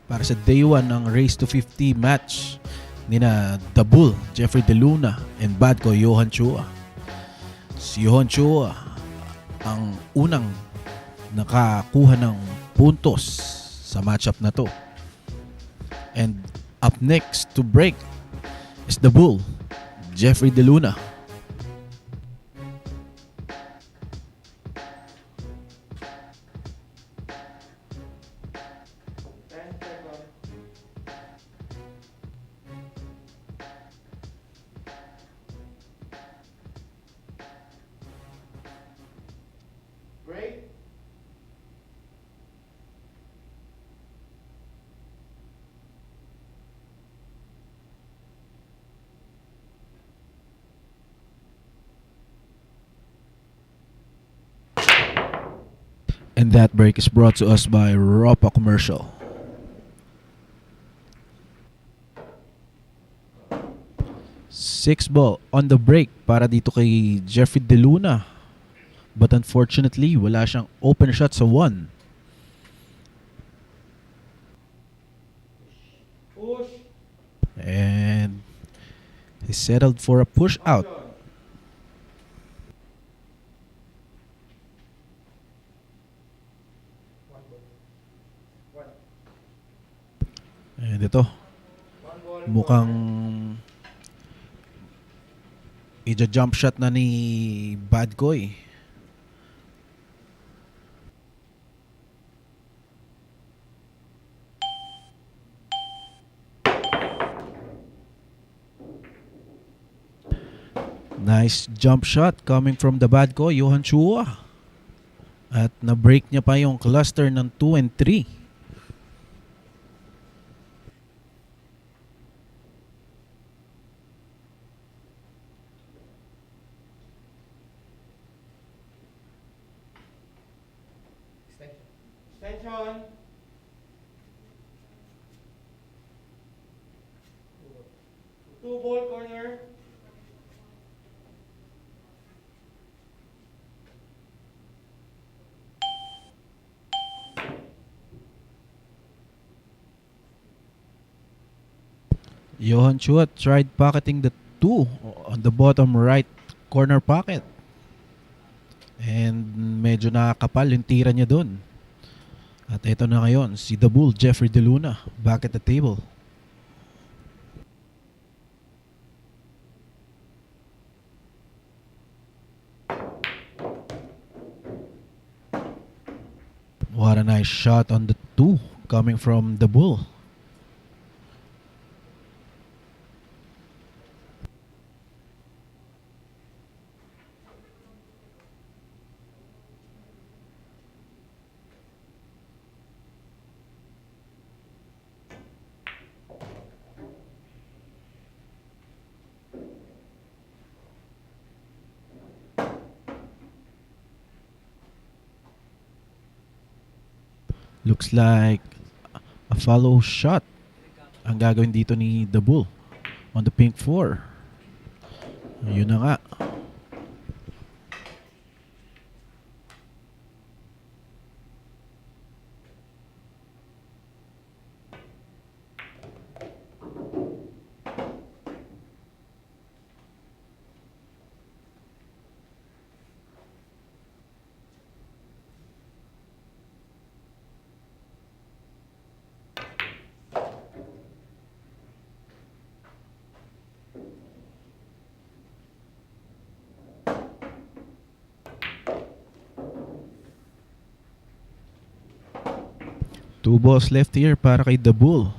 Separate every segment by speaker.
Speaker 1: para sa day 1 ng Race to 50 match nina The Bull, Jeffrey De Luna and bad ko Johann Chua. Si Johann Chua ang unang nakakuha ng puntos sa matchup na to. And up next to break is The Bull, Jeffrey De Luna.
Speaker 2: Break.
Speaker 1: And that break is brought to us by Ropa Commercial. Six ball on the break para dito kay Jeffrey De Luna. But unfortunately, wala siyang open shot sa 1.
Speaker 2: Push.
Speaker 1: And he settled for a push out. And ito, mukhang ija-jump shot na ni Bad Koy. Nice jump shot coming from the Bad Koy, Johann Chua. At na-break niya pa yung cluster ng 2 and 3.
Speaker 2: Extension. Two ball corner.
Speaker 1: Johann Chua tried pocketing the 2 on the bottom right corner pocket. And medyo nakakapal yung tira niya dun. At ito na ngayon, si The Bull, Jeffrey De Luna, back at the table. What a nice shot on the 2 coming from The Bull. Looks like a follow shot ang gagawin dito ni The Bull on the pink 4. Yun na nga. Two balls left here para kay The Bull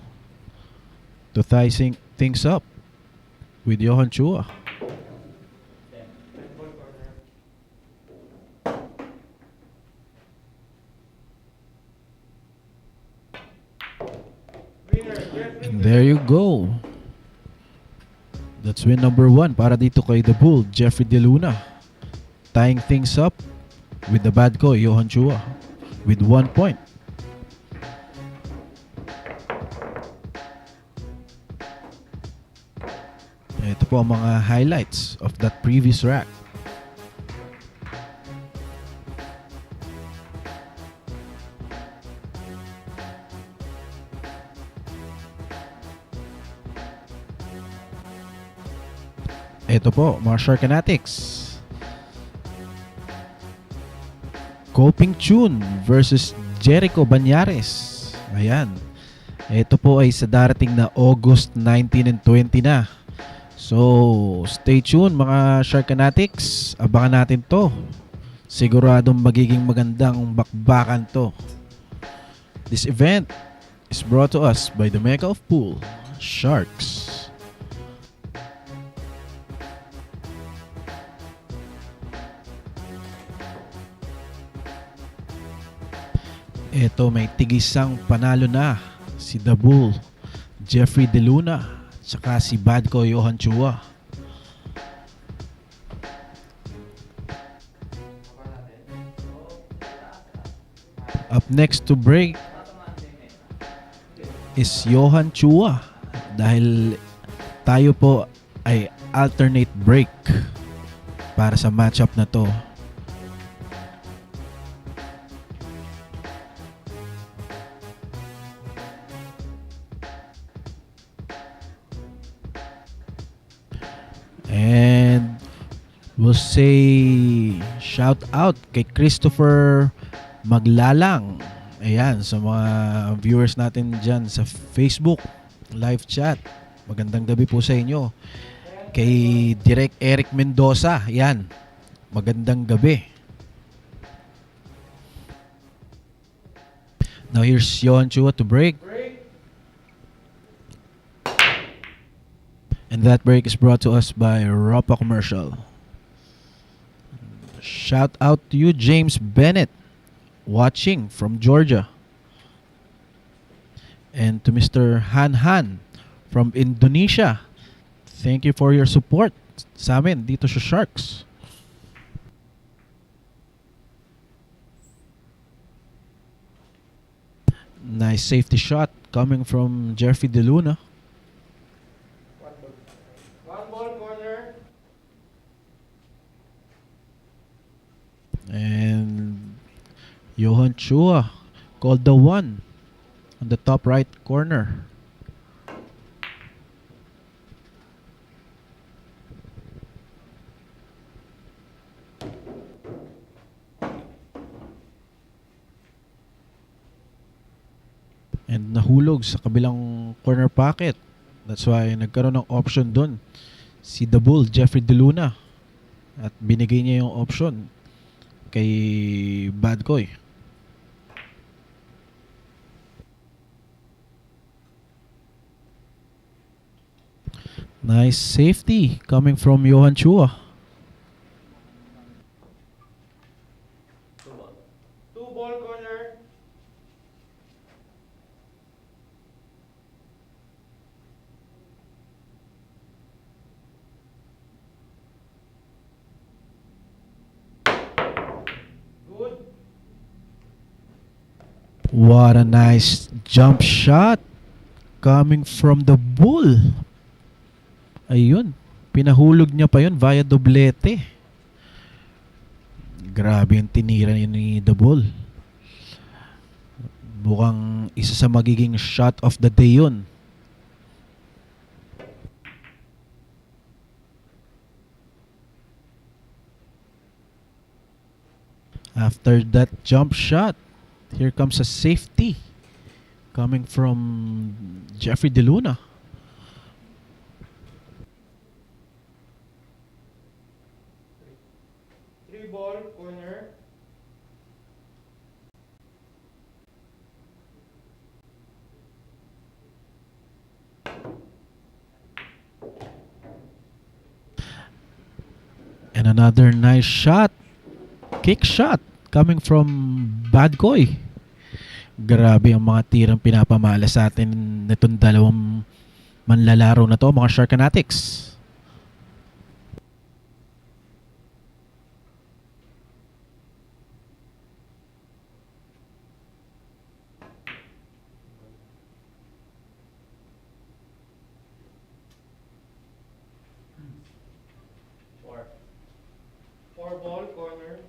Speaker 1: to tie things up with Johann Chua. And there you go. That's win number 1 para dito kay The Bull, Jeffrey De Luna. Tying things up with the bad ko, Johann Chua, with 1 point. Ito po ang mga highlights of that previous rack. Ito po, mga Sharkanatics. Coping Tune versus Jericho Banyares. Ayan. Ito po ay sa darating na August 19 and 20 na. So, stay tuned mga Sharkanatics. Abangan natin to. Siguradong magiging magandang bakbakan to. This event is brought to us by the Mecca of Pool, Sharks. Ito may tigisang panalo na si The Bull, Jeffrey De Luna, tsaka si Badko Johann Chua. Up next to break is Johann Chua dahil tayo po ay alternate break para sa matchup na to. And we'll say shout out kay Christopher Maglalang. Ayan, sa mga viewers natin dyan sa Facebook live chat. Magandang gabi po sa inyo. Kay Direk Eric Mendoza. Ayan, magandang gabi. Now here's Johann Chua to break. And that break is brought to us by Ropa Commercial. Shout out to you, James Bennett, watching from Georgia. And to Mr. Han Han from Indonesia. Thank you for your support sa amin dito sa Sharks. Nice safety shot coming from Jeffrey De Luna.
Speaker 2: One ball corner.
Speaker 1: And Johann Chua called the one on the top right corner. And nahulog sa kabilang corner pocket. That's why nagkaroon ng option doon si The Bull, Jeffrey De Luna. At binigay niya yung option kay Badkoy. Nice safety coming from Johann Chua.
Speaker 2: Two ball corner. Good.
Speaker 1: What a nice jump shot coming from the Bull. Ayun, pinahulog niya pa yun via doblete. Grabe yung tinira niya ni The Bull. Mukhang isa sa magiging shot of the day yun. After that jump shot, here comes a safety coming from Jeffrey De Luna.
Speaker 2: Three ball corner.
Speaker 1: And another nice shot. Kick shot coming from Badkoy. Grabe ang mga tirang pinapamala sa atin nitong dalawang manlalaro na to, mga Sharkanatics.
Speaker 2: Four ball corner.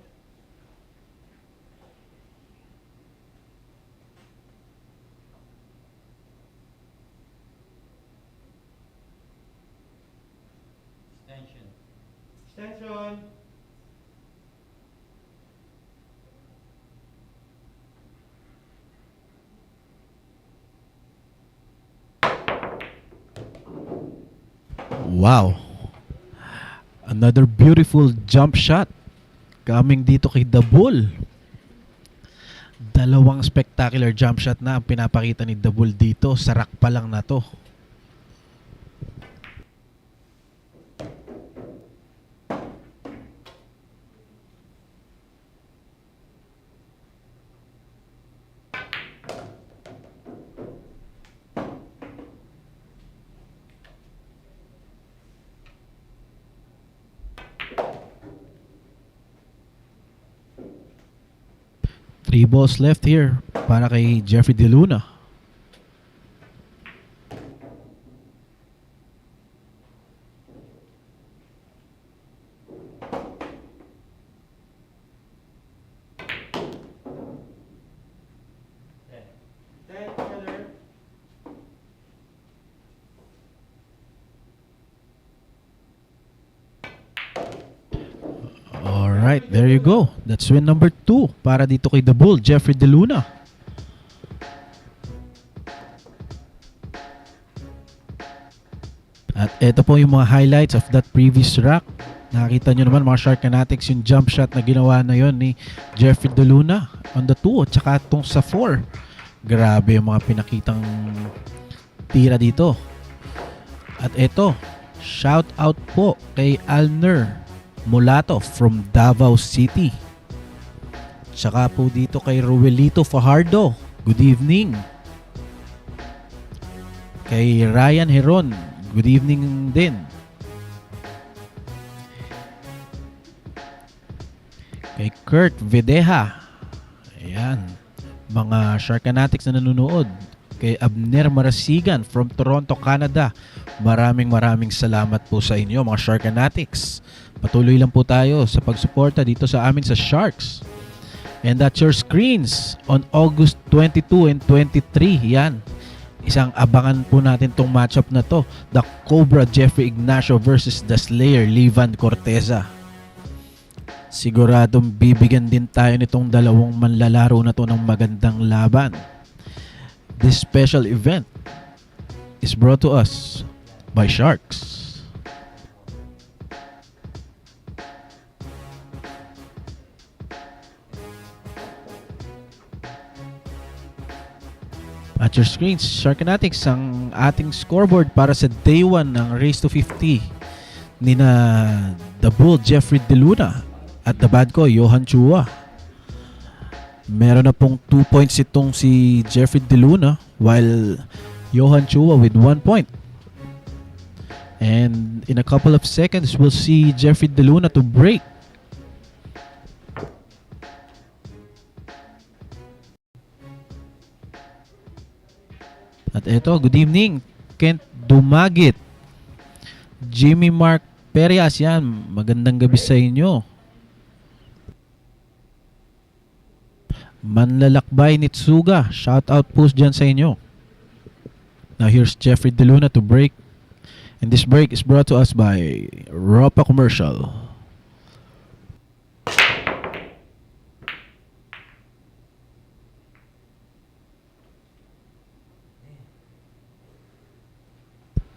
Speaker 3: Extension.
Speaker 2: Attention.
Speaker 1: Wow. Another beautiful jump shot coming dito kay The Bull. Dalawang spectacular jump shot na ang pinapakita ni The Bull dito. Sarak pa lang na to. Three balls left here para kay Jeffrey De Luna.
Speaker 2: Ten corner.
Speaker 1: Alright, there you go. That's win number 2 para dito kay The Bull, Jeffrey De Luna. At ito po yung mga highlights of that previous rack. Nakita nyo naman mga Shark Fanatics yung jump shot na ginawa na yon ni Jeffrey De Luna on the 2 at saka itong sa 4. Grabe yung mga pinakitang tira dito. At ito, shout out po kay Alner Mulato from Davao City. Tsaka po dito kay Ruelito Fajardo. Good evening. Kay Ryan Heron. Good evening din. Kay Kurt Videha. Ayan. Mga Shark Fanatics na nanonood. Kay Abner Marasigan from Toronto, Canada. Maraming salamat po sa inyo mga Shark Fanatics. Patuloy lang po tayo sa pagsuporta dito sa amin sa Sharks. And that's your screens on August 22 and 23. Yan. Isang abangan po natin tong matchup na to. The Cobra Jeffrey Ignacio versus the Slayer Levan Corteza. Siguradong bibigyan din tayo nitong dalawang manlalaro na to ng magandang laban. This special event is brought to us by Sharks. At your screens, Shark Fanatics, ang ating scoreboard para sa day 1 ng Race to 50 ni na The Bull Jeffrey De Luna at The Bad Ko Johann Chua. Meron na pong 2 points itong si Jeffrey De Luna while Johann Chua with 1 point. And in a couple of seconds, we'll see Jeffrey De Luna to break. At eto, good evening, Kent Dumagit, Jimmy Mark Perias, yan, magandang gabi sa inyo. Manlalakbay Nitsuga, shout out po dyan sa inyo. Now here's Jeffrey De Luna to break. And this break is brought to us by Ropa Commercial.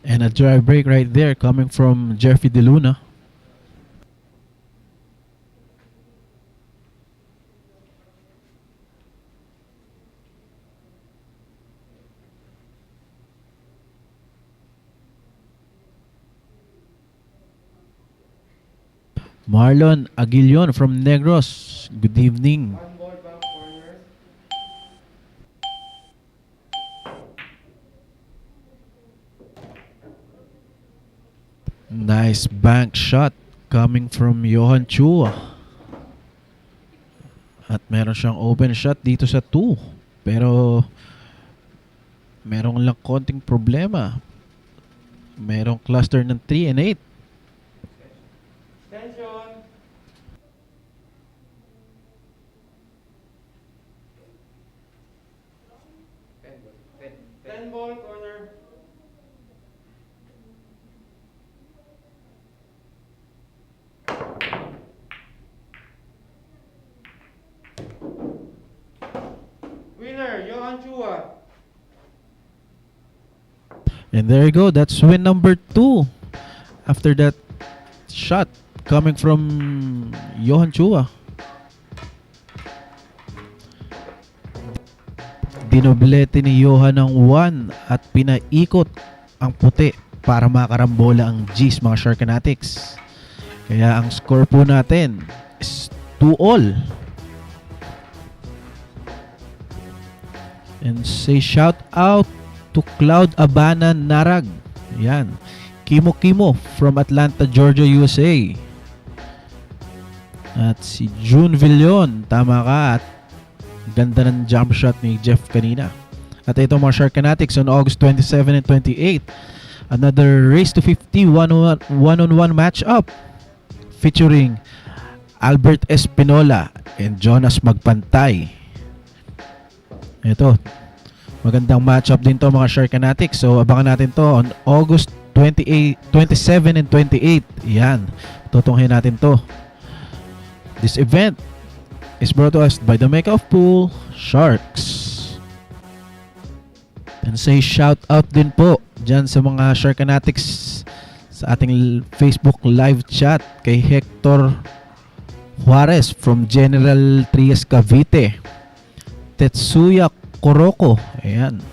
Speaker 1: And a drive break right there coming from Jeffrey De Luna. Marlon Aguilion from Negros. Good evening.
Speaker 2: One ball back corner.
Speaker 1: Nice bank shot coming from Johann Chua. At meron siyang open shot dito sa 2. Pero merong lang konting problema. Merong cluster ng 3 and 8.
Speaker 2: Attention. Ten ball corner. Johann Chua.
Speaker 1: And there you go. That's win number 2. After that shot coming from Johann Chua. Dinoblete ni Johan ng 1 at pinaikot ang puti para makarambola ang G's, mga Sharkanatics. Kaya ang score po natin is 2-all. And say shout out to Cloud Abana Narag. Yan. Kimo Kimo from Atlanta, Georgia, USA. At si June Villon, tama ka, at ganda ng jump shot ni Jeff kanina. At ito mga Sharkanatics on August 27 and 28. Another race to 50 one-on-one matchup featuring Albert Espinola and Jonas Magpantay. Ito, magandang matchup din to mga Sharkanatics. So abangan natin to on August 27 and 28. Yan, tutunghin natin to. This event is brought to us by the Make of Pool Sharks. And say shout out din po dyan sa mga Sharkanatics sa ating Facebook live chat kay Hector Juarez from General Trias Cavite, Tetsuya Koroko, ayan,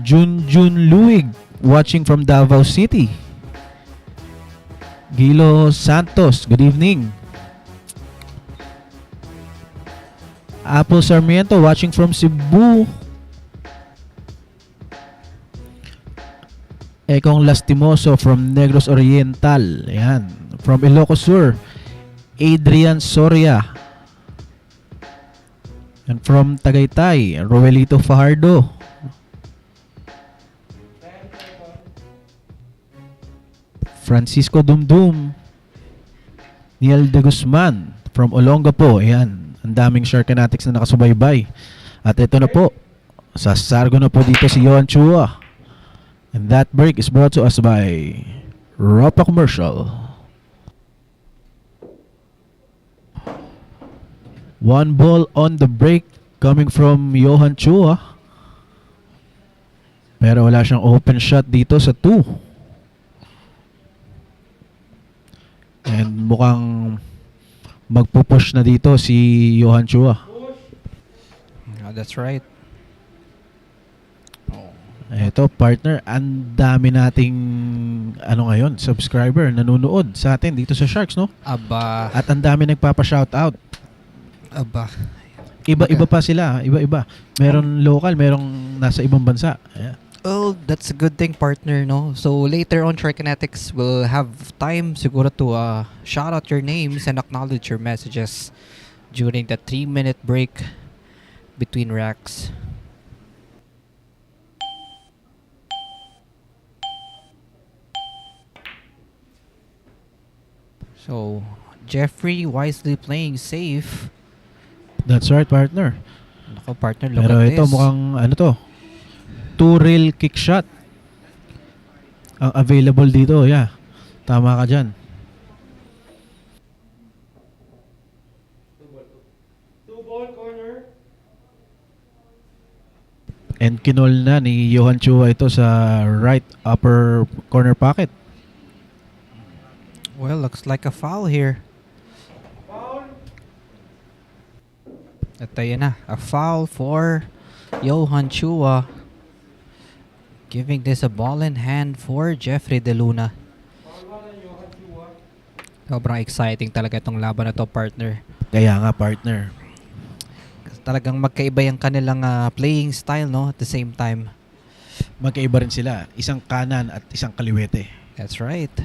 Speaker 1: Junjun Luig watching from Davao City, Gilo Santos, good evening, Apple Sarmiento watching from Cebu, Ekong Lastimoso from Negros Oriental, ayan, from Ilocos Sur, Adrian Soria, and from Tagaytay, Roelito Fajardo,
Speaker 2: 10 seconds.
Speaker 1: Francisco Dumdum, Niel de Guzman from Olongapo, ayan, ang daming Sharkanatics na nakasubaybay. At ito na po, sasargo na po dito si Johann Chua. And that break is brought to us by Ropa Commercial. One ball on the break coming from Johann Chua. Pero wala siyang open shot dito sa 2. And mukhang magpupush na dito si Johann Chua.
Speaker 3: That's right.
Speaker 1: Eto partner, ang dami nating ngayon, subscriber nanonood sa atin dito sa Sharks, no?
Speaker 3: Aba.
Speaker 1: At ang dami nagpapa-shoutout.
Speaker 3: Aba.
Speaker 1: Iba-iba pa sila, iba-iba. Meron local, merong nasa ibang bansa. Ayan.
Speaker 3: Oh, that's a good thing, partner, no? So later on, Sharkanatics will have time siguro to shout out your names and acknowledge your messages during the 3-minute break between racks. So, Jeffrey wisely playing safe.
Speaker 1: That's right, partner.
Speaker 3: Nako, partner, look
Speaker 1: Pero
Speaker 3: at
Speaker 1: ito
Speaker 3: this.
Speaker 1: mukhang 2-rail kick shot ang available dito, yeah. Tama ka dyan.
Speaker 2: 2-ball corner.
Speaker 1: And kinol na ni Johann Chua ito sa right upper corner pocket.
Speaker 3: Well, looks like a foul here.
Speaker 2: Foul.
Speaker 3: At ayan na, a foul for Johann Chua. Giving this a ball in hand for Jeffrey De Luna.
Speaker 2: Foul na Johann Chua.
Speaker 3: Sobrang exciting talaga itong laban na to, partner.
Speaker 1: Kaya nga, partner.
Speaker 3: Talagang magkaiba yung kanilang playing style, no? At the same time.
Speaker 1: Magkaiba rin sila. Isang kanan at isang kaliwete.
Speaker 3: That's right.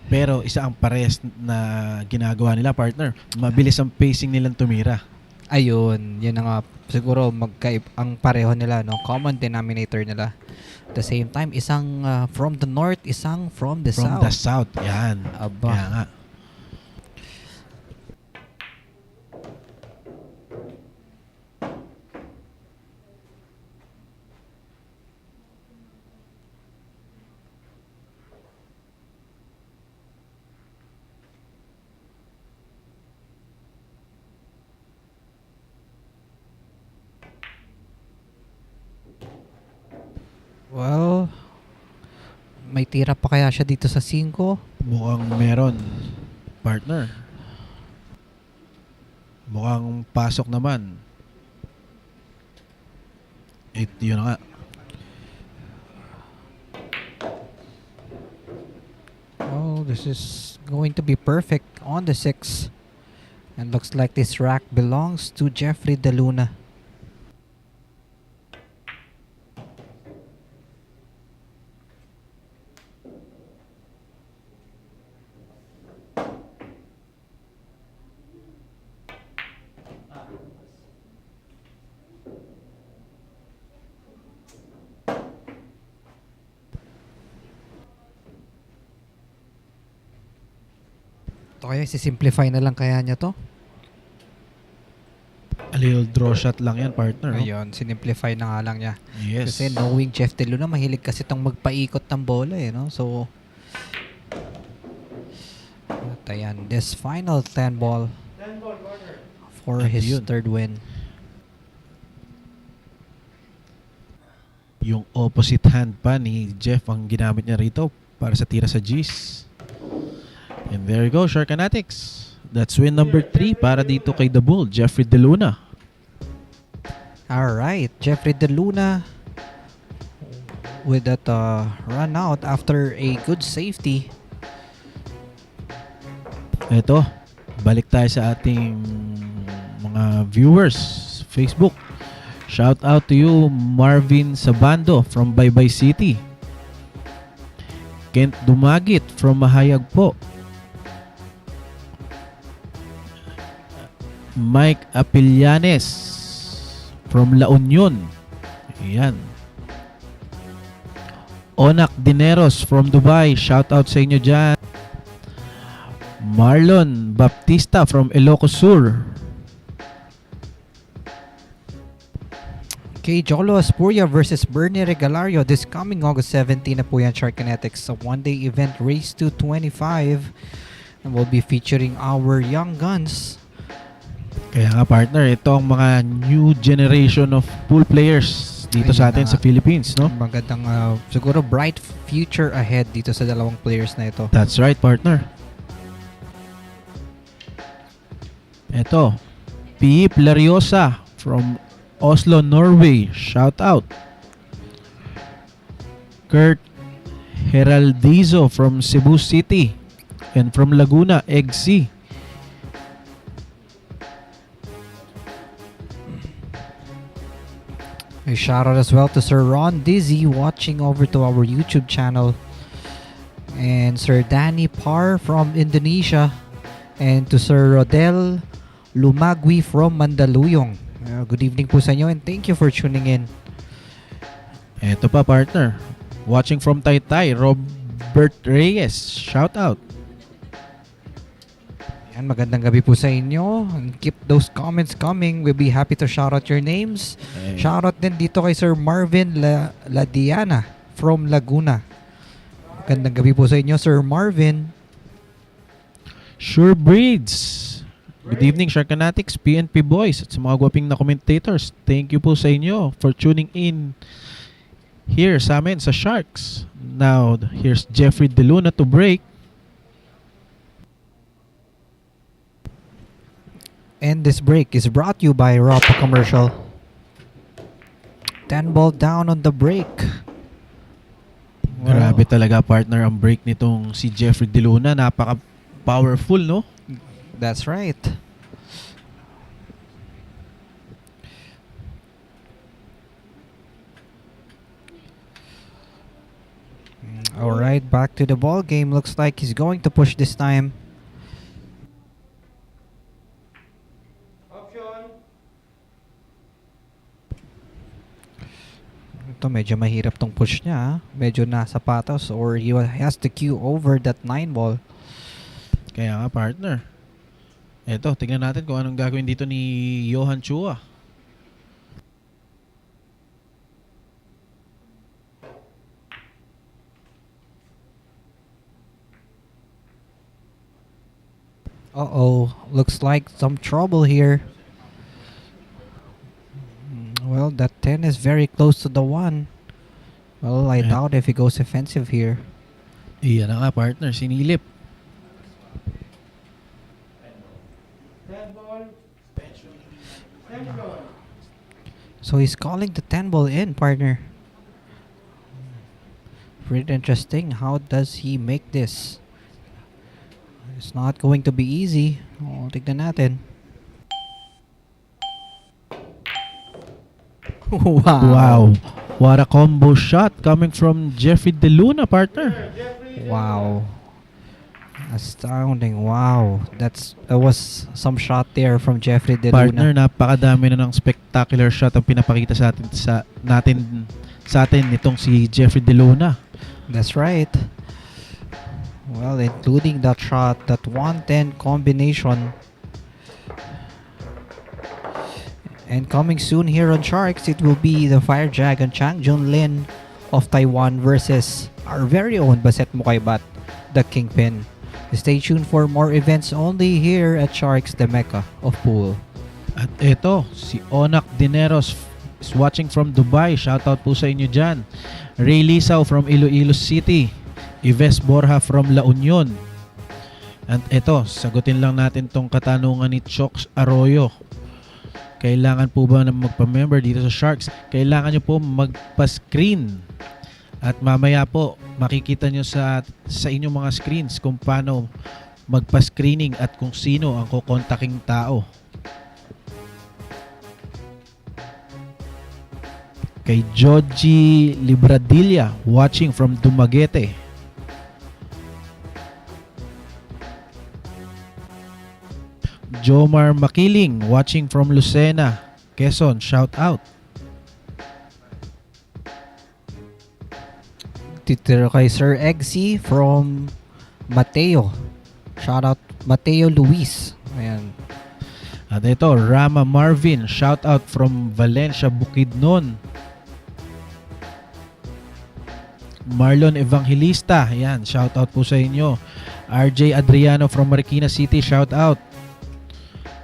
Speaker 1: Pero isa ang pares na ginagawa nila, partner. Mabilis ang pacing nilang tumira.
Speaker 3: Ayun, yun na nga. Siguro ang pareho nila, no? Common denominator nila. At the same time, isang from the north, isang from the south.
Speaker 1: From the south, yan.
Speaker 3: Aba.
Speaker 1: Kaya nga.
Speaker 3: Well, may tira pa kaya siya dito sa 5?
Speaker 1: Mukhang meron, partner. Mukhang pasok naman. Yun na nga.
Speaker 3: Oh, this is going to be perfect on the 6. And looks like this rack belongs to Jeffrey De Luna. Ito kaya, simplify na lang kaya niya to?
Speaker 1: A little draw shot lang yan, partner. No?
Speaker 3: Ayun, sinimplify na nga lang niya.
Speaker 1: Yes.
Speaker 3: Kasi knowing Jeff De Luna, mahilig kasi itong magpaikot ng bola eh, no? So, at ayan, this final 10 ball
Speaker 2: 10 ball corner.
Speaker 3: for
Speaker 1: At
Speaker 3: his
Speaker 1: yun.
Speaker 3: third win.
Speaker 1: Yung opposite hand pa ni Jeff ang ginamit niya rito para sa tira sa G's. And there you go, Sharkanatics. That's win number 3 para dito kay The Bull, Jeffrey De Luna.
Speaker 3: Alright, Jeffrey De Luna with that run out after a good safety.
Speaker 1: Eto, balik tayo sa ating mga viewers, Facebook. Shout out to you, Marvin Sabando from Baybay City. Kent Dumagit from Mahayag po. Mike Apillanes from La Union. Ayan. Onak Dineros from Dubai. Shout out sa inyo dyan. Marlon Baptista from Ilocos Sur.
Speaker 3: Okay, Jolo Aspuria versus Bernie Regalario this coming August 17 na po yan, Sharkanetics. A one-day event, race to 25. And we'll be featuring our young guns.
Speaker 1: Kaya nga, partner, ito ang mga new generation of pool players dito sa atin sa Philippines, no?
Speaker 3: Magandang siguro bright future ahead dito sa dalawang players na ito.
Speaker 1: That's right, partner. Ito, Pip Lariosa from Oslo, Norway. Shout out. Kurt Heraldizo from Cebu City. And from Laguna, EGC.
Speaker 3: A shout out as well to Sir Ron Dizzy watching over to our YouTube channel. And Sir Danny Par from Indonesia. And to Sir Rodel Lumagwi from Mandaluyong. Good evening po sa inyo and thank you for tuning in.
Speaker 1: Ito pa, partner. Watching from Taytay, Robert Reyes. Shout out.
Speaker 3: Yan, magandang gabi po sa inyo. And keep those comments coming. We'll be happy to shout out your names. Shout out din dito kay Sir Marvin Ladiana from Laguna. Magandang gabi po sa inyo, Sir Marvin.
Speaker 1: Sure Breeds. Good evening, Sharkanatics, PNP Boys, at sa mga gwaping na commentators. Thank you po sa inyo for tuning in here sa amin sa Sharks. Now, here's Jeffrey De Luna to break.
Speaker 3: And this break is brought to you by Rapa Commercial. 10 ball down on the break.
Speaker 1: Grabe talaga, partner, ang break nitong si Jeffrey De Luna. Napaka-powerful, no?
Speaker 3: That's right. All right, back to the ball game. Looks like he's going to push this time.
Speaker 2: Option.
Speaker 3: Ito medyo mahirap tong push niya. Medyo nasa patos or he has to queue over that 9 ball.
Speaker 1: Kaya nga, partner. Eto, tingnan natin kung anong gagawin dito ni Johann Chua.
Speaker 3: Uh-oh, looks like some trouble here. Well, that 10 is very close to the 1. Well, I
Speaker 1: Ayan.
Speaker 3: doubt if he goes offensive here.
Speaker 1: Iyan na nga, partner. Sinilip.
Speaker 2: 10 ball. Semicolon.
Speaker 3: So he's calling the 10 ball in, partner. Pretty interesting. How does he make this? It's not going to be easy. Oh, tignan natin. Wow.
Speaker 1: Wow. What a combo shot coming from Jeffrey De Luna, partner.
Speaker 2: Jeffrey.
Speaker 3: Wow. Astounding. Wow. That was some shot there from Jeffrey De
Speaker 1: Partner,
Speaker 3: Luna.
Speaker 1: napakadami na ng spectacular shot ang pinapakita sa atin nitong si Jeffrey De Luna.
Speaker 3: That's right. Well, including that shot, that 110 combination. And coming soon here on Sharks, it will be the Fire Dragon Chang Jun Lin of Taiwan versus our very own Baset Mukaybat, the Kingpin. Stay tuned for more events only here at Sharks, the Mecca of Pool.
Speaker 1: At eto, si Onak Dineros is watching from Dubai. Shoutout po sa inyo dyan. Ray Lisaw from Iloilo City. Ives Borja from La Union. At eto, sagutin lang natin tong katanungan ni Chox Arroyo. Kailangan po ba na magpa-member dito sa Sharks? Kailangan nyo po magpa-screen. At mamaya po, makikita nyo sa inyong mga screens kung paano magpa-screening at kung sino ang kukontaking tao. Kay Joji Libradilla, watching from Dumaguete. Jomar Makiling, watching from Lucena, Quezon. Shout out.
Speaker 3: Titira kay Sir Eggsy from Mateo. Shout out Mateo Luis. Ayan.
Speaker 1: At ito, Rama Marvin, shout out from Valencia, Bukidnon. Marlon Evangelista, ayan, shout out po sa inyo. RJ Adriano from Marikina City, shout out.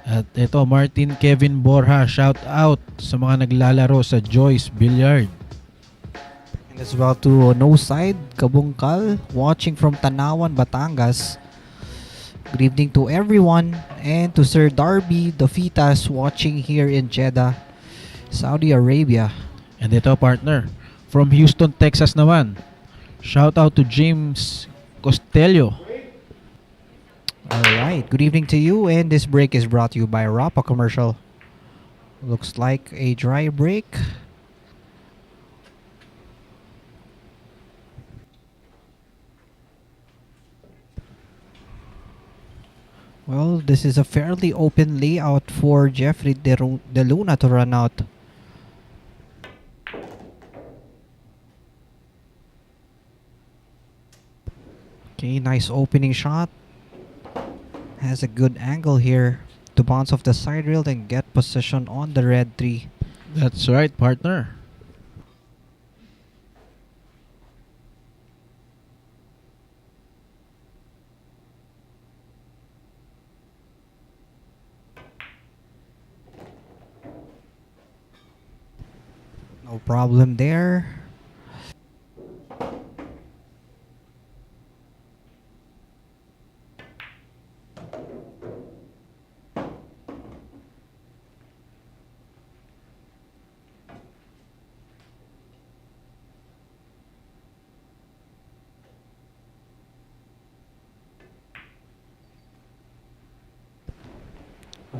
Speaker 1: At ito, Martin Kevin Borja, shout out sa mga naglalaro sa Joyce Billiard.
Speaker 3: And as well to No Side, Kabungkal, watching from Tanawan, Batangas. Good evening to everyone. And to Sir Darby Dofitas, watching here in Jeddah, Saudi Arabia.
Speaker 1: And ito, partner, from Houston, Texas naman. Shout out to James Costello.
Speaker 3: Alright, good evening to you. And this break is brought to you by Rapa Commercial. Looks like a dry break. Well, this is a fairly open layout for Jeffrey De Luna to run out. Okay, nice opening shot. Has a good angle here to bounce off the side rail and get position on the red tree.
Speaker 1: That's right, partner.
Speaker 3: No problem there.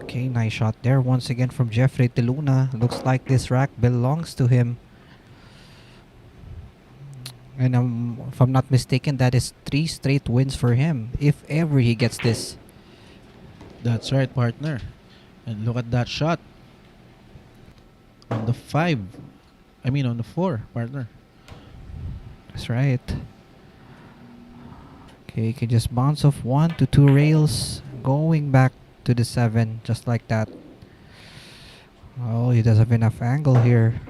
Speaker 3: Okay, nice shot there once again from Jeffrey De Luna. Looks like this rack belongs to him. And if I'm not mistaken, that is 3 straight wins for him, if ever he gets this.
Speaker 1: That's right, partner. And look at that shot. On the 5. I mean on the 4, partner.
Speaker 3: That's right. Okay, he can just bounce off 1 to 2 rails, going back to the 7, just like that. Oh, he doesn't have enough angle here.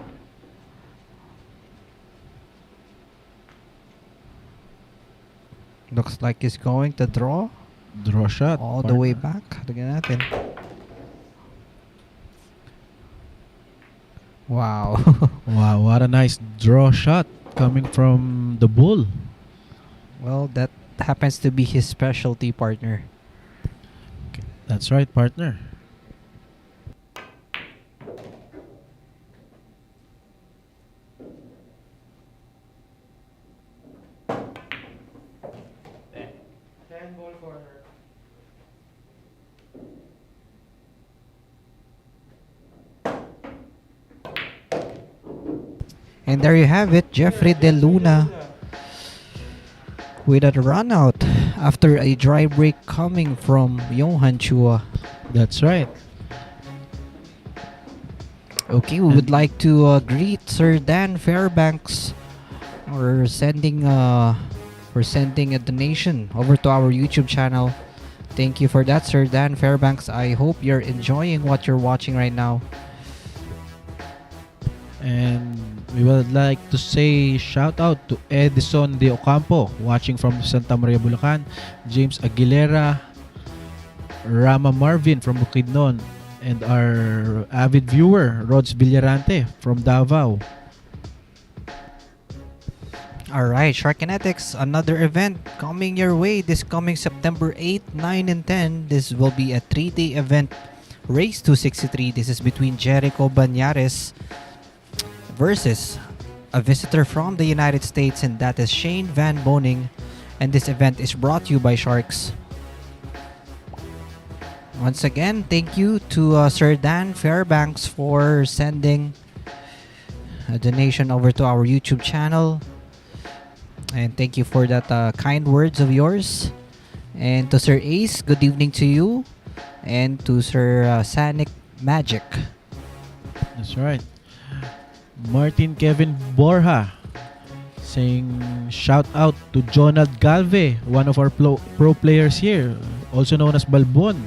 Speaker 3: Looks like he's going to draw
Speaker 1: Draw shot.
Speaker 3: all the
Speaker 1: partner.
Speaker 3: way back. Tignan natin. Wow.
Speaker 1: Wow, what a nice draw shot. coming from the bull.
Speaker 3: Well, that happens to be his specialty, partner.
Speaker 1: That's right, partner.
Speaker 2: Ten. 10 ball corner.
Speaker 3: And there you have it, Jeffrey De Luna with a run out after a dry break coming from Johann Chua.
Speaker 1: That's right.
Speaker 3: Okay, we would like to greet Sir Dan Fairbanks for sending a donation over to our YouTube channel. Thank you for that, Sir Dan Fairbanks. I hope you're enjoying what you're watching right now.
Speaker 1: And we would like to say shout out to Edison De Ocampo watching from Santa Maria, Bulacan, James Aguilera, Rama Marvin from Bukidnon, and our avid viewer Rods Villarante from Davao.
Speaker 3: Alright, Sharkinetics, another event coming your way this coming September 8, 9, and 10. This will be a 3-day event, Race 263. This is between Jericho Banyares versus a visitor from the United States, and that is Shane Van Boning. And this event is brought to you by Sharks. Once again, thank you to Sir Dan Fairbanks for sending a donation over to our YouTube channel. And thank you for that kind words of yours. And to Sir Ace, good evening to you. And to Sir Sanic Magic.
Speaker 1: That's right. Martin Kevin Borja saying shout out to Jonald Galve, one of our pro players here, also known as Balbon,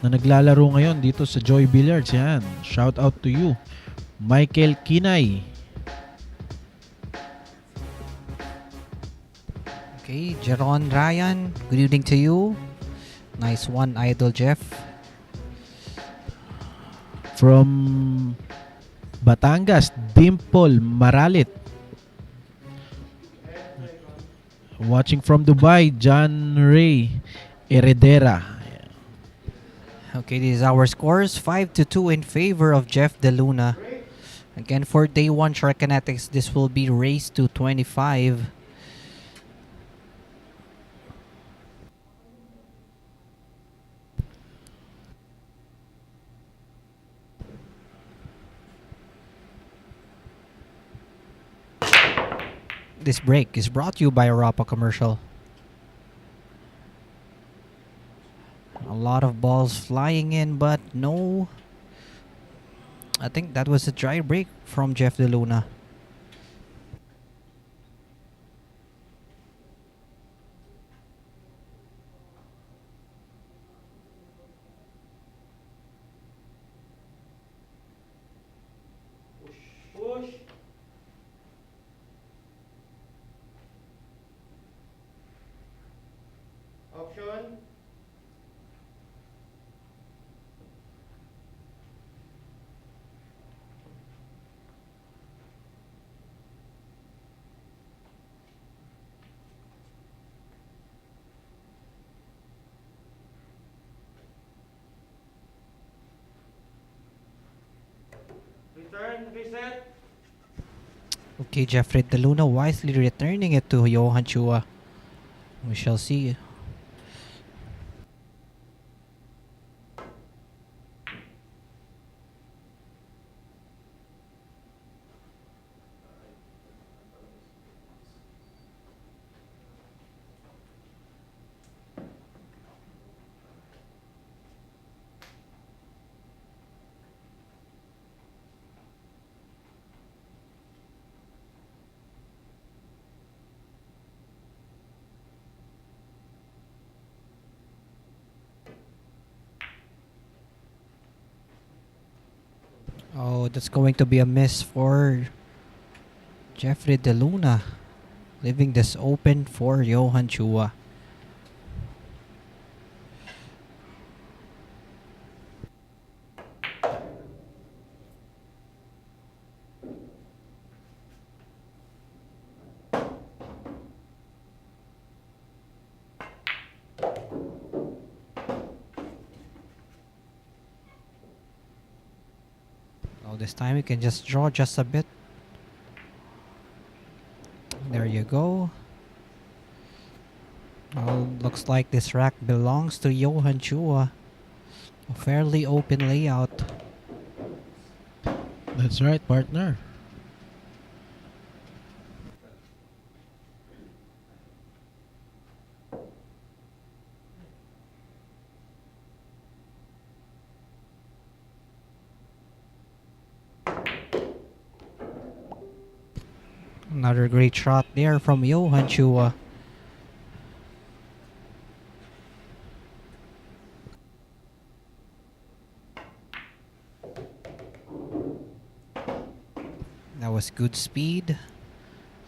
Speaker 1: na naglalaro ngayon dito sa Joy Billiards. Yan. Shout out to you. Michael Kinay.
Speaker 3: Okay, Jeron Ryan, good evening to you. Nice one, Idol Jeff.
Speaker 1: From Batangas, Dimple Maralit. Watching from Dubai, John Ray Heredera.
Speaker 3: Okay, these are our scores. 5-2 in favor of Jeff De Luna. Again, for day 1 Sharkinetics, this will be race to 25. This break is brought to you by Arapa Commercial. A lot of balls flying in, but no. I think that was a dry break from Jeff De Luna.
Speaker 2: Push. Option. Return, reset.
Speaker 3: Okay, Jeffrey De Luna wisely returning it to Johann Chua. We shall see. Oh, that's going to be a miss for Jeffrey De Luna, leaving this open for Johann Chua. this time you can just draw just a bit. There you go. Looks like this rack belongs to Johann Chua. A fairly open layout.
Speaker 1: That's right, partner.
Speaker 3: Another great shot there from Johann Chua. That was good speed.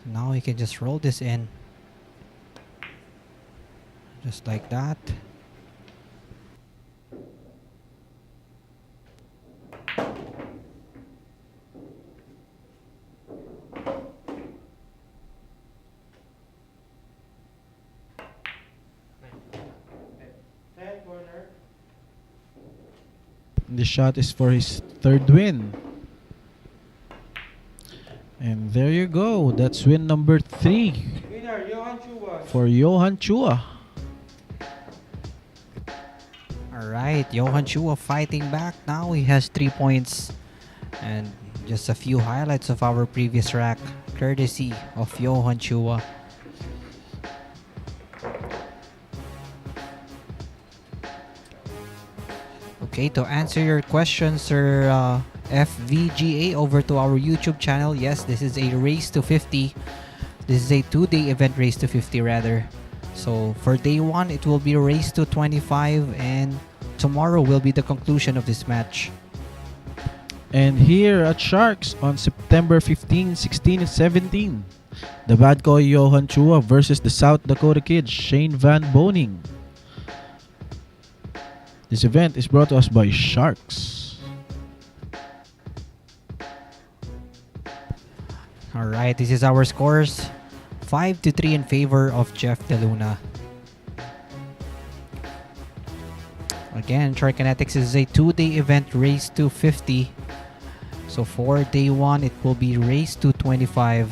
Speaker 3: Now you can just roll this in. Just like that.
Speaker 2: Corner.
Speaker 1: The shot is for his third win. And there you go. That's win number 3
Speaker 2: Winner, Johann Chua.
Speaker 1: for Johann Chua.
Speaker 3: Alright, Johann Chua fighting back. Now he has 3 points. And just a few highlights of our previous rack, courtesy of Johann Chua. Okay, to answer your question, Sir FVGA, over to our YouTube channel. Yes, this is a race to 50. This is a 2-day event, race to 50 rather. So for day 1, it will be a race to 25, and tomorrow will be the conclusion of this match.
Speaker 1: And here at Sharks on September 15, 16, and 17, the bad boy Johann Chua versus the South Dakota kid Shane Van Boning. This event is brought to us by Sharks.
Speaker 3: Alright, this is our scores. 5-3 in favor of Jeff DeLuna. Again, Trikinetics is a 2-day event, race to 50. So for day 1, it will be race to 25.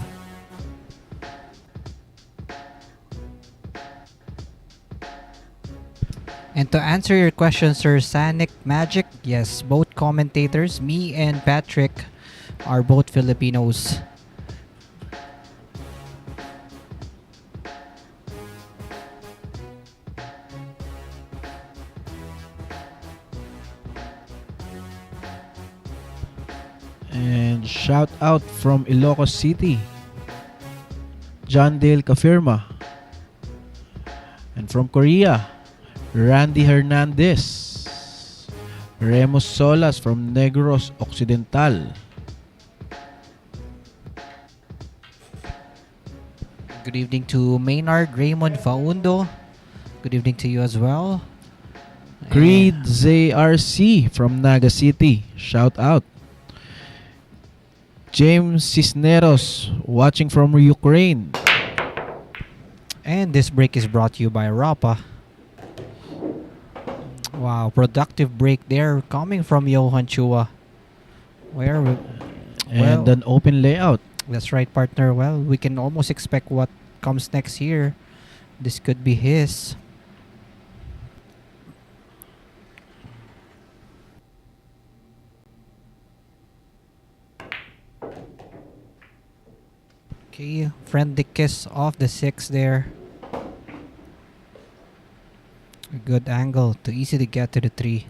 Speaker 3: And to answer your question, Sir Sanic Magic, yes, both commentators, me and Patrick, are both Filipinos.
Speaker 1: And shout out from Ilocos City, John Dale Kafirma. And from Korea, Randy Hernandez. Remus Solas from Negros Occidental.
Speaker 3: Good evening to Maynard Raymond Faundo. Good evening to you as well.
Speaker 1: Creed ZRC from Naga City. Shout out. James Cisneros watching from Ukraine.
Speaker 3: And this break is brought to you by Rapa. Wow, productive break there coming from Johann Chua.
Speaker 1: And an open layout.
Speaker 3: That's right, partner. Well, we can almost expect what comes next here. This could be his. Okay, friendly kiss off the 6 there. A good angle, too easy to get to the 3.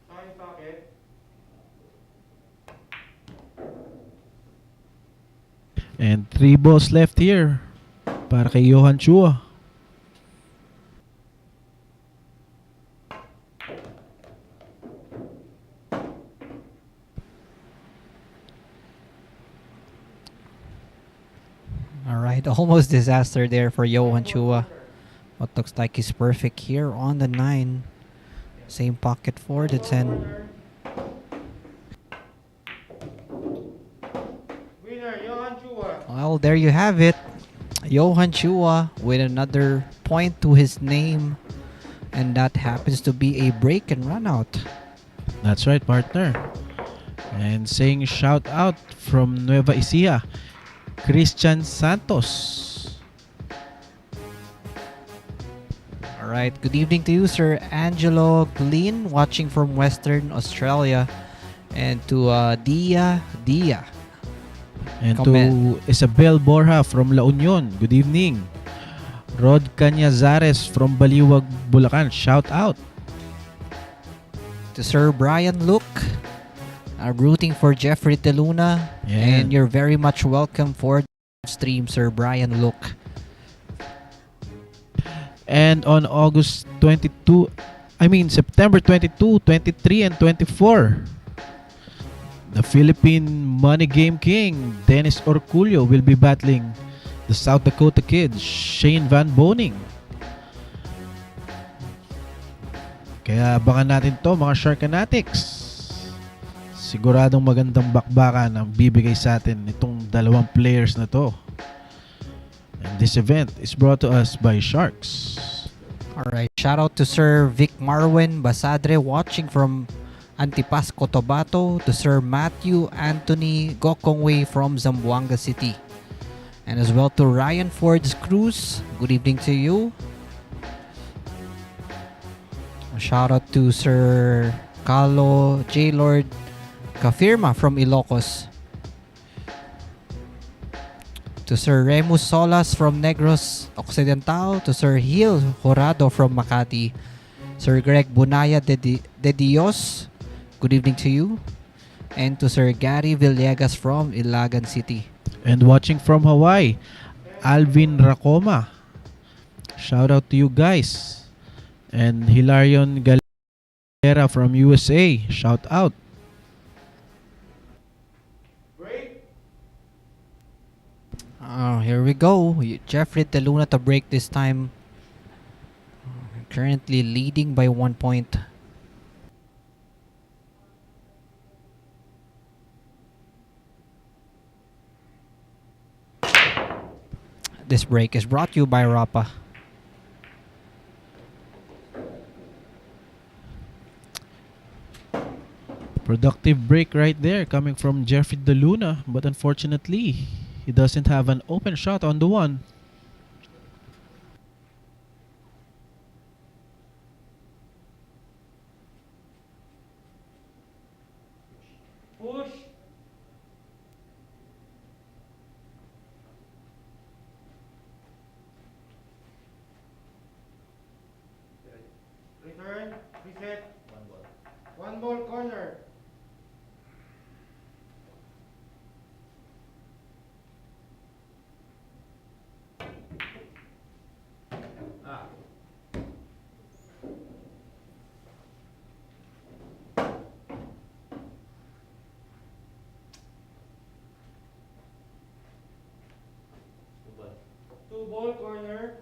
Speaker 2: Time pocket.
Speaker 1: And 3 balls left here para kay Johann Chua.
Speaker 3: Alright, almost disaster there for Johann Chua. What looks like he's perfect here on the 9. Same pocket for the 10.
Speaker 2: Corner. Winner, Johann Chua.
Speaker 3: Well, there you have it. Johann Chua with another point to his name. And that happens to be a break and run out.
Speaker 1: That's right, partner. And saying shout out from Nueva Ecija, Christian Santos.
Speaker 3: Alright, good evening to you, Sir Angelo Glean, watching from Western Australia. And to Dia.
Speaker 1: And
Speaker 3: Comment.
Speaker 1: to Isabel Borja from La Union, good evening. Rod Cañazares from Baliwag, Bulacan, shout out.
Speaker 3: To Sir Brian Luke, rooting for Jeffrey De Luna.
Speaker 1: Yeah.
Speaker 3: And you're very much welcome for the stream, Sir Brian Luke.
Speaker 1: And on September 22, 23, and 24, the Philippine Money Game King, Dennis Orculio, will be battling the South Dakota kid, Shane Van Boning. Kaya abangan natin to, mga Sharkanatics. Siguradong magandang bakbakan ang bibigay sa atin itong dalawang players na to. And this event is brought to us by Sharks.
Speaker 3: Alright, shout out to Sir Vic Marwin Basadre watching from Antipas, Cotabato, to Sir Matthew Anthony Gokongwei from Zamboanga City. And as well to Ryan Ford's Cruz, good evening to you. A shout out to Sir Carlo J. Lord Kafirma from Ilocos. To Sir Remus Solas from Negros Occidental, to Sir Gil Jorado from Makati, Sir Greg Bunaya de Dios, good evening to you, and to Sir Gary Villegas from Ilagan City.
Speaker 1: And watching from Hawaii, Alvin Racoma, shout out to you guys. And Hilarion Galera from USA, shout out.
Speaker 2: Break.
Speaker 3: Here we go. Jeffrey De Luna to break this time. Currently leading by 1 point. This break is brought to you by Rapa.
Speaker 1: Productive break right there coming from Jeffrey De Luna, but unfortunately, he doesn't have an open shot on the one.
Speaker 2: Push. Return. Reset. One ball corner. Two ball corner.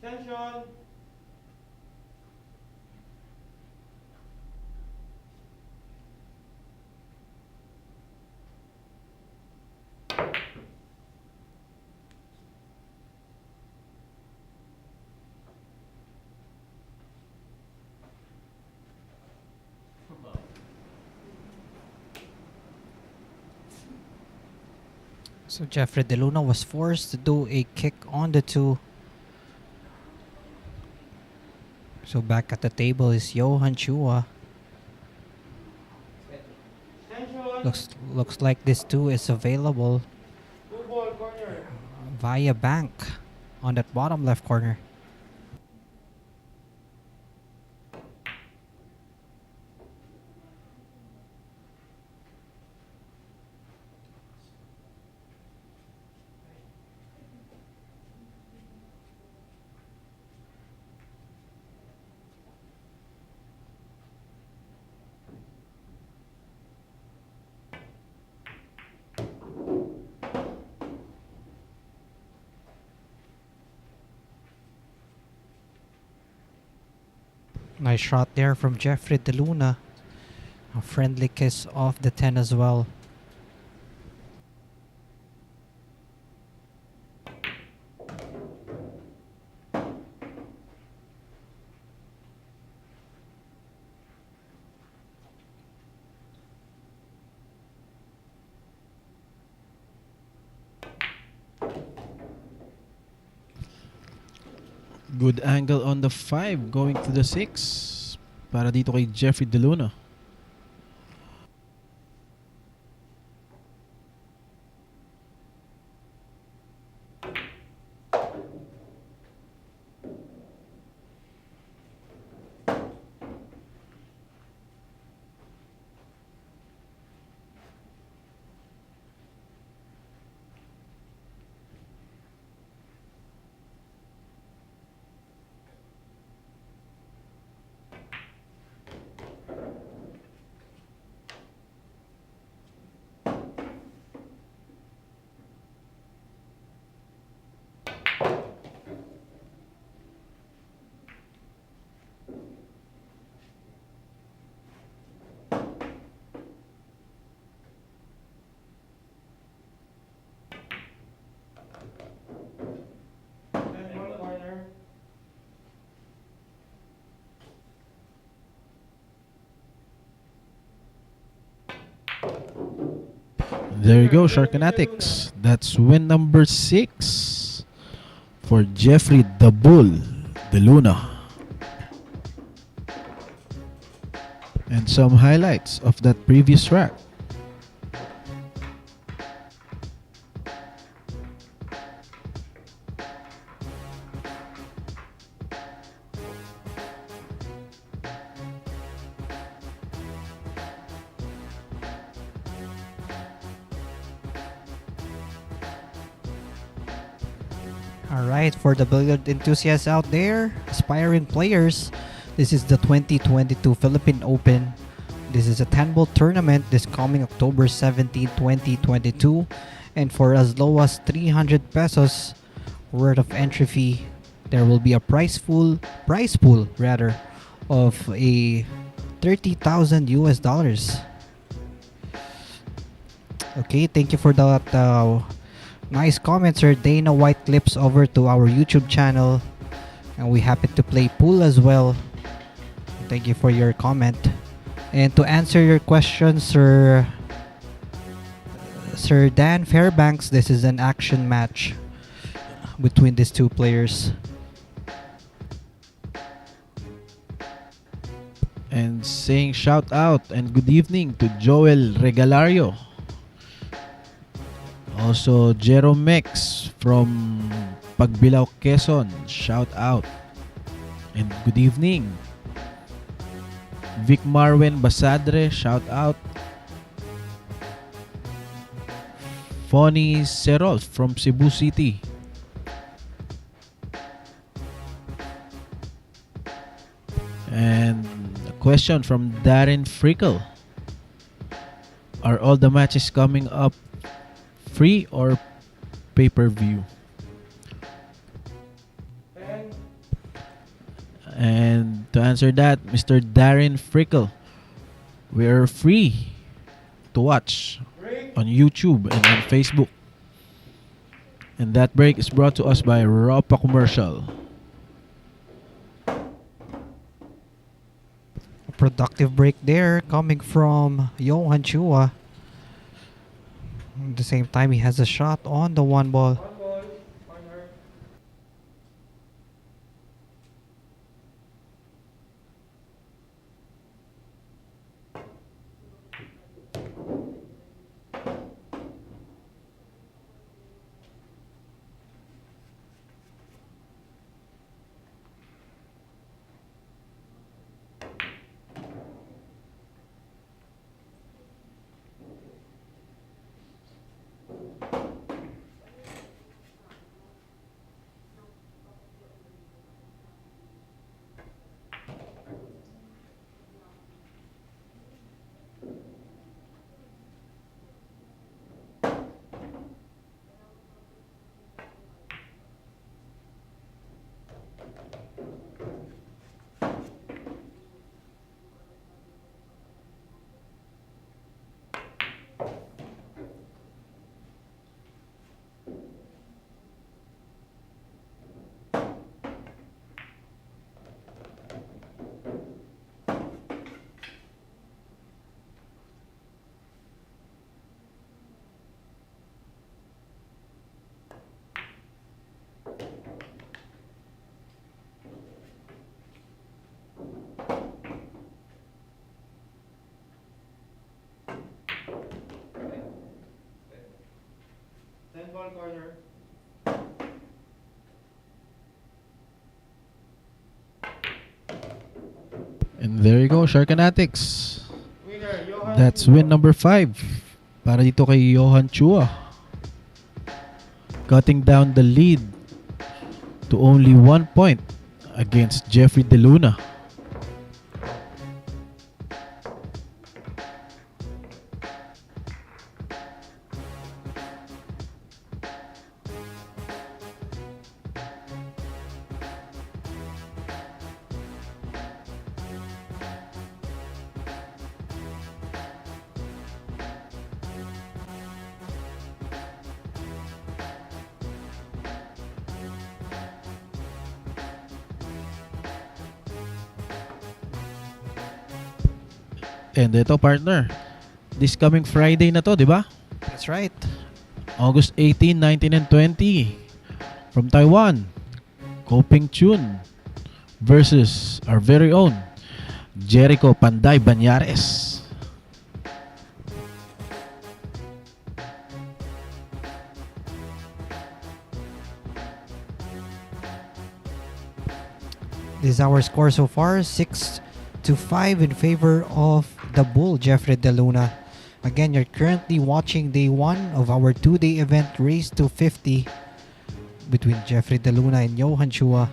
Speaker 2: Extension.
Speaker 3: So Jeffrey De Luna was forced to do a kick on the 2. So back at the table is Johann Chua.
Speaker 2: Extension.
Speaker 3: Looks like this 2 is available
Speaker 2: Two ball corner.
Speaker 3: via bank on that bottom left corner. Nice shot there from Jeffrey DeLuna. A friendly kiss off the 10 as well.
Speaker 1: Good angle on the 5 going to the 6 para dito kay Jeffrey DeLuna.
Speaker 2: Handball corner.
Speaker 1: There you go, Sharkanatics. That's win number 6 for Jeffrey the Bull DeLuna. And some highlights of that previous track.
Speaker 3: Alright, for the billiard enthusiasts out there, aspiring players, this is the 2022 Philippine Open. This is a 10-ball tournament this coming October 17, 2022. And for as low as 300 pesos worth of entry fee, there will be a prize pool rather, of a 30,000 US dollars. Okay, thank you for that nice comments, Sir Dana White clips over to our YouTube channel. And we happen to play pool as well. Thank you for your comment. And to answer your question, Sir Dan Fairbanks, this is an action match between these two players.
Speaker 1: And saying shout out and good evening to Joel Regalario. Also Jerome Mex from Pagbilao, Quezon. Shout out. And good evening. Vic Marwen Basadre, shout out. Fonny Serol from Cebu City. And a question from Darren Frickle. Are all the matches coming up free or pay-per-view?
Speaker 2: 10.
Speaker 1: And to answer that, Mr. Darren Frickle, we are free to watch
Speaker 2: Break.
Speaker 1: on YouTube and on Facebook. And that break is brought to us by Ropa Commercial.
Speaker 3: A productive break there coming from Johann Chua. At the same time, he has a shot on the one ball.
Speaker 2: One ball. Corner. ball corner.
Speaker 1: And there you go, Sharkanatics.
Speaker 2: Winner, Johann
Speaker 1: That's
Speaker 2: Chua.
Speaker 1: win number 5 para dito kay Johann Chua. Cutting down the lead to only 1 point against Jeffrey De Luna. And ito partner, this coming Friday na to, di ba?
Speaker 3: That's right.
Speaker 1: August 18, 19, and 20 from Taiwan, Koping Chun versus our very own Jericho Panday Banyares.
Speaker 3: This is our score so far, 6-5 in favor of the Bull, Jeffrey De Luna. Again, you're currently watching day 1 of our 2-day event, Race to 50, between Jeffrey De Luna and Johann Chua.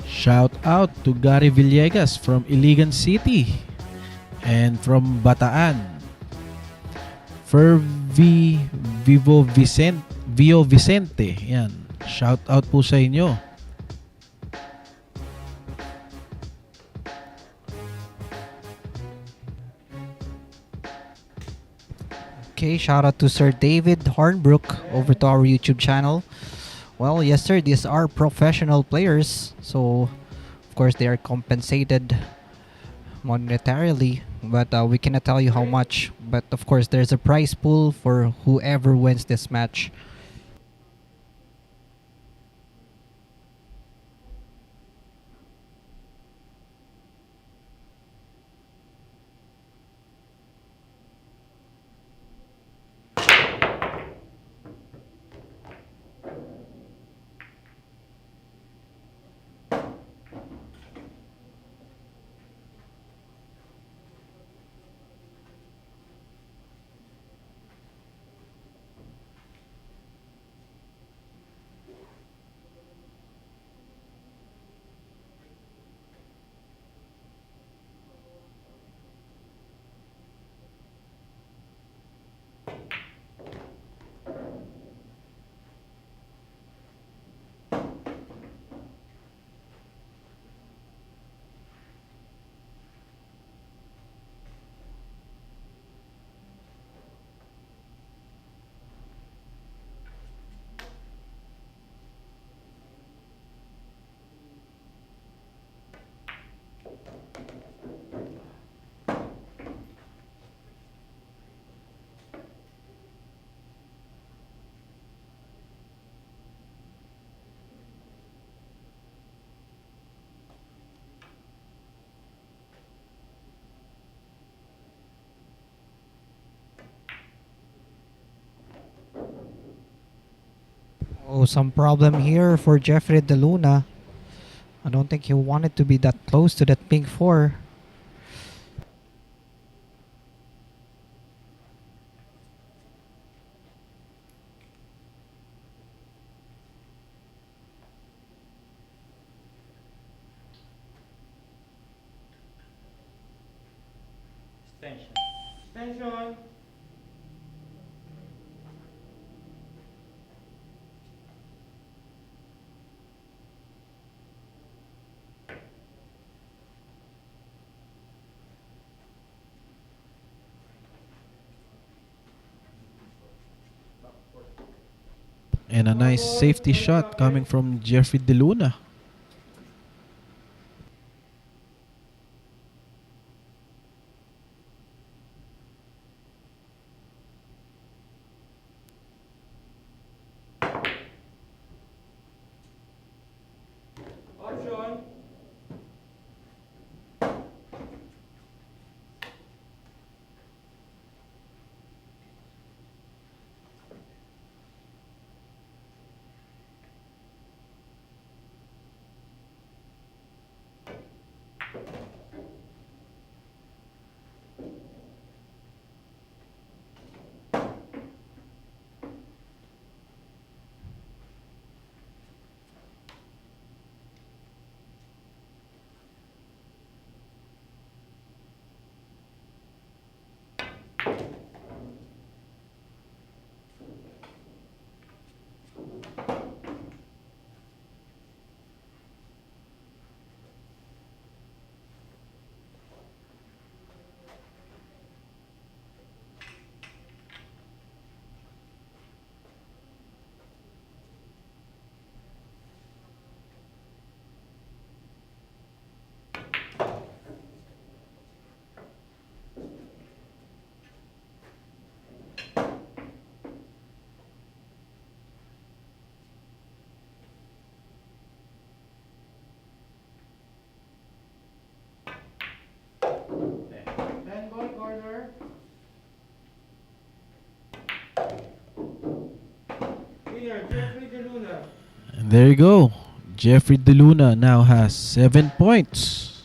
Speaker 1: Shout out to Gary Villegas from Iligan City and from Bataan. Fervi Vio Vicente. Yan. Shout out po sa inyo.
Speaker 3: Okay, shout out to Sir David Hornbrook over to our YouTube channel. Well, yes sir, these are professional players, so of course they are compensated monetarily, but we cannot tell you how much. But of course there's a prize pool for whoever wins this match. Oh, some problem here for Jeffrey De Luna. I don't think he wanted to be that close to that pink 4.
Speaker 2: Extension.
Speaker 1: And a nice safety shot coming from Jeffrey De Luna.
Speaker 2: Option. Senior, Jeffrey De Luna.
Speaker 1: And there you go. Jeffrey DeLuna now has 7 points.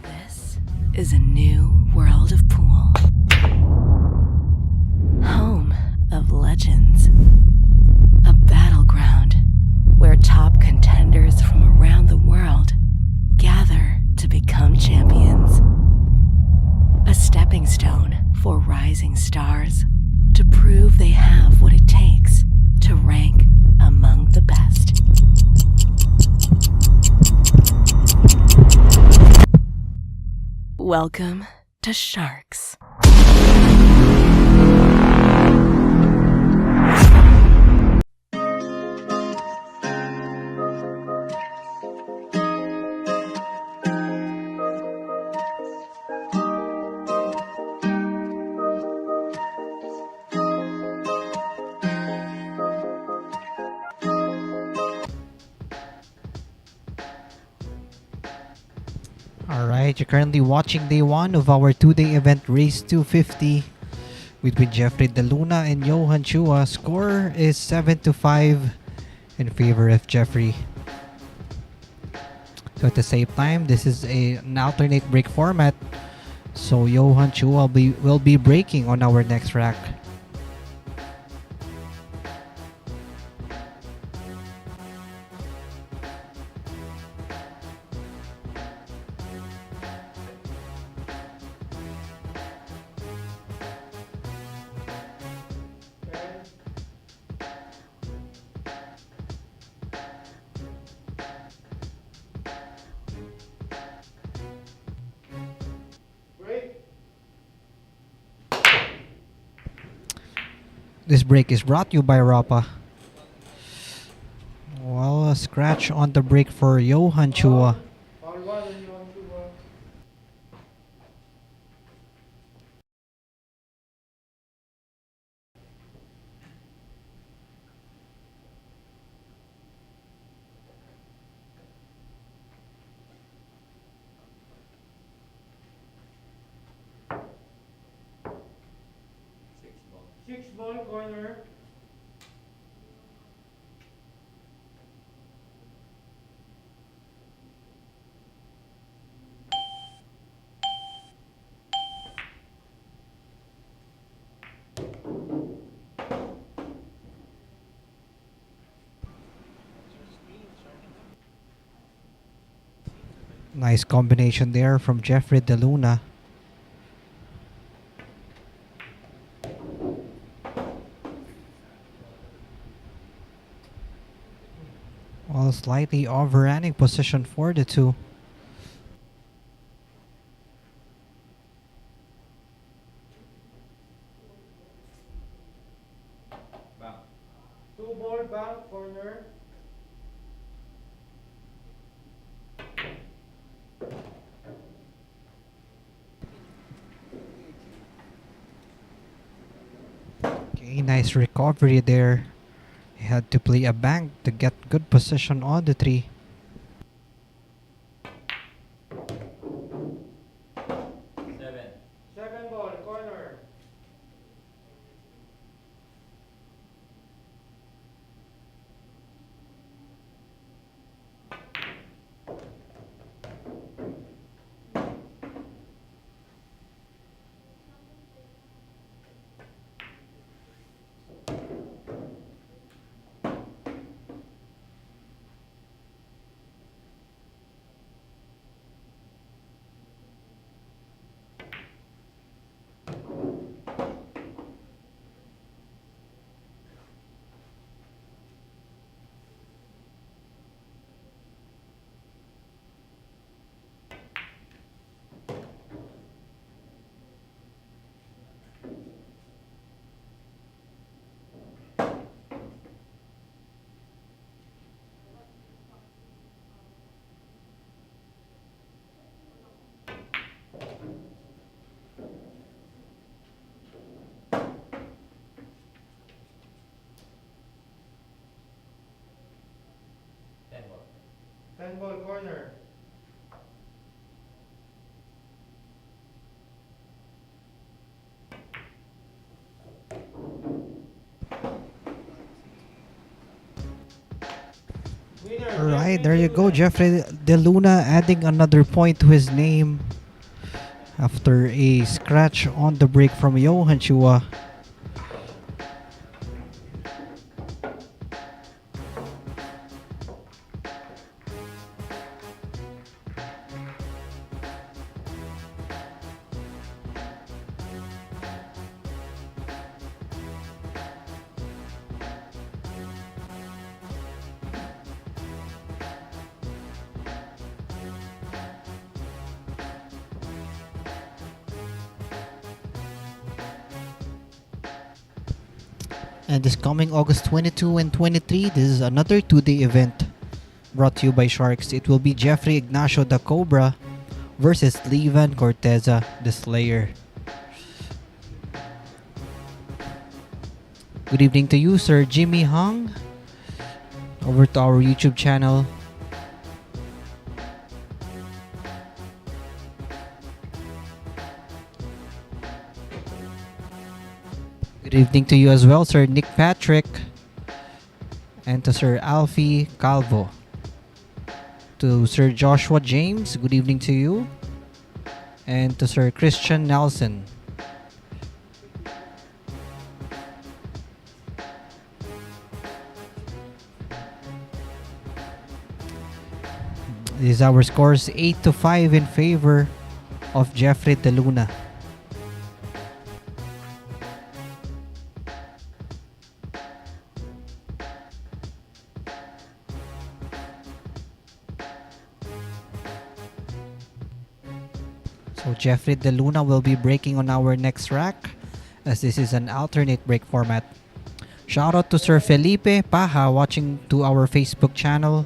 Speaker 4: This is a new world of pool. Home of legends. A battleground where top contenders from around the world gather to become champions. A stepping stone for rising stars to prove they have what it takes to rank among the best. Welcome to Sharks.
Speaker 3: Alright, you're currently watching day 1 of our 2-day event Race 250 between Jeffrey DeLuna and Johann Chua. Score is 7-5 in favor of Jeffrey. So at the same time, this is an alternate break format. So Johann Chua will be breaking on our next rack.
Speaker 2: Break.
Speaker 3: This break is brought to you by Rapa. Well, a scratch on the break for Johann Chua.
Speaker 2: Foul 1 on you on 2. Six ball corner.
Speaker 3: Nice combination there from Jeffrey DeLuna. Well, slightly overrunning position for the two.
Speaker 2: Two ball back corner.
Speaker 3: Okay, nice recovery there. He had to play a bank to get good position on the tree.
Speaker 2: Seven ball corner. 10 ball corner. Winner,
Speaker 3: Alright,
Speaker 2: Jeffrey
Speaker 3: there you go.
Speaker 2: Deluna.
Speaker 3: Jeffrey De Luna adding another point to his name after a scratch on the break from Johann Chua. And this coming August 22 and 23, this is another two-day event brought to you by Sharks. It will be Jeffrey Ignacio the Cobra versus Levan Corteza the Slayer. Good evening to you, Sir Jimmy Hung. Over to our YouTube channel. Good evening to you as well, Sir Nick Patrick. And to Sir Alfie Calvo. To Sir Joshua James, good evening to you. And to Sir Christian Nelson. This is our scores 8-5 in favor of Jeffrey De Luna. So Jeffrey De Luna will be breaking on our next rack, as this is an alternate break format. Shout out to Sir Felipe Paja watching to our Facebook channel.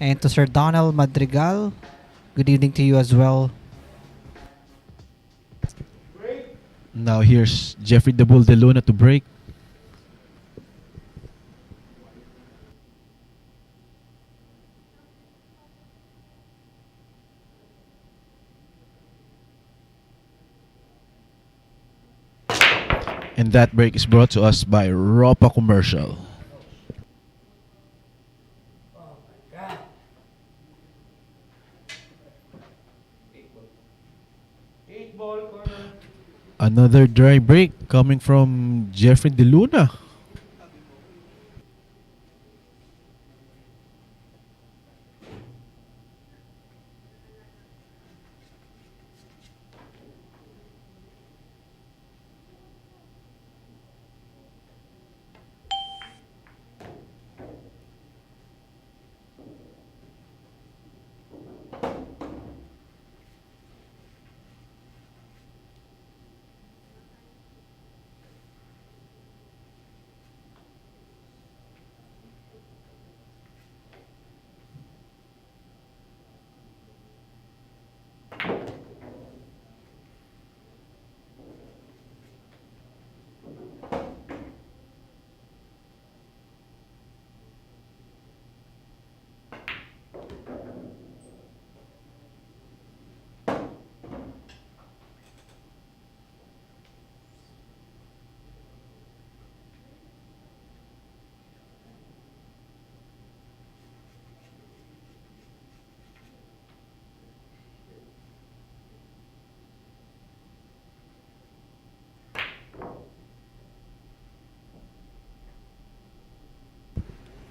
Speaker 3: And to Sir Donald Madrigal, good evening to you as well.
Speaker 2: Break.
Speaker 1: Now here's Jeffrey the Bull De Luna to break. And that break is brought to us by Ropa Commercial.
Speaker 2: Oh my God. 8 ball corner.
Speaker 1: Another dry break coming from Jeffrey De Luna.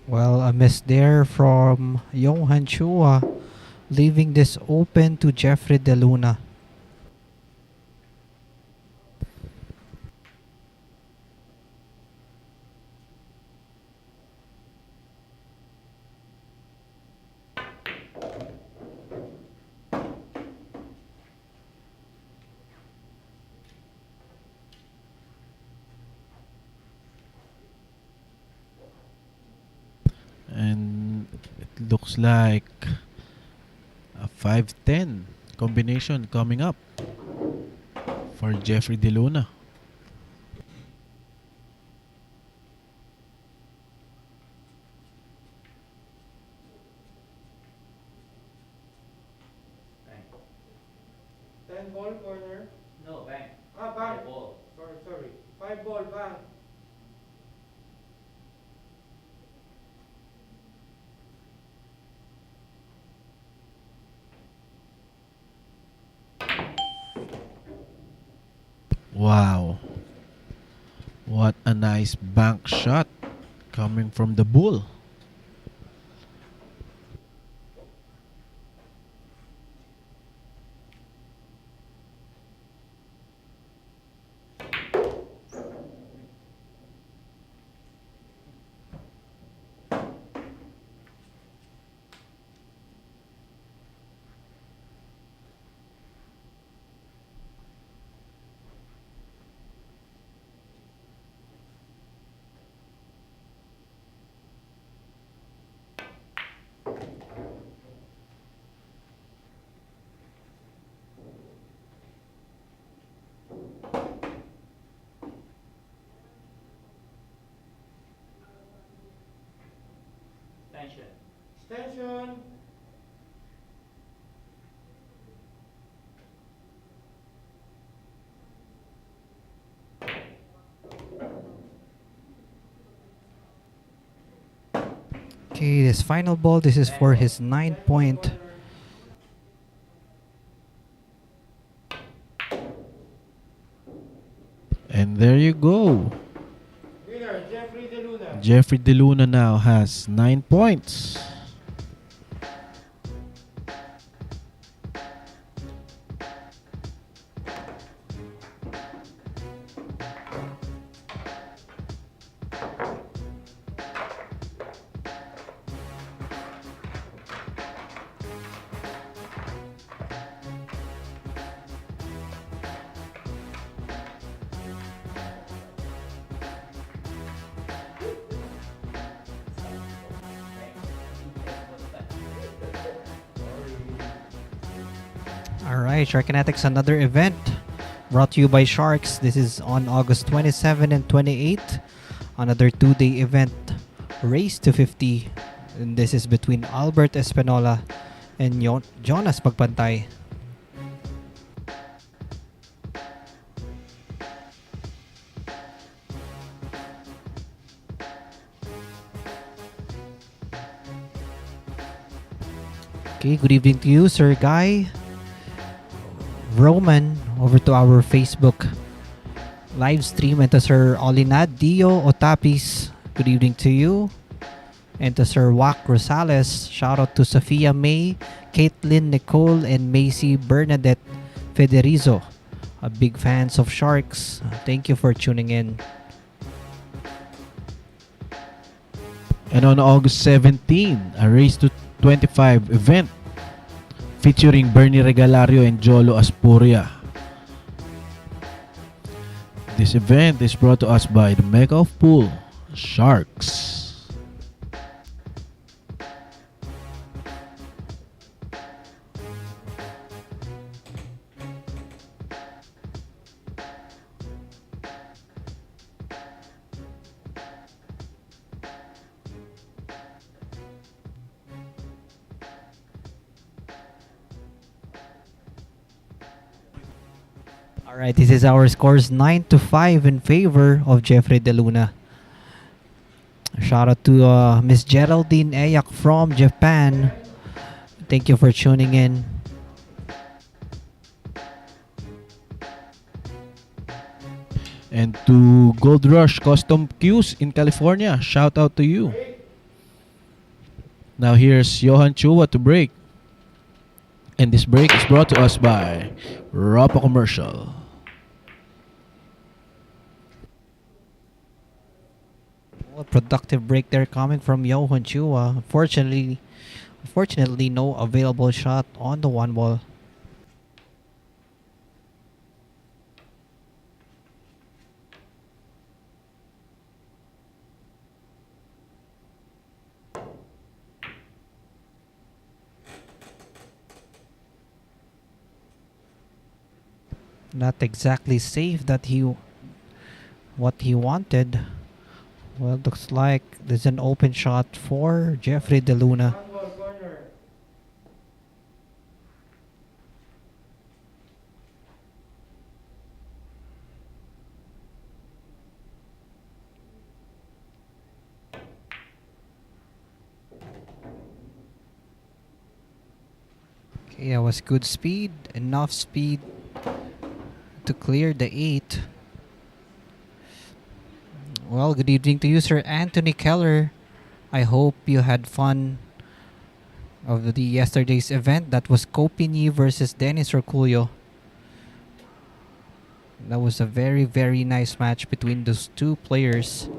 Speaker 3: Well, a miss there from Johann Chua, leaving this open to Jeffrey De Luna.
Speaker 1: And it looks like a 5-10 combination coming up for Jeffrey De Luna.
Speaker 2: 10 ball corner.
Speaker 5: No, bank.
Speaker 2: Ah, bank.
Speaker 5: Ball.
Speaker 2: Sorry. 5 ball bank.
Speaker 1: Wow. What a nice bank shot coming from the bull.
Speaker 5: Tension.
Speaker 2: Extension.
Speaker 3: Okay, this final ball, this is for his 9
Speaker 2: 10 ball
Speaker 3: point.
Speaker 2: corner.
Speaker 1: And there you go.
Speaker 2: Winner, Jeffrey De Luna.
Speaker 1: Jeffrey De Luna now has 9 points.
Speaker 3: Alright, Sharkanetics, another event brought to you by Sharks. This is on August 27 and 28. Another 2-day event, Race to 50. And this is between Albert Espinola and Jonas Pagpantay. Okay, good evening to you, Sir Guy. Roman, over to our Facebook live stream, and to Sir Olinad Dio Otapis, good evening to you. And to Sir Wack Rosales, shout out to Sophia May, Caitlin Nicole, and Macy Bernadette Federizo, big fans of Sharks. Thank you for tuning in.
Speaker 1: And on August 17, a Race to 25 event featuring Bernie Regalario and Jolo Aspuria. This event is brought to us by the Mecca of Pool, Sharks.
Speaker 3: Alright, this is our scores 9-5 in favor of Jeffrey De Luna. Shout out to Miss Geraldine Ayak from Japan. Thank you for tuning in.
Speaker 1: And to Gold Rush Custom Cues in California, shout out to you. Now here's Johann Chua to break. And this break is brought to us by Rapa Commercial.
Speaker 3: A productive break there coming from Johann Chua. Unfortunately, no available shot on the 1 ball. Not exactly safe what he wanted. Well, looks like there's an open shot for Jeffrey De Luna.
Speaker 2: 1 ball corner.
Speaker 3: Okay, that was good speed. Enough speed to clear the 8. Well, good evening to you, Sir Anthony Keller. I hope you had fun of the yesterday's event. That was Kopini versus Dennis Roculio. That was a very, very nice match between those two players.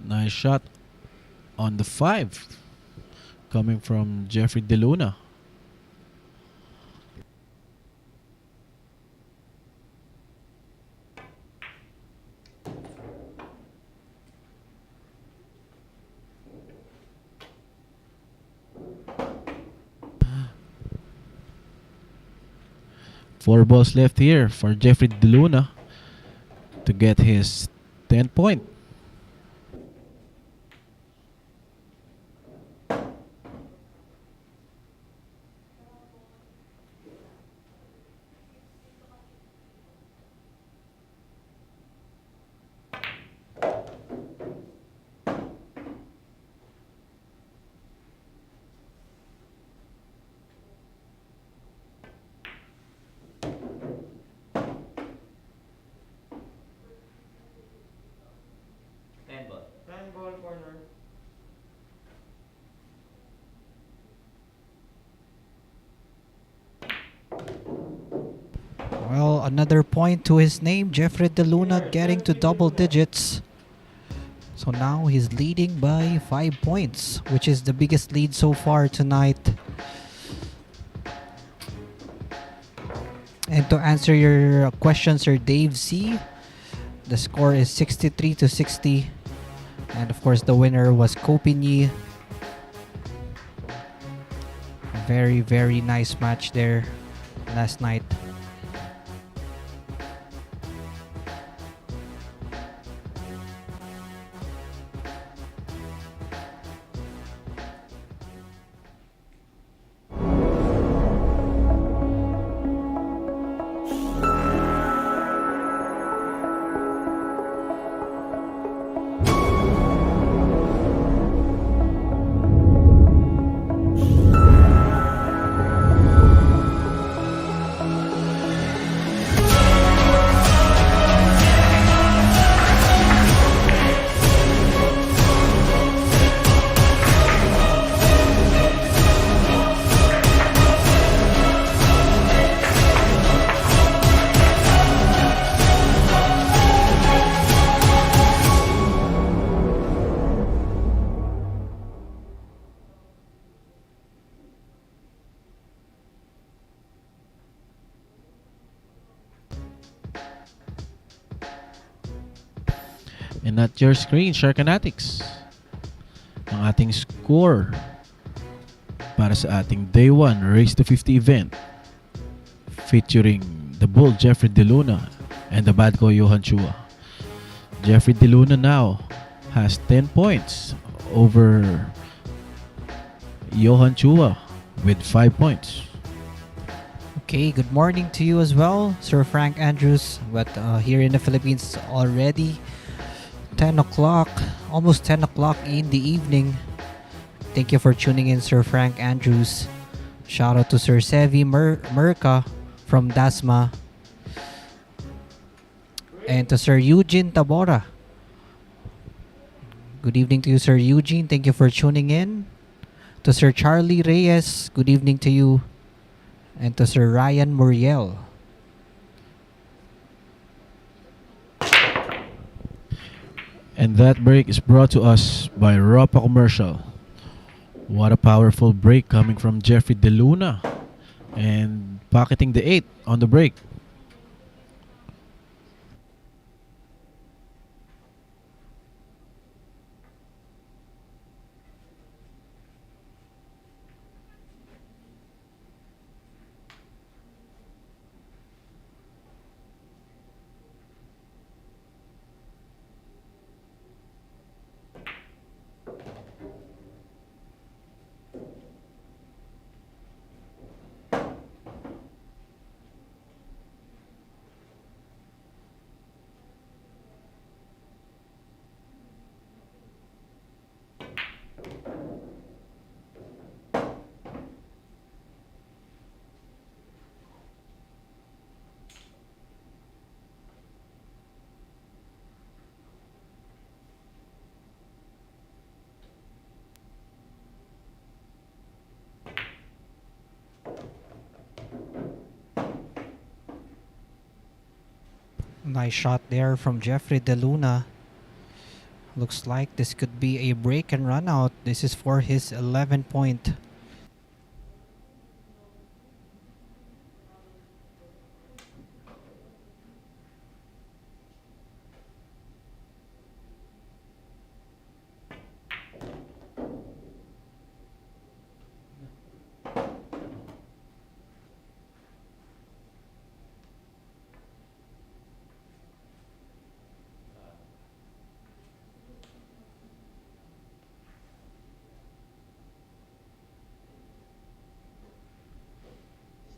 Speaker 1: Nice shot on the 5 coming from Jeffrey DeLuna. Four balls left here for Jeffrey DeLuna to get his 10 point.
Speaker 2: Ten ball corner.
Speaker 3: Well, another point to his name. Jeffrey DeLuna getting to double digits. So now he's leading by 5 points, which is the biggest lead so far tonight. And to answer your question, Sir Dave C, the score is 63 to 60. And of course, the winner was Kopini. Very, very nice match there last night.
Speaker 1: And at your screen, Sharkanatics, ang ating score para sa ating Day 1 Race to 50 event featuring the Bull Jeffrey DeLuna and the Bad Boy Johann Chua. Jeffrey DeLuna now has 10 points over Johann Chua with 5 points.
Speaker 3: Okay, good morning to you as well, Sir Frank Andrews. But here in the Philippines already 10 o'clock, almost 10 o'clock in the evening. Thank you for tuning in, Sir Frank Andrews. Shout out to Sir Sevi Merca from Dasma. And to Sir Eugene Tabora. Good evening to you, Sir Eugene. Thank you for tuning in. To Sir Charlie Reyes, good evening to you. And to Sir Ryan Muriel.
Speaker 1: And that break is brought to us by Ropa Commercial. What a powerful break coming from Jeffrey DeLuna and pocketing the 8 on the break.
Speaker 3: Nice shot there from Jeffrey DeLuna. Looks like this could be a break and run out. This is for his 11 point.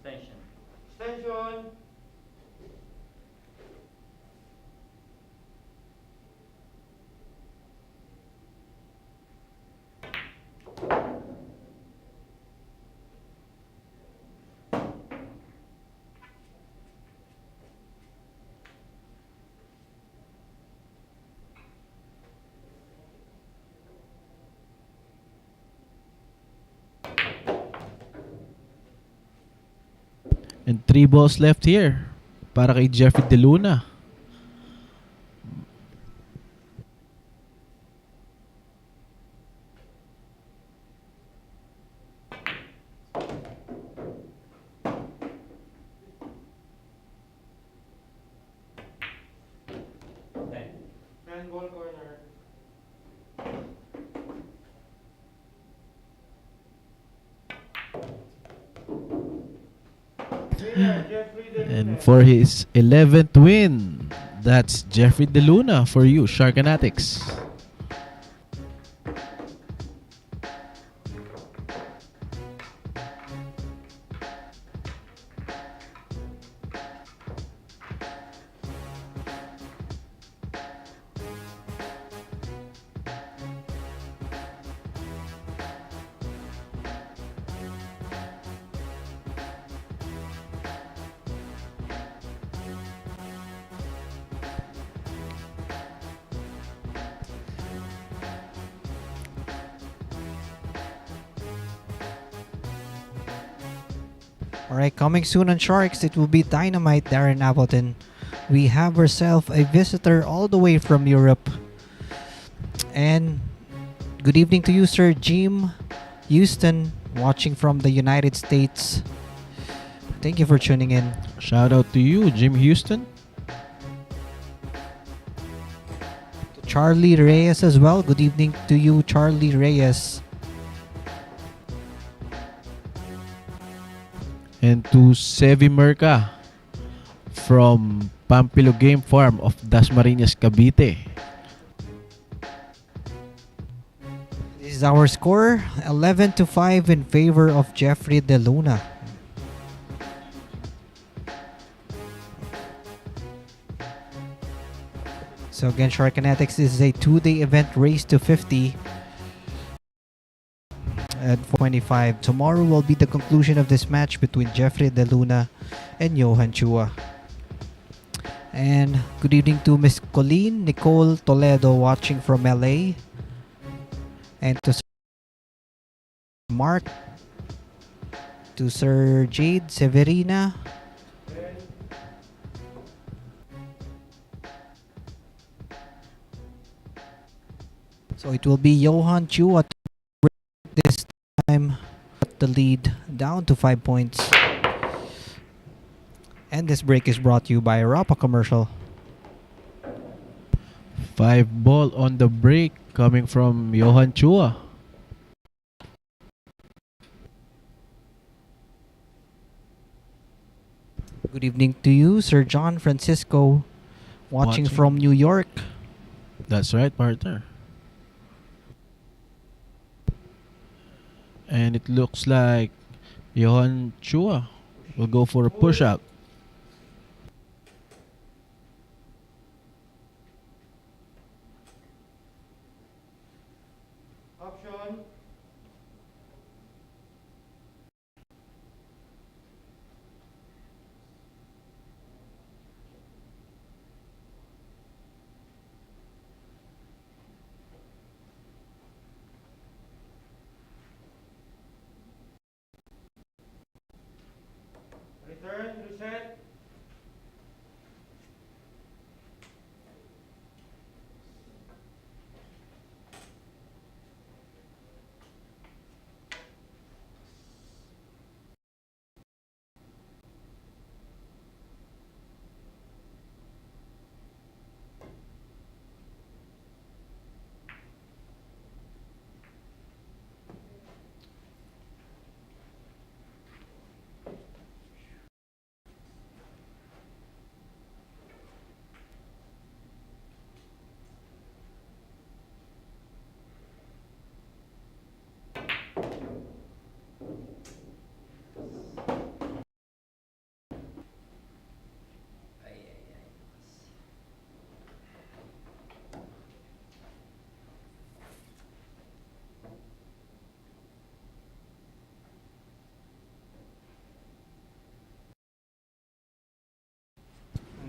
Speaker 2: Extension. Extension.
Speaker 1: And 3 balls left here para kay Jeffrey DeLuna.
Speaker 2: Nine ball corner. Winner, Jeffrey DeLuna.
Speaker 1: And for his 11th win, that's Jeffrey DeLuna for you, Sharkanatics.
Speaker 3: Alright, coming soon on Sharks, it will be Dynamite Darren Appleton. We have ourselves a visitor all the way from Europe. And good evening to you, Sir Jim Houston, watching from the United States. Thank you for tuning in.
Speaker 1: Shout out to you, Jim Houston.
Speaker 3: Charlie Reyes as well. Good evening to you, Charlie Reyes.
Speaker 1: And to Sevi Merca from Pampilo Game Farm of Dasmariñas, Cavite.
Speaker 3: This is our score, 11-5 in favor of Jeffrey DeLuna. So again, Sharkanatics is a 2-day event, race to 50 at 25. Tomorrow will be the conclusion of this match between Jeffrey DeLuna and Johann Chua. And good evening to Miss Colleen Nicole Toledo watching from LA. And to Sir Mark, to Sir Jade Severina, so it will be Johann Chua to break this the lead down to 5 points. And this break is brought to you by Rapa Commercial.
Speaker 1: 5 ball on the break coming from Johann Chua.
Speaker 3: Good evening to you, Sir John Francisco, watching from New York.
Speaker 1: That's right, partner. And it looks like Johann Chua will go for a push-out.
Speaker 2: Option. Return, reset.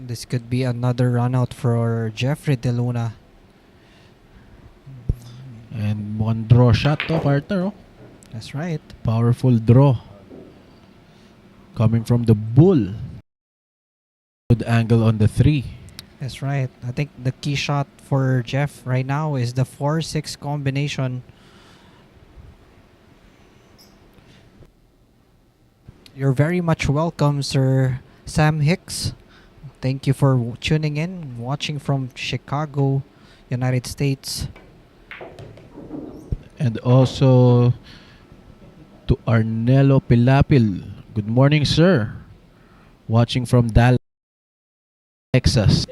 Speaker 3: This could be another run out for Jeffrey De Luna.
Speaker 1: And one draw shot to, partner. Oh.
Speaker 3: That's right.
Speaker 1: Powerful draw. Coming from the bull. Good angle on the 3.
Speaker 3: That's right. I think the key shot for Jeff right now is the 4-6 combination. You're very much welcome, Sir Sam Hicks. Thank you for tuning in, watching from Chicago, United States.
Speaker 1: And also to Arnelo Pilapil. Good morning, sir. Watching from Dallas, Texas.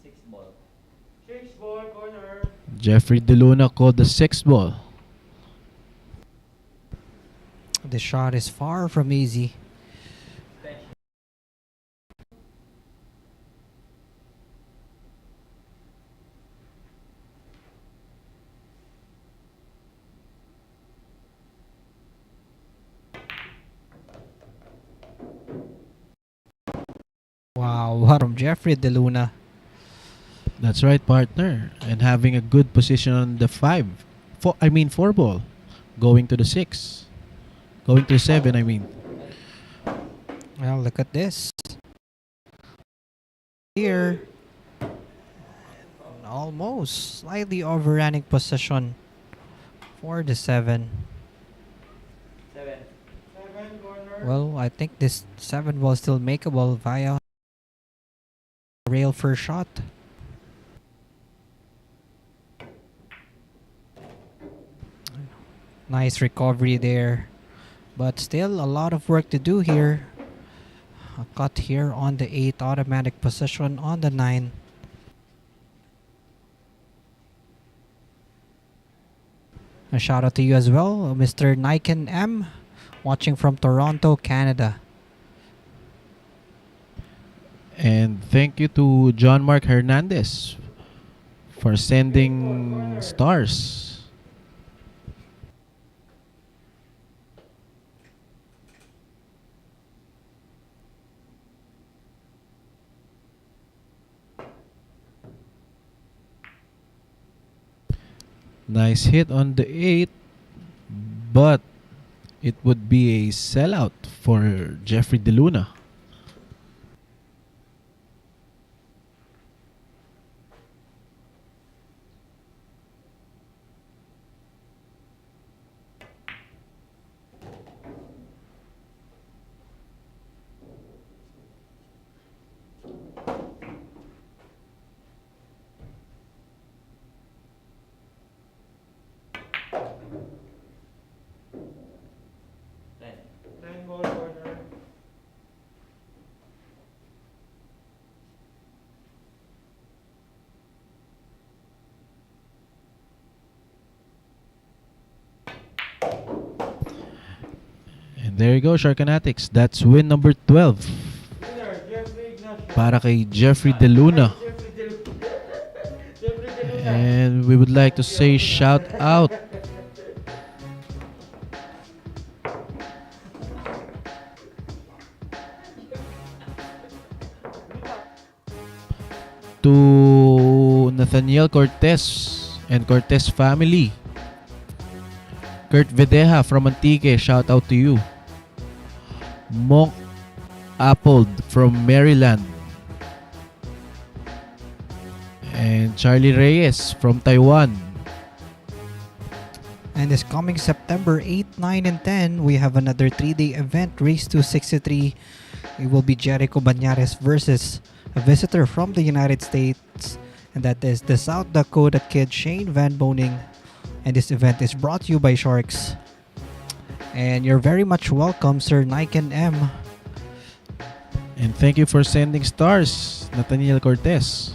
Speaker 2: 6-ball corner.
Speaker 1: Jeffrey De Luna called the 6th ball.
Speaker 3: The shot is far from easy. Wow, from Jeffrey De Luna.
Speaker 1: That's right, partner. And having a good position on the 4 ball. Going to the 6. Going to 7, I mean.
Speaker 3: Well, look at this. Here. Almost slightly overrunning position for the 7.
Speaker 2: 7 corner.
Speaker 3: Well, I think this 7 ball still makeable via rail first shot. Nice recovery there. But still a lot of work to do here. A cut here on the 8, automatic position on the 9. A shout out to you as well, Mr. Niken M, watching from Toronto, Canada.
Speaker 1: And thank you to John Mark Hernandez for sending stars. Nice hit on the 8, but it would be a sellout for Jeffrey De Luna. There you go, Sharkanatics. That's win number 12
Speaker 2: Winner, Jeffrey Ignacio.
Speaker 1: para kay Jeffrey De Luna.
Speaker 2: Jeffrey De Luna. Jeffrey De Luna.
Speaker 1: And we would like to say shout out to Nathaniel Cortez and Cortez family. Kurt Videja from Antique, shout out to you. Monk Appold from Maryland. And Charlie Reyes from Taiwan.
Speaker 3: And this coming September 8, 9, and 10, we have another 3-day event, Race to 63. It will be Jericho Banyares versus a visitor from the United States, and that is the South Dakota kid Shane Van Boning. And this event is brought to you by Sharks. And you're very much welcome, Sir Nike and M.
Speaker 1: And thank you for sending stars, Nathaniel Cortez.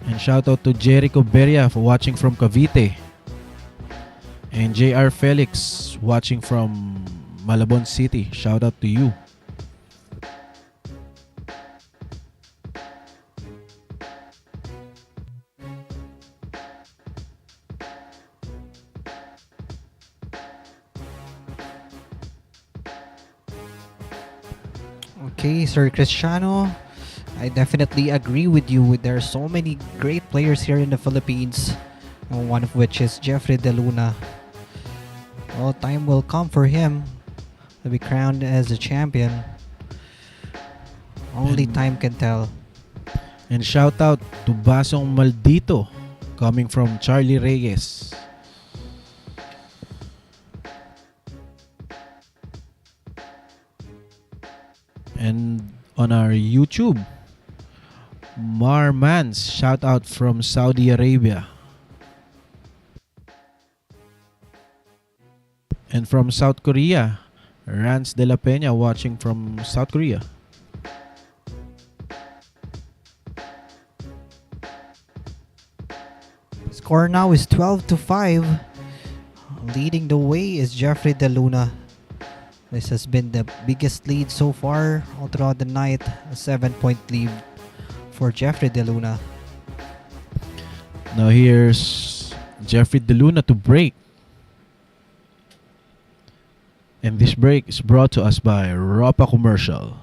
Speaker 1: And shout out to Jericho Beria for watching from Cavite. And JR Felix watching from Malabon City. Shout out to you.
Speaker 3: Okay, Sir Cristiano, I definitely agree with you. There are so many great players here in the Philippines, one of which is Jeffrey De Luna. Well, time will come for him to be crowned as a champion. Only
Speaker 1: And-
Speaker 3: time can tell.
Speaker 1: And shout out to Basong Maldito coming from Charlie Reyes. And on our YouTube, Marmans, shout out from Saudi Arabia. And from South Korea, Rans de la Peña watching from South Korea.
Speaker 3: Score now is 12-5. Leading the way is Jeffrey De Luna. This has been the biggest lead so far all throughout the night. A 7-point lead for Jeffrey De Luna.
Speaker 1: Now here's Jeffrey De Luna to break. And this break is brought to us by Ropa Commercial.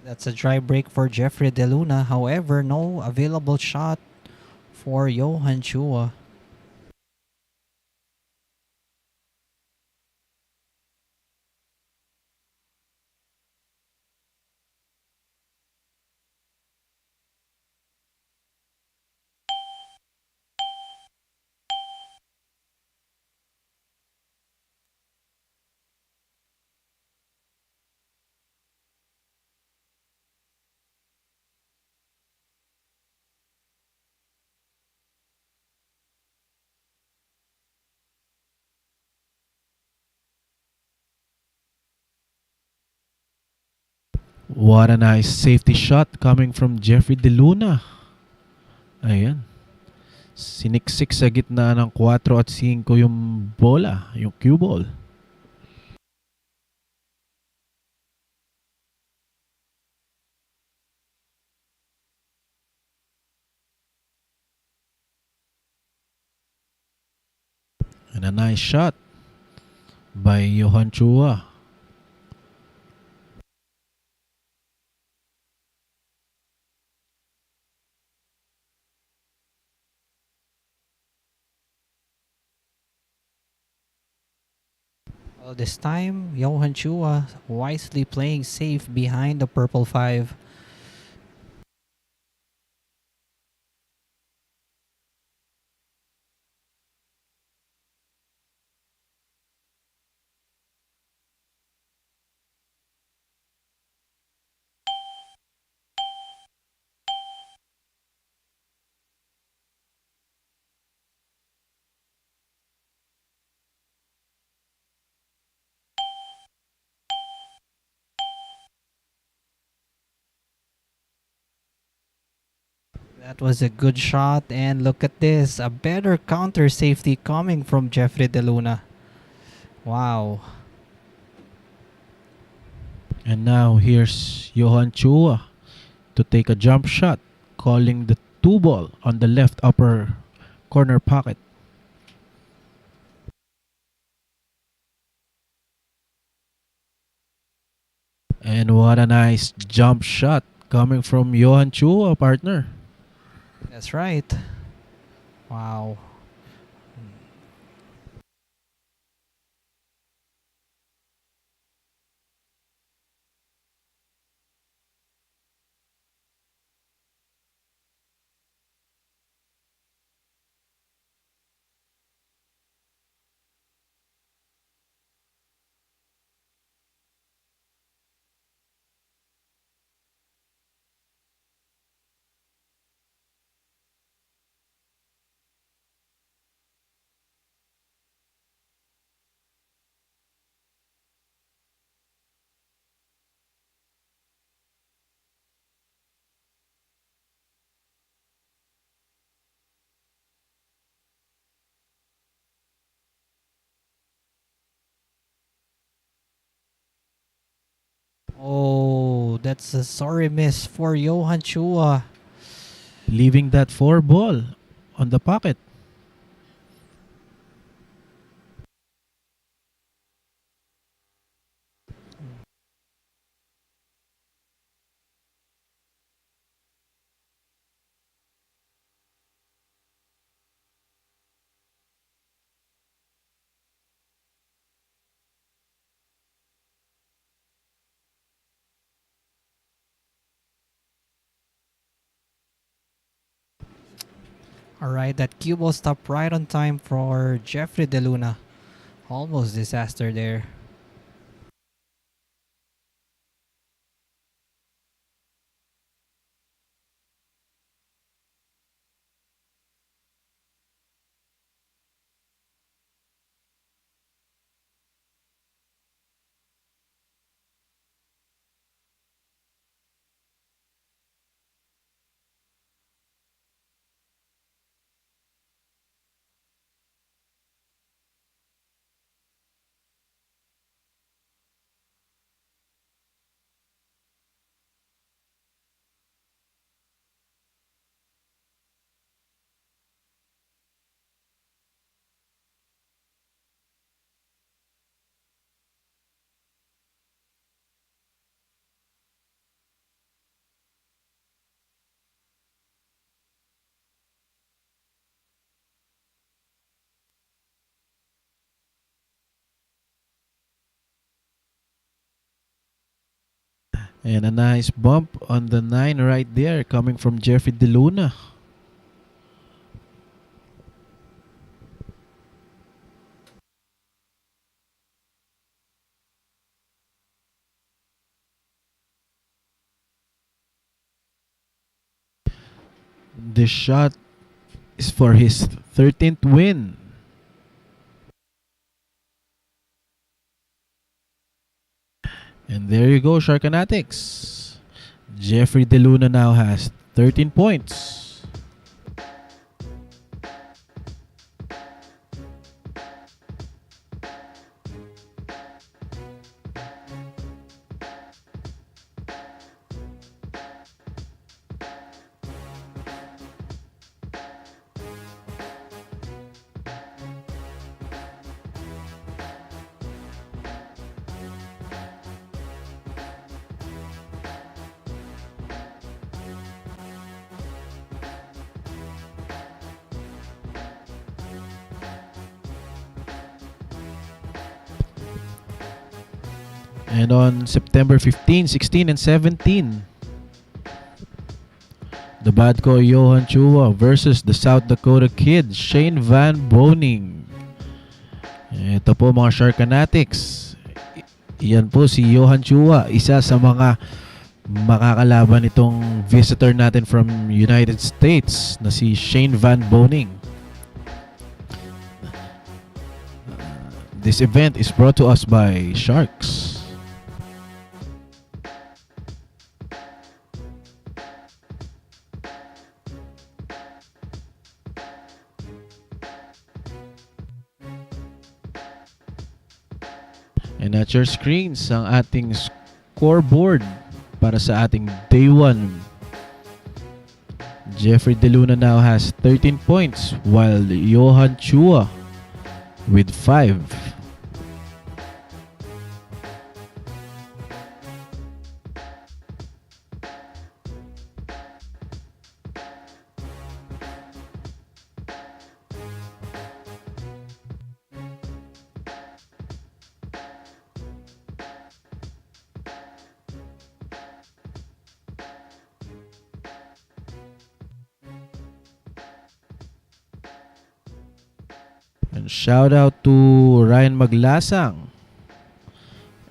Speaker 3: That's a dry break for Jeffrey De Luna. However, no available shot for Johann Chua.
Speaker 1: What a nice safety shot coming from Jeffrey De Luna. Ayan. Siniksik sa gitna ng 4 at 5 yung bola, yung cue ball. And a nice shot by Johann Chua.
Speaker 3: Well, this time, Johann Chua wisely playing safe behind the purple 5. That was a good shot, and look at this. A better counter safety coming from Jeffrey De Luna. Wow.
Speaker 1: And now here's Johann Chua to take a jump shot, calling the 2 ball on the left upper corner pocket. And what a nice jump shot coming from Johann Chua, partner.
Speaker 3: That's right. Wow. Oh, that's a sorry miss for Johann Chua.
Speaker 1: Leaving that 4 ball on the pocket.
Speaker 3: Alright, that cue ball stopped right on time for Jeffrey De Luna. Almost disaster there.
Speaker 1: And a nice bump on the 9 right there coming from Jeffrey De Luna. This shot is for his 13th win. And there you go, Sharkanatics. Jeffrey De Luna now has 13 points. And on September 15, 16, and 17, the Badco Johann Chua versus the South Dakota Kid, Shane Van Boning. Ito po mga Sharkanatics. Yan po si Johann Chua, isa sa mga makakalaban itong visitor natin from United States na si Shane Van Boning. This event is brought to us by Sharks. at your screens ang ating scoreboard para sa ating day 1. Jeffrey De Luna now has 13 points while Johann Chua with 5. And shout out to Ryan Maglasang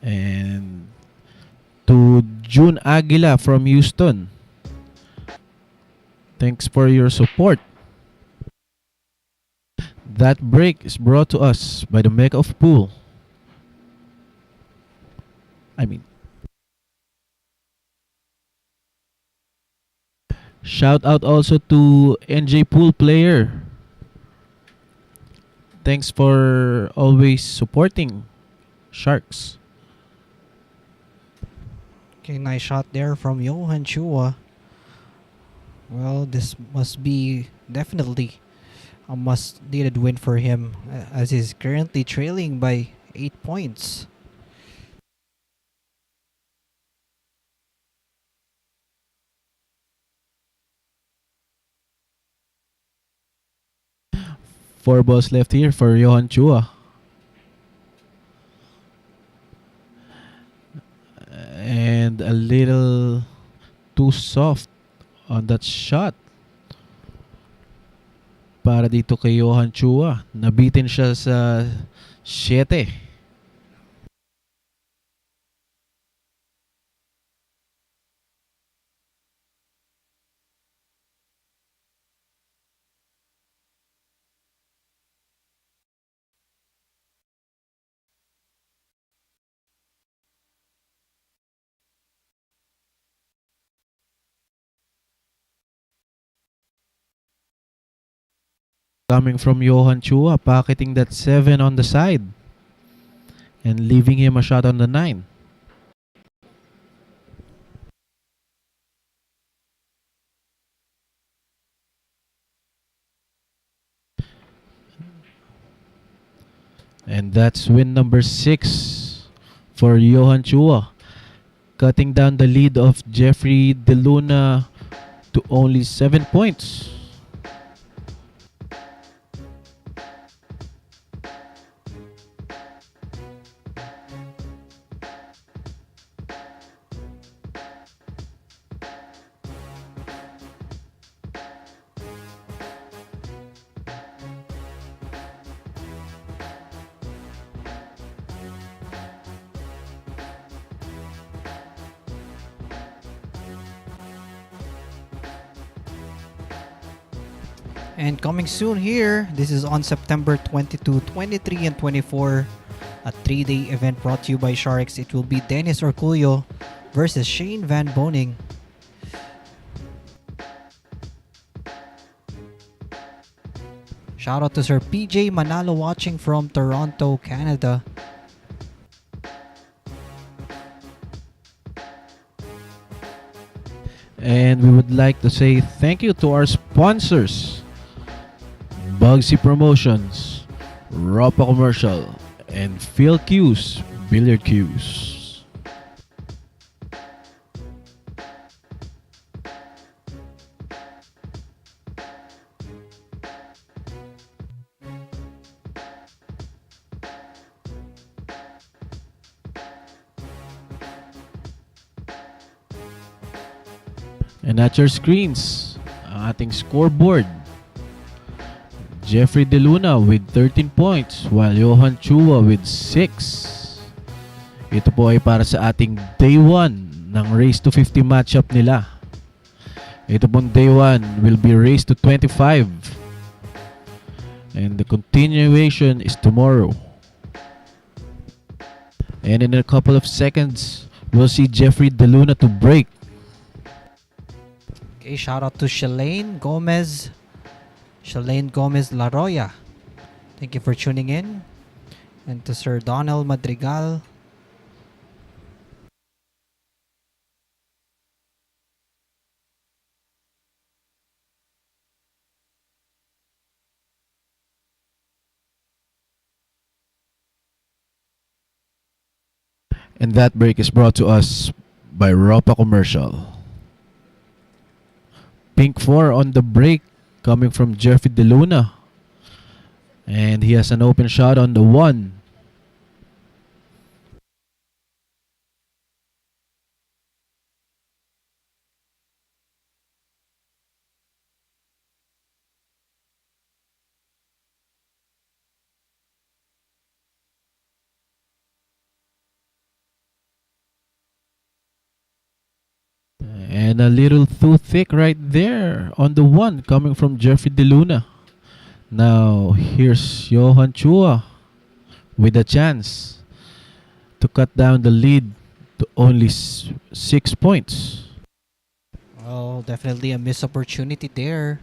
Speaker 1: and to June Aguila from Houston. Thanks for your support. That break is brought to us by the Mecca of Pool. Shout out also to NJ Pool Player. Thanks for always supporting Sharks.
Speaker 3: Okay, nice shot there from Johann Chua. Well, this must be definitely a must-needed win for him as he's currently trailing by 8 points.
Speaker 1: Four balls left here for Johann Chua. And a little too soft on that shot. Para dito kay Johann Chua. Nabitin siya sa 7. Coming from Johann Chua, pocketing that 7 on the side and leaving him a shot on the 9. And that's win number 6 for Johann Chua, cutting down the lead of Jeffrey De Luna to only 7 points.
Speaker 3: And coming soon here, this is on September 22, 23, and 24. A 3-day event brought to you by Sharks. It will be Dennis Orculio versus Shane Van Boning. Shout out to Sir PJ Manalo watching from Toronto, Canada.
Speaker 1: And we would like to say thank you to our sponsors, Bugsy Promotions, Ropa Commercial, and Phil Q's Billiard Q's. And at your screens, ang ating scoreboard. Jeffrey De Luna with 13 points while Johann Chua with 6. Ito po ay para sa ating day 1 ng Race to 50 matchup nila. Ito pong day 1 will be Race to 25. And the continuation is tomorrow. And in a couple of seconds, we'll see Jeffrey De Luna to break.
Speaker 3: Okay, shout out to Shalane Gomez Laroya. Thank you for tuning in. And to Sir Donald Madrigal.
Speaker 1: And that break is brought to us by Ropa Commercial. Pink 4 on the break coming from Jeffrey DeLuna. And he has an open shot on the 1. And a little too thick right there on the 1 coming from Jeffrey DeLuna. Now here's Johann Chua with a chance to cut down the lead to only 6 points.
Speaker 3: Well, definitely a missed opportunity there.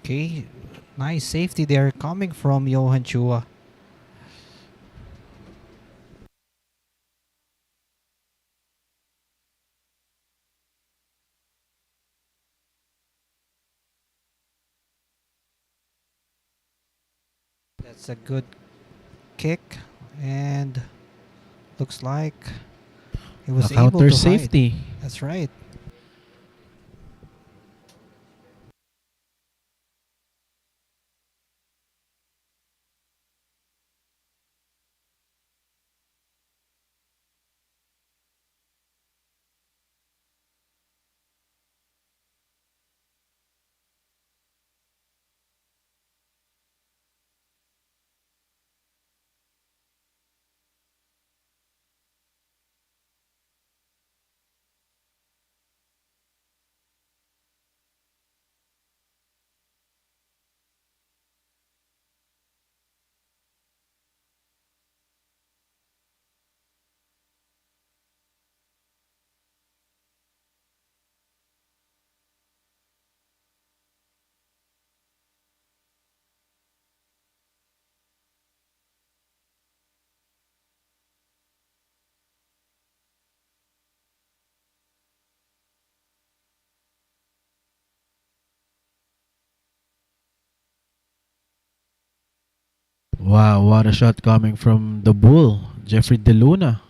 Speaker 3: Okay, nice safety there coming from Johann Chua. That's a good kick, and looks like he
Speaker 1: A
Speaker 3: was able
Speaker 1: counter
Speaker 3: to hide.
Speaker 1: safety.
Speaker 3: That's right.
Speaker 1: Wow, what a shot coming from the Bull, Jeffrey DeLuna.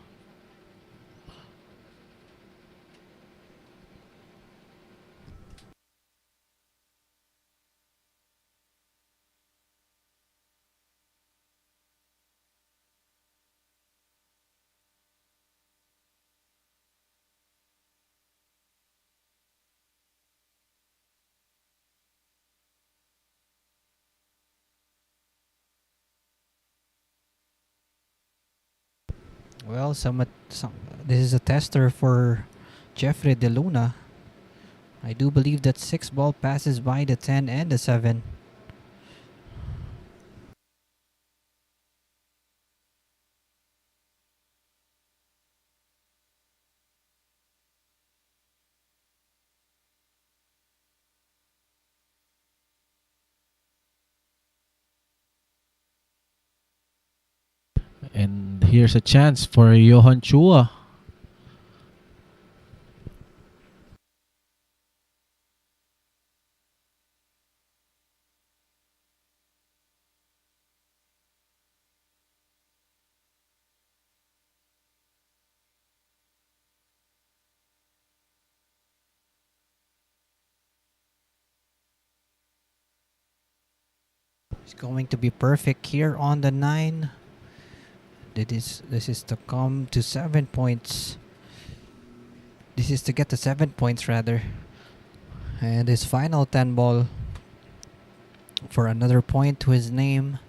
Speaker 3: Well, this is a tester for Jeffrey DeLuna. I do believe that 6 ball passes by the 10 and the 7.
Speaker 1: And here's a chance for Johann Chua.
Speaker 3: It's going to be perfect here on the 9. This is to come to 7 points. This is to get to 7 points rather. And his final 10 ball for another point to his name.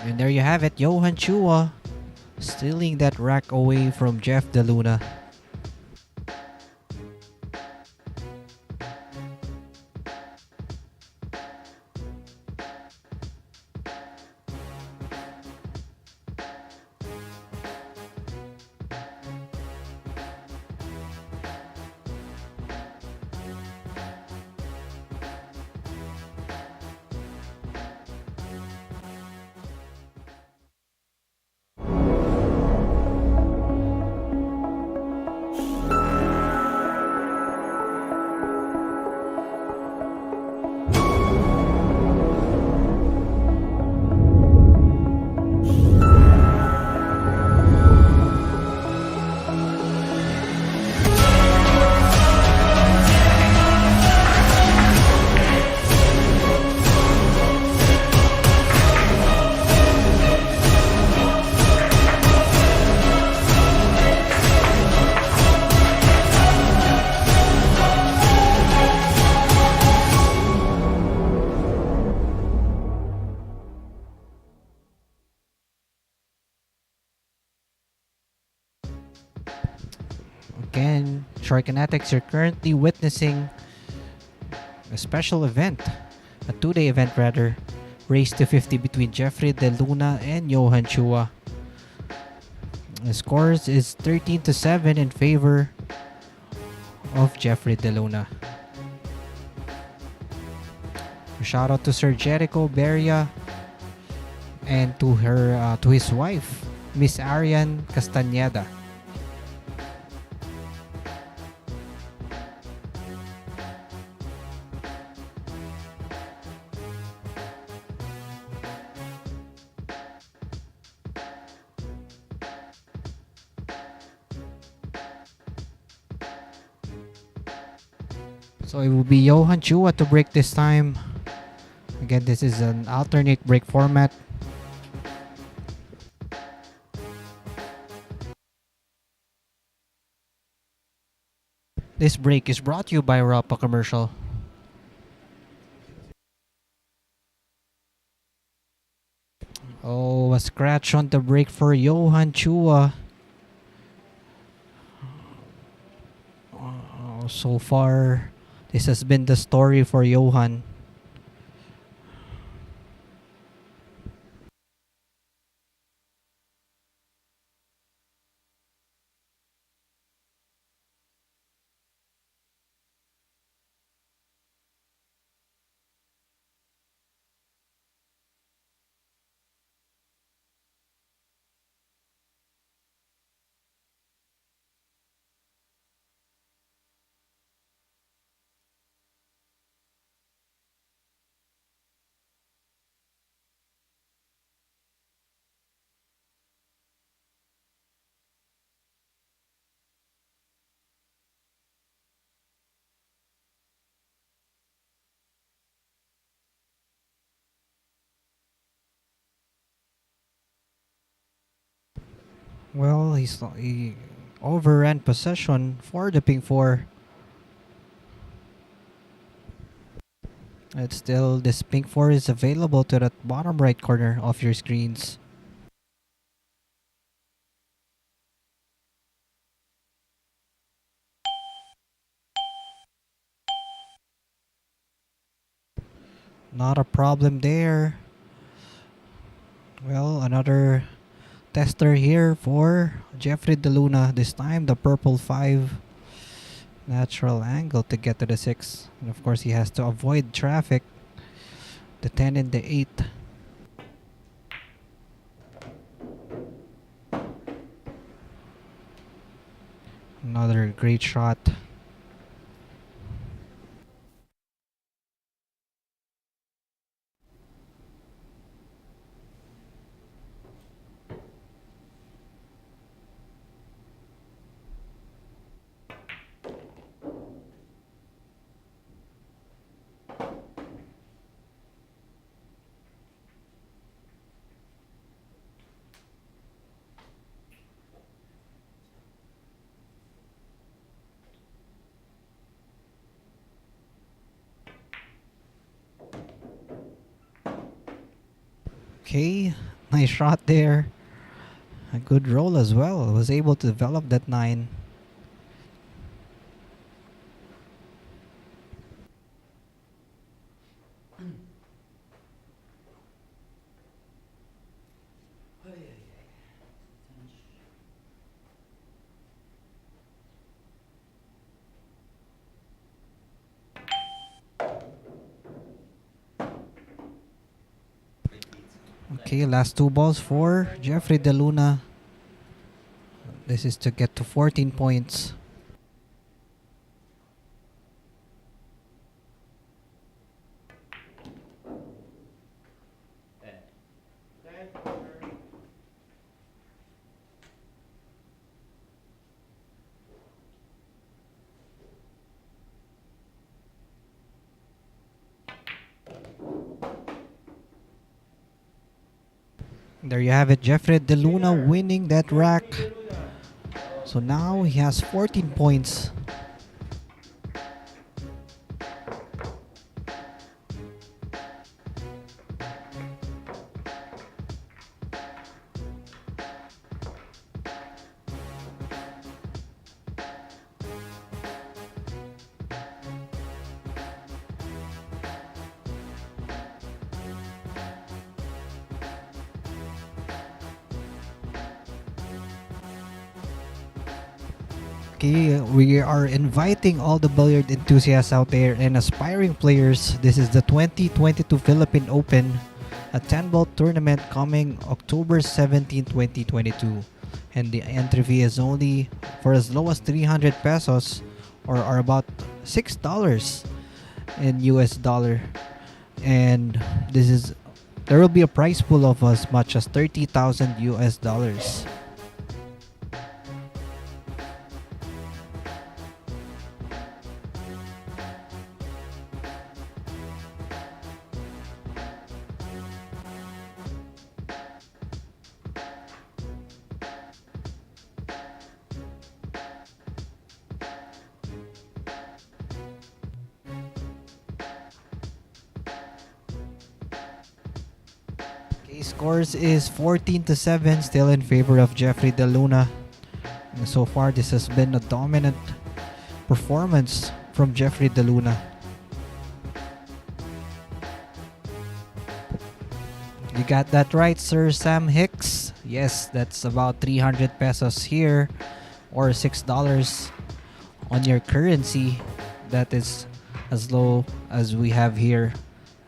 Speaker 3: And there you have it, Johann Chua stealing that rack away from Jeff DeLuna. Again, Sharkanatics, you're currently witnessing a special event, a 2-day event rather, race to 50 between Jeffrey De Luna and Johann Chua. The scores is 13-7 in favor of Jeffrey De Luna. A shout out to Sir Jericho Beria and to his wife, Miss Arian Castañeda. So it will be Johann Chua to break this time. Again, this is an alternate break format. This break is brought to you by Rapa Commercial. Oh, a scratch on the break for Johann Chua. Oh, so far, this has been the story for Johann. Well, he overran possession for the pink four. And still, this pink four is available to the bottom right corner of your screens. Not a problem there. Well, another tester here for Jeffrey De Luna. This time, the purple 5. Natural angle to get to the 6. And of course, he has to avoid traffic. The 10 and the 8. Another great shot. Okay, Nice shot there. A good roll as well. Was able to develop that 9. Okay, last 2 balls for Jeffrey De Luna. This is to get to 14 points.
Speaker 2: Tenth corner.
Speaker 3: There you have it, Jeffrey De Luna winning that rack.
Speaker 2: Jeffrey De Luna.
Speaker 3: So now he has 14 points. Okay, we are inviting all the billiard enthusiasts out there and aspiring players. This is the 2022 Philippine Open, a 10-ball tournament coming October 17, 2022. And the entry fee is only for as low as 300 pesos or about $6 in US dollar. And there will be a prize pool of as much as 30,000 US dollars. Scores is 14-7, still in favor of Jeffrey De Luna. And so far, this has been a dominant performance from Jeffrey De Luna. You got that right, Sir Sam Hicks. Yes, that's about 300 pesos here, or $6 on your currency. That is as low as we have here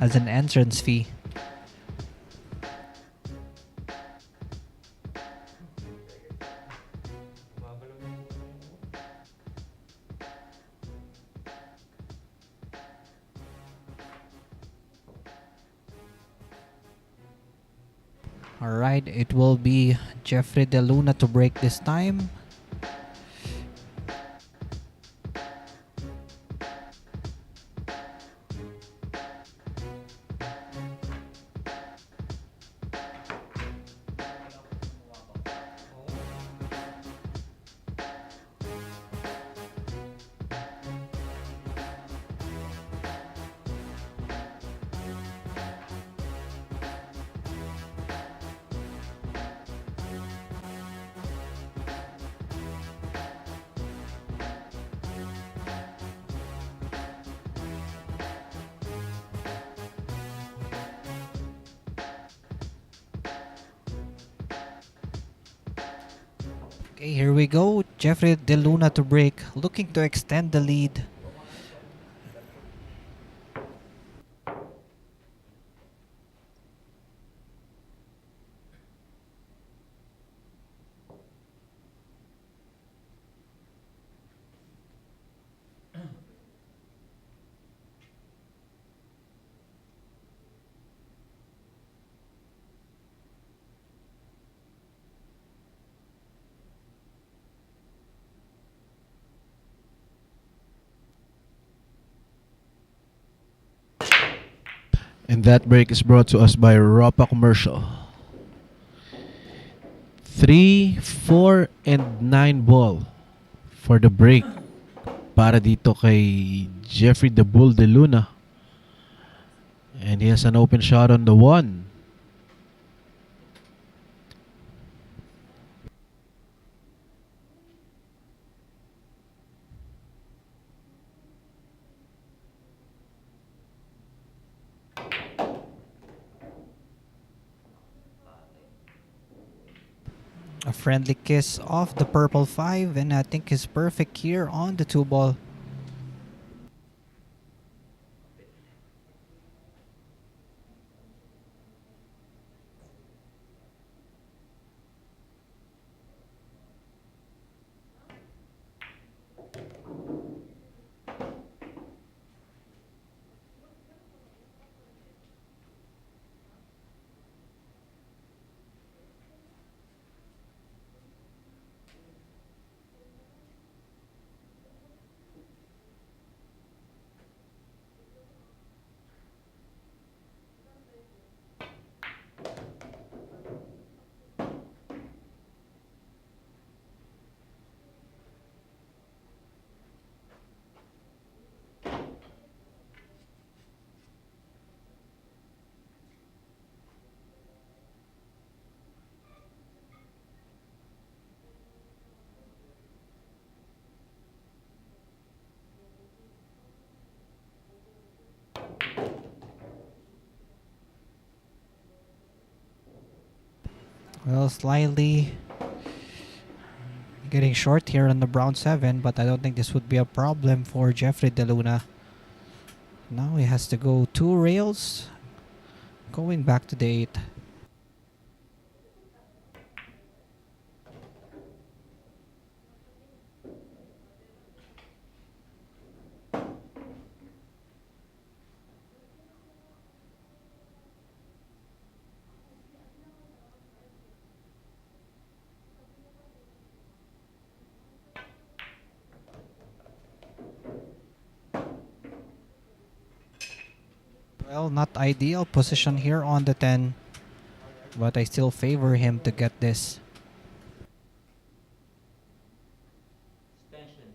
Speaker 3: as an entrance fee. Alright, it will be Jeffrey De Luna to break this time. Okay, here we go. Jeffrey De Luna to break, looking to extend the lead.
Speaker 1: And that break is brought to us by Ropa Commercial. 3, 4, and 9 ball for the break para dito kay Jeffrey the Bull De Luna. And he has an open shot on the 1.
Speaker 3: A friendly kiss off the purple 5, and I think is perfect here on the 2 ball. Well, slightly getting short here on the brown 7, but I don't think this would be a problem for Jeffrey DeLuna. Now he has to go 2 rails, going back to the 8. Well, not ideal position here on the 10, but I still favor him to get this.
Speaker 2: Extension.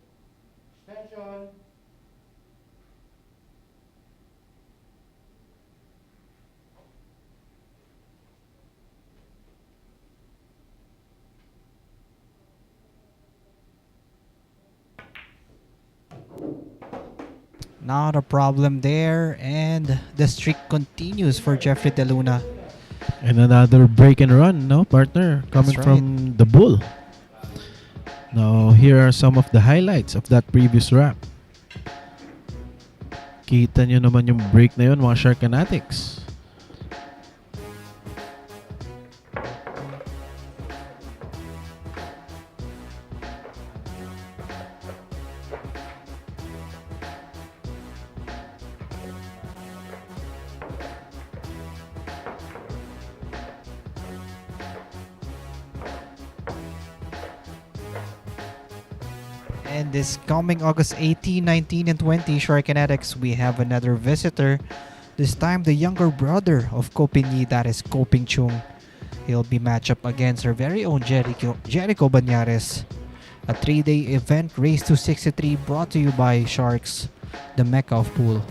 Speaker 3: Not a problem there, and the streak continues for Jeffrey DeLuna.
Speaker 1: And another break and run, no, partner? Coming
Speaker 3: right.
Speaker 1: from the bull. Now, here are some of the highlights of that previous wrap. Kita nyo naman yung break na yun, mga Shark Fanatics.
Speaker 3: And this coming August 18, 19, and 20, Shark Kinetics, we have another visitor. This time, the younger brother of Koping Yi, that is Koping Chung. He'll be matched up against our very own Jericho Banyares. A 3-day event, Race to 63, brought to you by Sharks, the Mecca of Pool.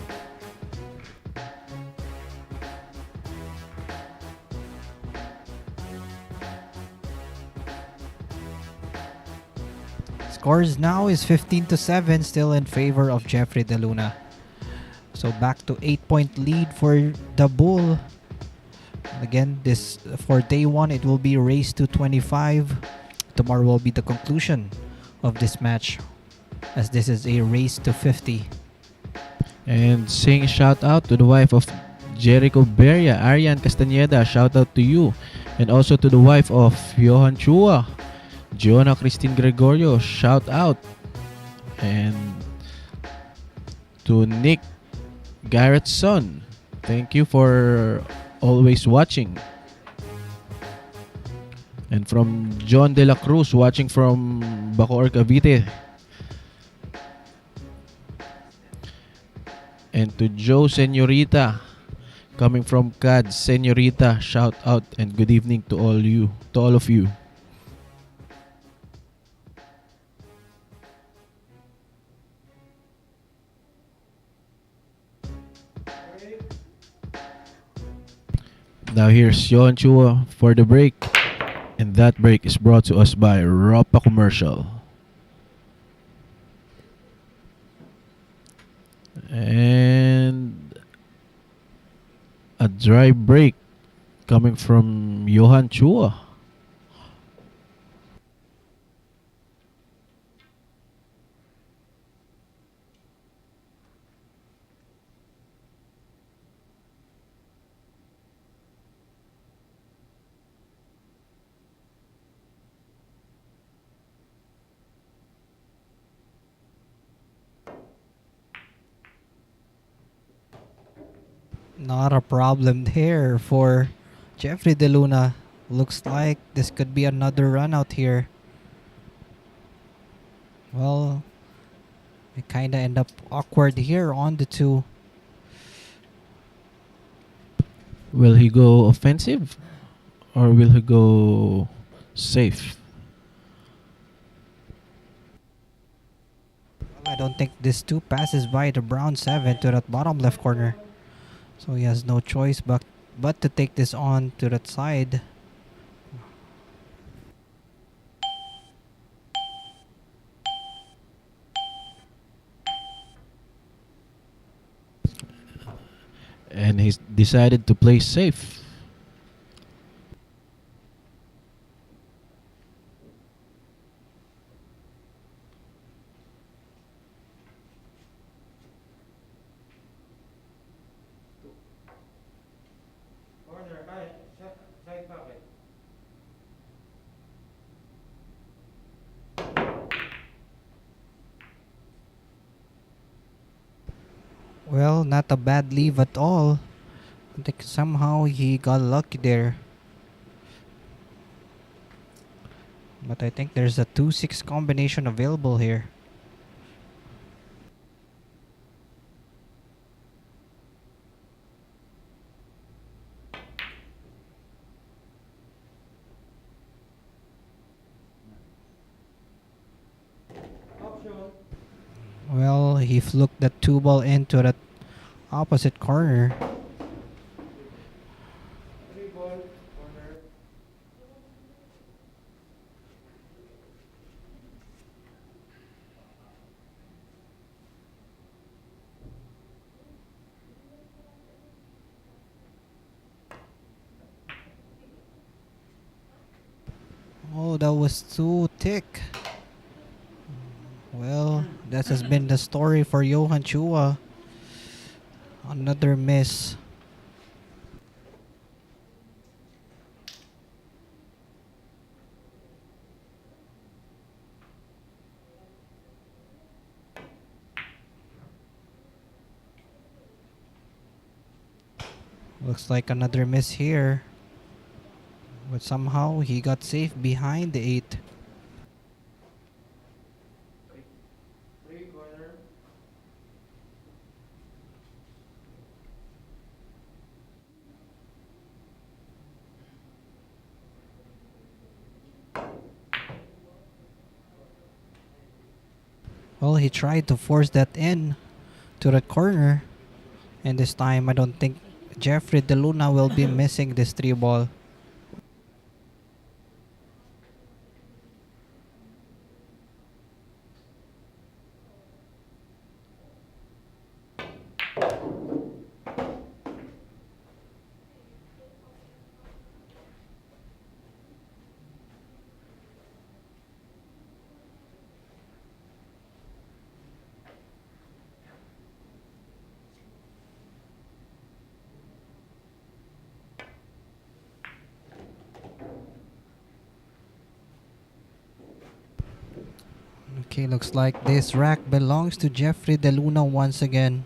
Speaker 3: Scores now is 15-7, still in favor of Jeffrey DeLuna. So back to 8-point lead for the Bull. Again, this for day 1, it will be race to 25. Tomorrow will be the conclusion of this match, as this is a race to 50.
Speaker 1: And saying shout out to the wife of Jericho Beria, Arian Castañeda, shout out to you. And also to the wife of Johann Chua, Joanna Christine Gregorio, shout out. And to Nick Garrett's son, thank you for always watching. And from John De La Cruz, watching from Bacoor, Cavite. And to Joe Senorita, coming from CAD Senorita, shout out and good evening to all of you. Now here's Johann Chua for the break. And that break is brought to us by Ropa Commercial. And a dry break coming from Johann Chua.
Speaker 3: Not a problem there for Jeffrey De Luna. Looks like this could be another run out here. Well, it kind of end up awkward here on the two.
Speaker 1: Will he go offensive or will he go safe?
Speaker 3: Well, I don't think this two passes by the brown seven to that bottom left corner. So he has no choice but to take this on to that side.
Speaker 1: And he's decided to play safe.
Speaker 2: Corner, side pocket.
Speaker 3: Well, not a bad leave at all. I think somehow he got lucky there. But I think there's a 2-6 combination available here.
Speaker 2: Option.
Speaker 3: Well, he fluked that two ball into that opposite corner.
Speaker 2: 3 ball, corner.
Speaker 3: Oh, that was too thick. Well, that has been the story for Johann Chua. Another miss. Looks like another miss here. But somehow he got safe behind the 8.
Speaker 2: 3 corner.
Speaker 3: Well, he tried to force that in to the corner. And this time, I don't think Jeffrey De Luna will be missing this 3 ball. Okay, looks like this rack belongs to Jeffrey De Luna once again.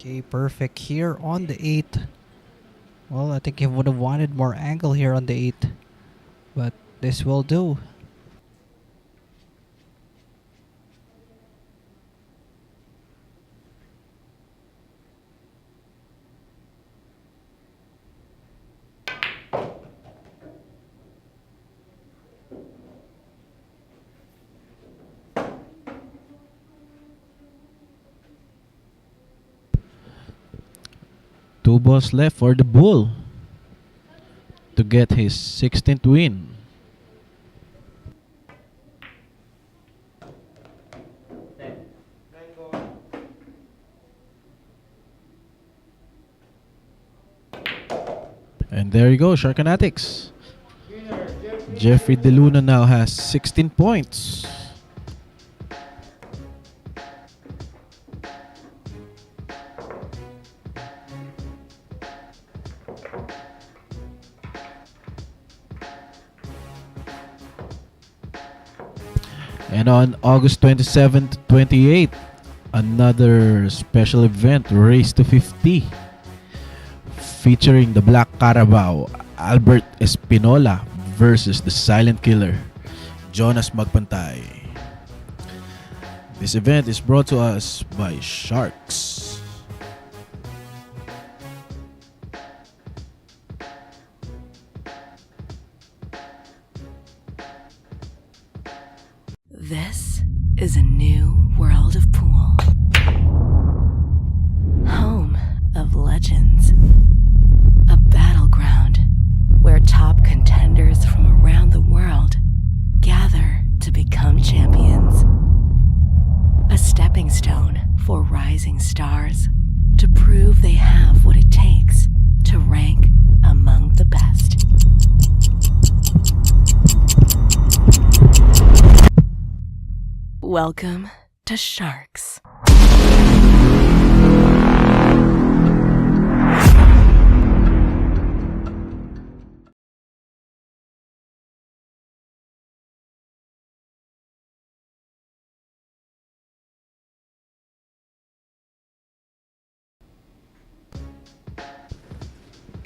Speaker 3: Okay, perfect here on the 8. Well, I think he would have wanted more angle here on the 8. But this will do.
Speaker 1: Two balls left for the bull. get his 16th win.
Speaker 2: Nine ball.
Speaker 1: And there you go, Sharkanatics.
Speaker 2: Winner,
Speaker 1: Jeffrey De Luna now has 16 points. And on August 27th, 28th, another special event, Race to 50, featuring the Black Carabao, Albert Espinola versus the Silent Killer, Jonas Magpantay. This event is brought to us by Sharks.
Speaker 4: This is a new world of pool. Home of legends. A battleground where top contenders from around the world gather to become champions. A stepping stone for rising stars to prove they have what it takes to rank among the best. Welcome to Sharks.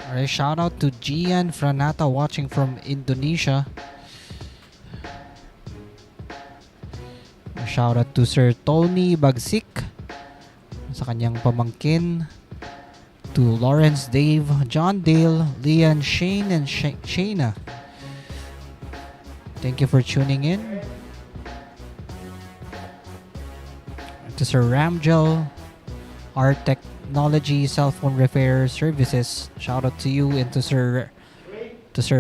Speaker 3: Alright, shout out to Gian Franata watching from Indonesia. Shout out to Sir Tony Bagsik sa kanyang pamangkin. To Lawrence Dave, John Dale, Lian, Shane, and Shayna. Thank you for tuning in. To Sir Ramgel, our technology cell phone repair services. Shout out to you and to Sir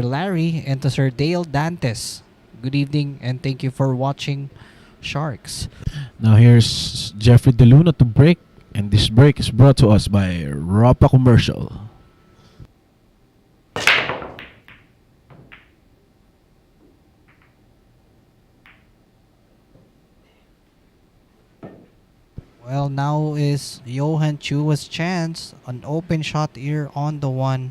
Speaker 3: Larry and to Sir Dale Dantes. Good evening and thank you for watching Sharks.
Speaker 1: Now here's Jeffrey De Luna to break, and this break is brought to us by Ropa Commercial.
Speaker 3: Well, now is Johann Chua's chance. An open shot here on the one.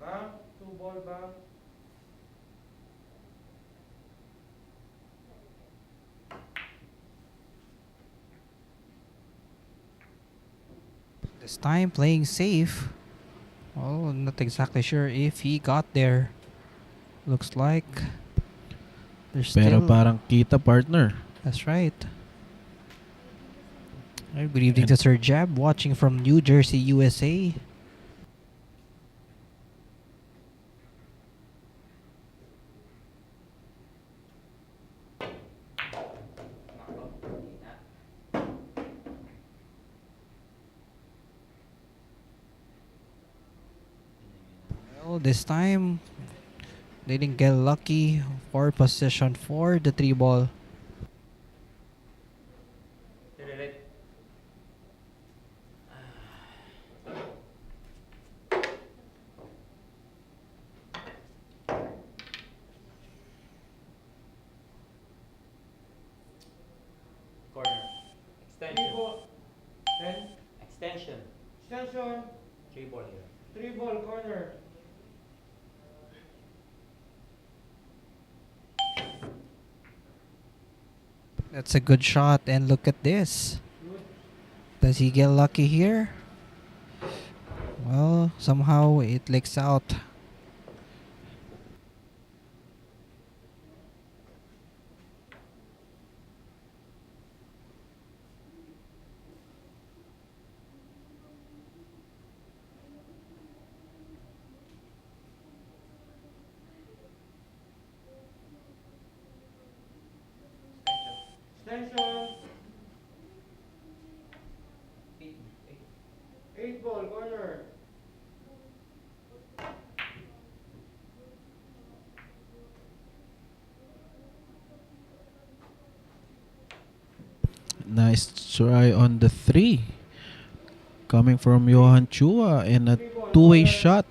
Speaker 2: Bang. Two ball bang.
Speaker 3: This time playing safe. Well, not exactly sure if he got there. Looks like there's
Speaker 1: Pero
Speaker 3: still...
Speaker 1: parang kita, partner.
Speaker 3: That's right. Good evening to Sir Jab watching from New Jersey, USA. Well, this time they didn't get lucky for position for the 3 ball.
Speaker 5: Corner.
Speaker 2: Three
Speaker 5: Extension.
Speaker 2: ball. Ten.
Speaker 5: Extension.
Speaker 2: Extension.
Speaker 5: 3 ball here.
Speaker 2: Three ball corner.
Speaker 3: That's a good shot, and look at this.
Speaker 2: Good.
Speaker 3: Does he get lucky here? Well, somehow it leaks out.
Speaker 2: Extension.
Speaker 5: Eight. Eight.
Speaker 2: 8 ball, corner.
Speaker 1: Nice try on the 3. Coming from Johann Chua and a
Speaker 2: 3 ball,
Speaker 1: two-way
Speaker 2: corner.
Speaker 1: shot.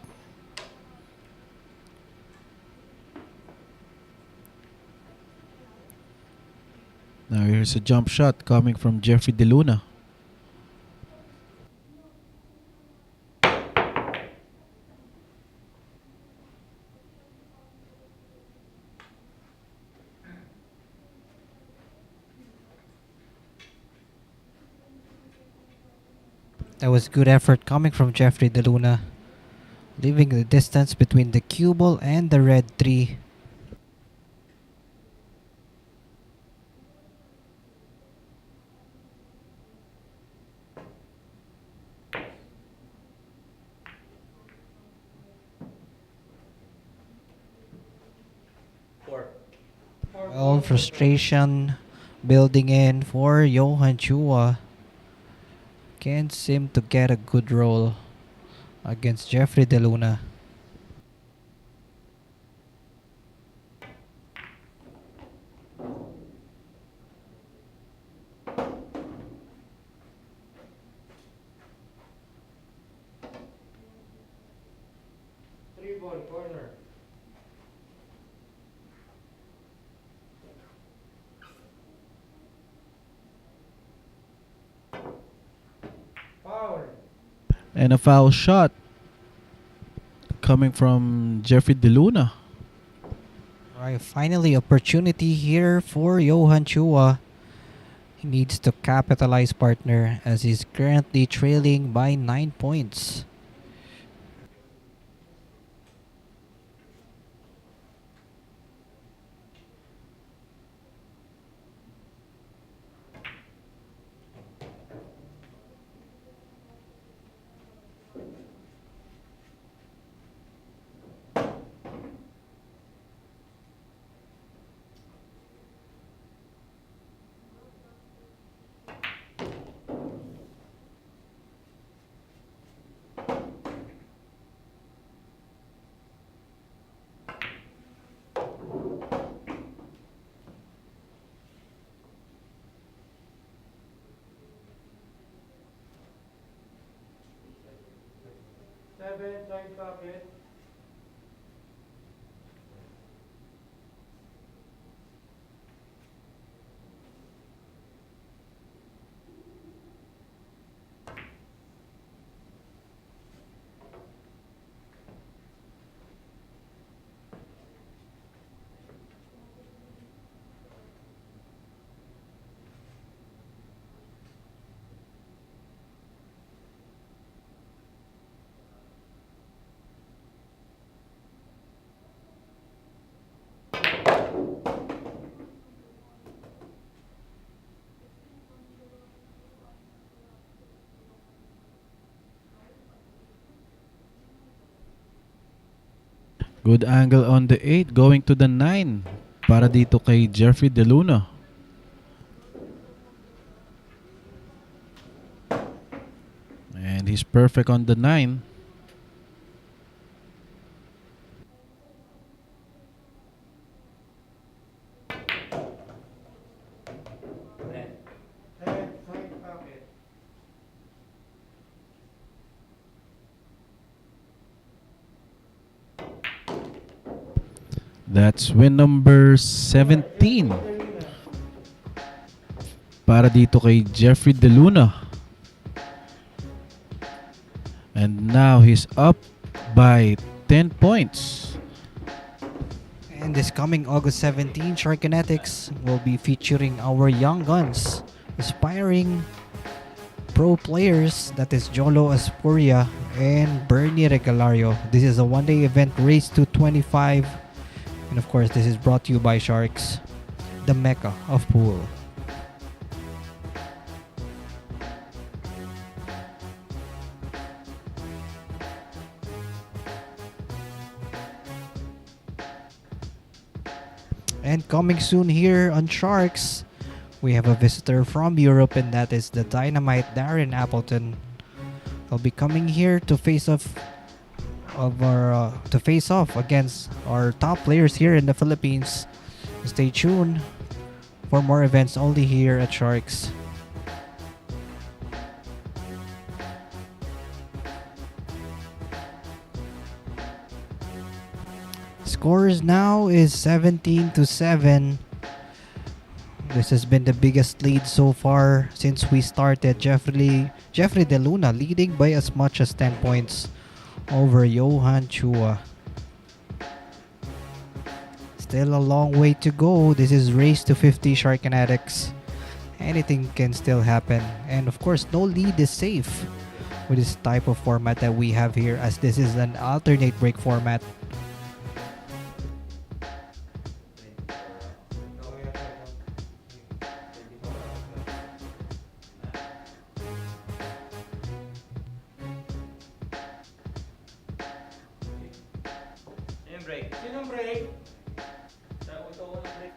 Speaker 1: Now here's a jump shot coming from Jeffrey DeLuna.
Speaker 3: That was good effort coming from Jeffrey DeLuna, leaving the distance between the cue ball and the red 3.
Speaker 5: Four.
Speaker 3: Well, frustration building in for Johann Chua. Can't seem to get a good roll against Jeffrey DeLuna.
Speaker 2: Three ball, corner. Foul.
Speaker 1: And a foul shot coming from Jeffrey DeLuna.
Speaker 3: Alright, finally opportunity here for Johann Chua. He needs to capitalize, partner, as he's currently trailing by 9 points.
Speaker 2: Seven, side pocket.
Speaker 1: Good angle on the 8 going to the 9 para dito kay Jeffrey DeLuna. And he's perfect on the 9.
Speaker 5: Ten.
Speaker 2: 10, side pocket.
Speaker 1: That's win number 17 para dito kay Jeffrey DeLuna. And now he's up by 10 points.
Speaker 3: And this coming August 17, Sharkinetics will be featuring our young guns, aspiring pro players, that is Jolo Aspuria and Bernie Regalario. This is a one-day event, race to 25. And of course, this is brought to you by Sharks, the mecca of pool. And coming soon here on Sharks We have a visitor from Europe, and that is the Dynamite Darren Appleton. He'll be coming here to face off against our top players here in the Philippines. Stay tuned for more events only here at Sharks. Scores now is 17-7. This has been the biggest lead so far since we started. Jeffrey De Luna leading by as much as 10 points over Johann Chua. Still a long way to go. This is race to 50 Sharkanatics. Anything can still happen. And of course, no lead is safe with this type of format that we have here, as this is an alternate break format.
Speaker 5: Yung break.
Speaker 2: Sinong break?
Speaker 5: Sa uto ko ng break.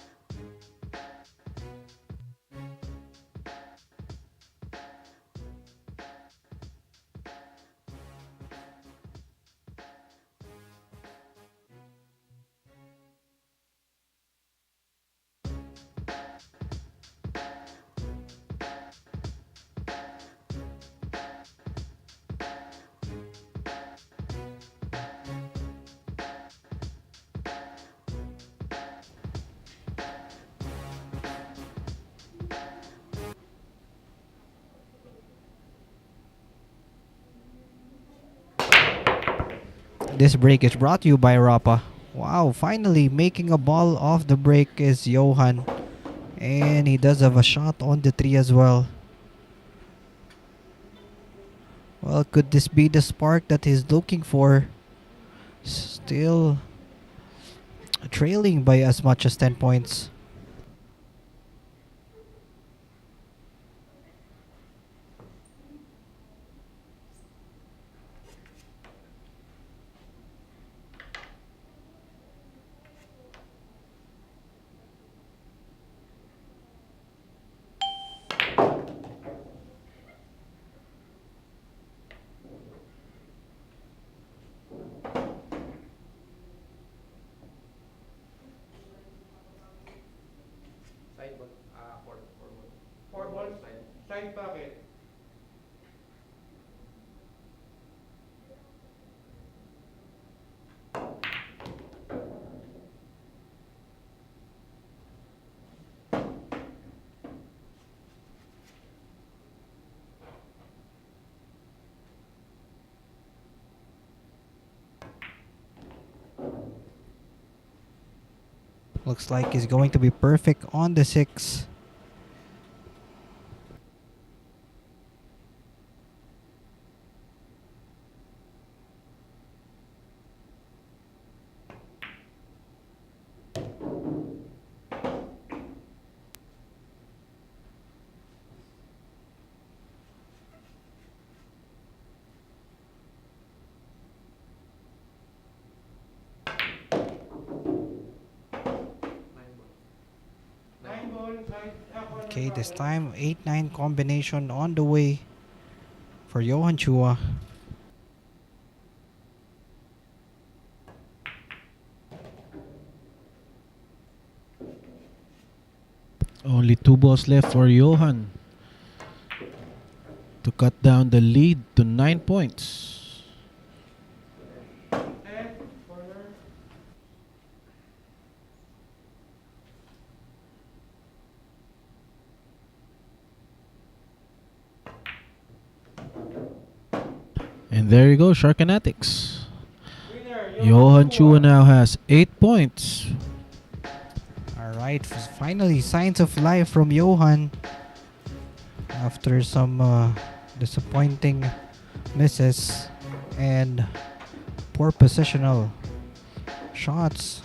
Speaker 3: This break is brought to you by Rapa. Wow, finally making a ball off the break is Johann. And he does have a shot on the 3 as well. Well, could this be the spark that he's looking for? Still trailing by as much as 10 points.
Speaker 5: Side ball. Four ball.
Speaker 2: 4 balls.
Speaker 5: Side.
Speaker 2: Side pocket.
Speaker 3: Looks like he's going to be perfect on the 6.
Speaker 2: Nine ball. Side. Corner
Speaker 3: Okay, this
Speaker 2: pocket.
Speaker 3: time 8-9 combination on the way for Johann Chua.
Speaker 1: Only 2 balls left for Johan to cut down the lead to 9 points.
Speaker 2: 10. Corner.
Speaker 1: And there you go, Sharkanatics.
Speaker 2: Winner.
Speaker 1: Johann Chua now has 8 points.
Speaker 3: Alright, finally signs of life from Johann after some disappointing misses and poor positional shots.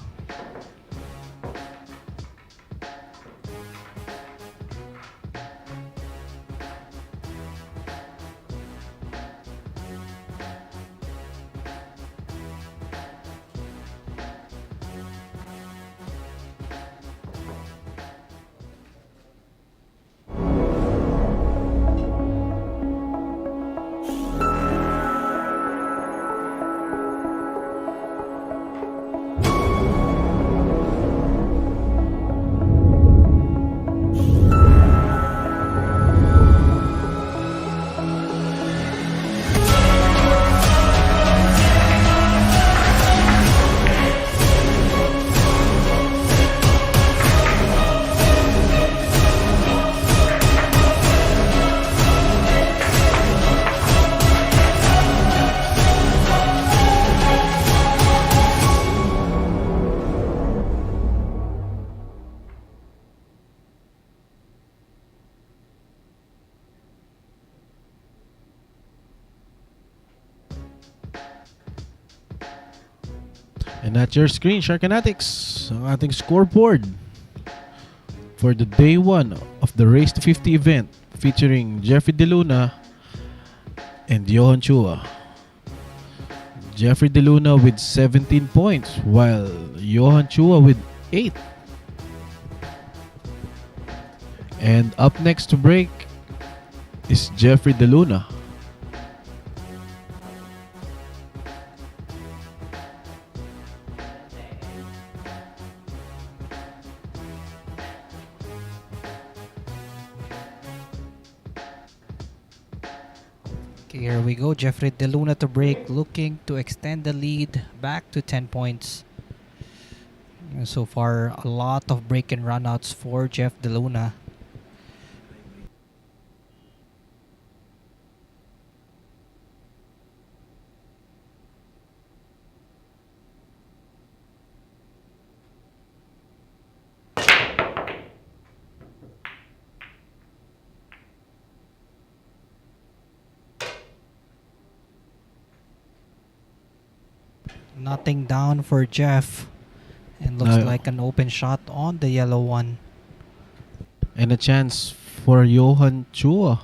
Speaker 1: And at your screen, Sharkanatics, ang ating scoreboard for the day 1 of the Race to 50 event featuring Jeffrey De Luna and Johann Chua. Jeffrey De Luna with 17 points while Johann Chua with 8. And up next to break is Jeffrey De Luna.
Speaker 3: Okay, here we go. Jeffrey De Luna to break, looking to extend the lead back to 10 points. And so far, a lot of break and runouts for Jeff De Luna. Nothing down for Jeff. And looks
Speaker 1: No.
Speaker 3: like an open shot on the yellow one.
Speaker 1: And a chance for Johann Chua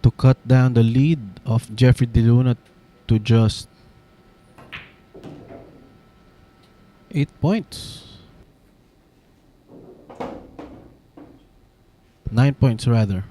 Speaker 1: to cut down the lead of Jeffrey De Luna to just 8 points. 9 points rather.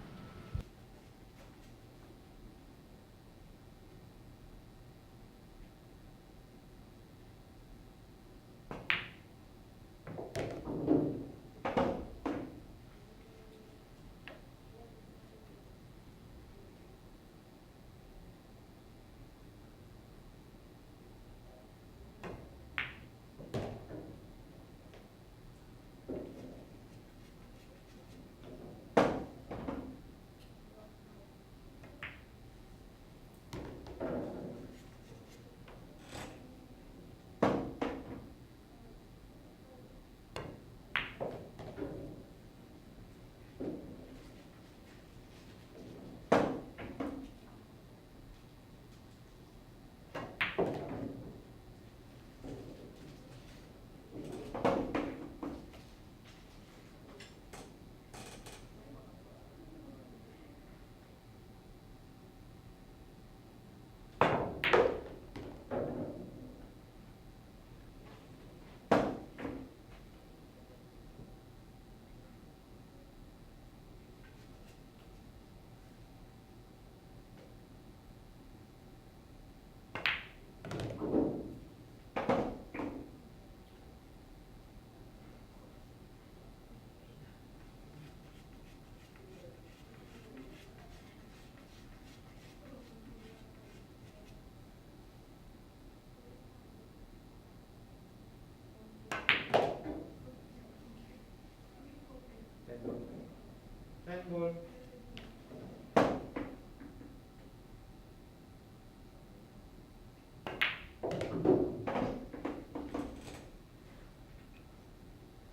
Speaker 2: Ten ball.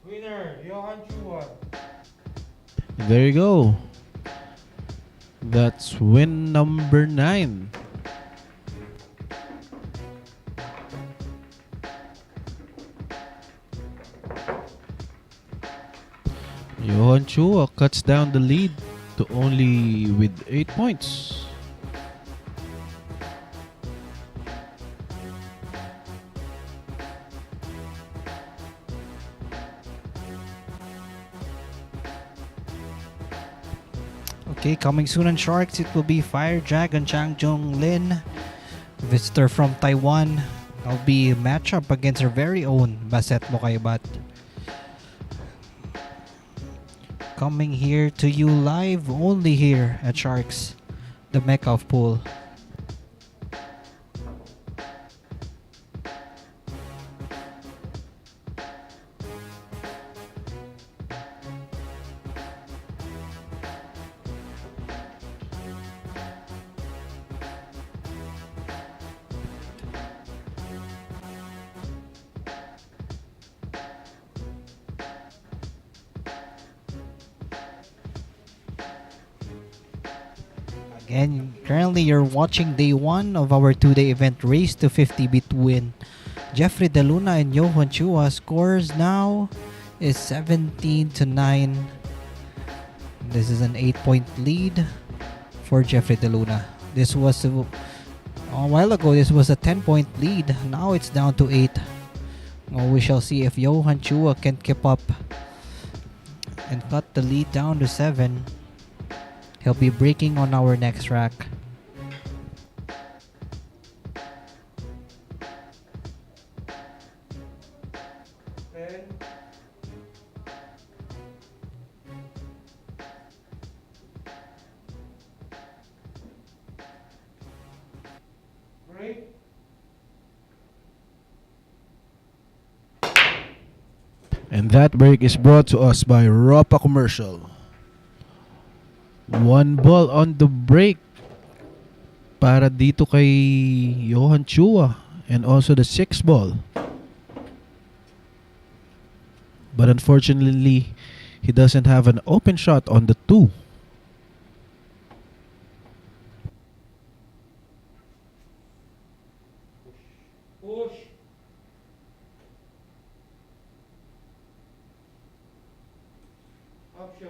Speaker 2: Winner, Johann Chua.
Speaker 1: There you go. That's win number 9. Johann Chua cuts down the lead to only with 8 points.
Speaker 3: Okay, coming soon on Sharks, it will be Fire Dragon Chang Jung Lin, visitor from Taiwan. I'll be matchup against her very own Baset Mokaibat. Coming here to you live only here at Sharks, the Mecca of Pool. And currently, you're watching day one of our two-day event Race to 50 between Jeffrey De Luna and Johann Chua. Scores now is 17 to 9. This is an 8-point lead for Jeffrey De Luna. This was a while ago. This was a 10-point lead. Now it's down to 8. Well, we shall see if Johann Chua can keep up and cut the lead down to 7. He'll be breaking on our next rack.
Speaker 2: Ten. Break.
Speaker 1: And that break is brought to us by Ropa Commercial. One ball on the break para dito kay Johann Chua, and also the 6 ball. But unfortunately, he doesn't have an open shot on the 2.
Speaker 2: Push. Option.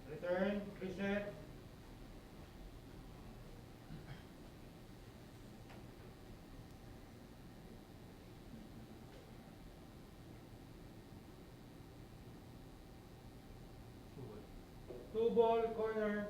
Speaker 2: Return. Reset. Two ball corner.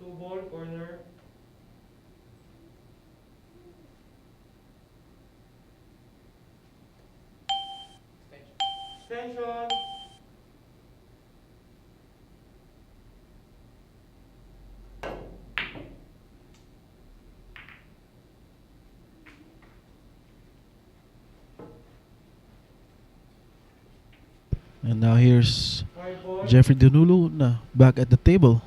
Speaker 2: Two ball corner. Extension.
Speaker 1: And now here's
Speaker 2: Five ball.
Speaker 1: Jeffrey De Luna back at the table.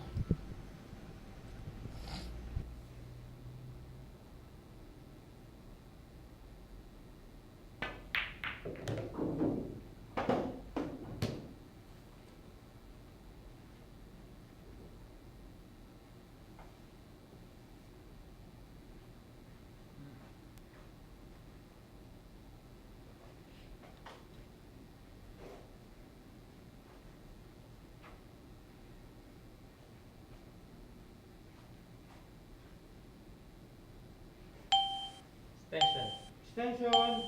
Speaker 5: Extension.
Speaker 2: Extension.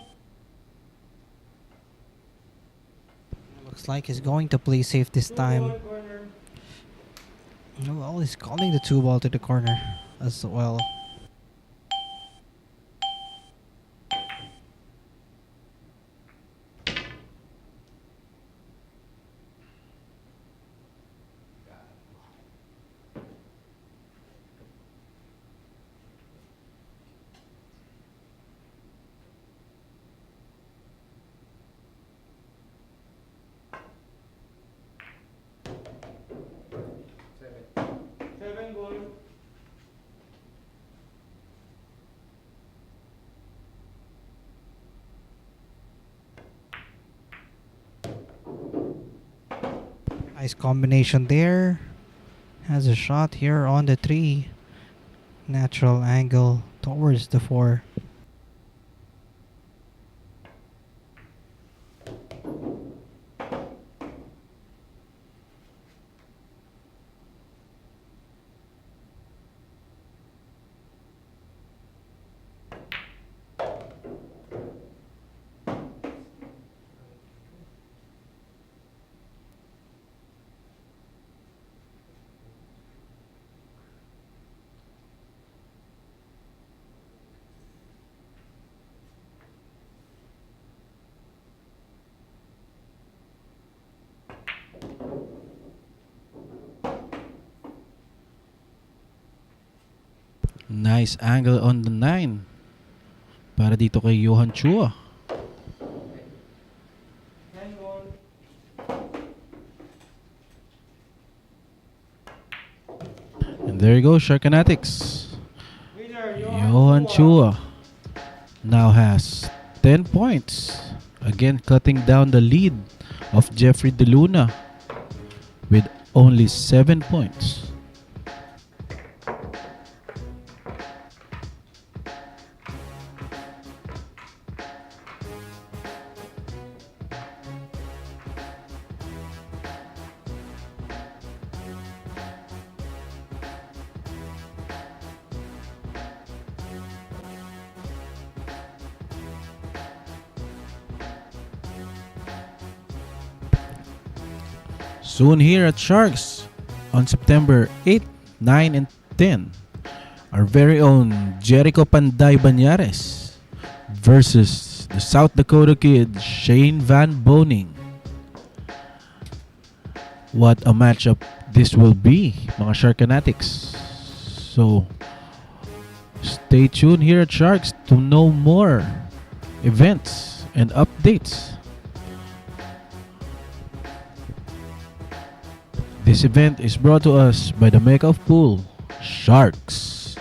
Speaker 3: Looks like he's going to play safe this
Speaker 2: Two
Speaker 3: time.
Speaker 2: ball corner.
Speaker 3: Well, he's calling the 2 ball to the corner as well.
Speaker 2: Seven ball.
Speaker 3: Nice combination there. Has a shot here on the 3. Natural angle towards the 4.
Speaker 1: Nice angle on the 9. Para dito kay Johann Chua.
Speaker 2: Handball.
Speaker 1: And there you go, Sharkanatics.
Speaker 2: Winner,
Speaker 1: Johann Chua now has 10 points. Again, cutting down the lead of Jeffrey DeLuna with only 7 points. Soon here at Sharks on September 8, 9, and 10, our very own Jericho Panday Banyares versus the South Dakota kid Shane Van Boning. What a matchup this will be, mga Sharkanatics. So, stay tuned here at Sharks to know more events and updates. This event is brought to us by the Mecca of Pool, Sharks.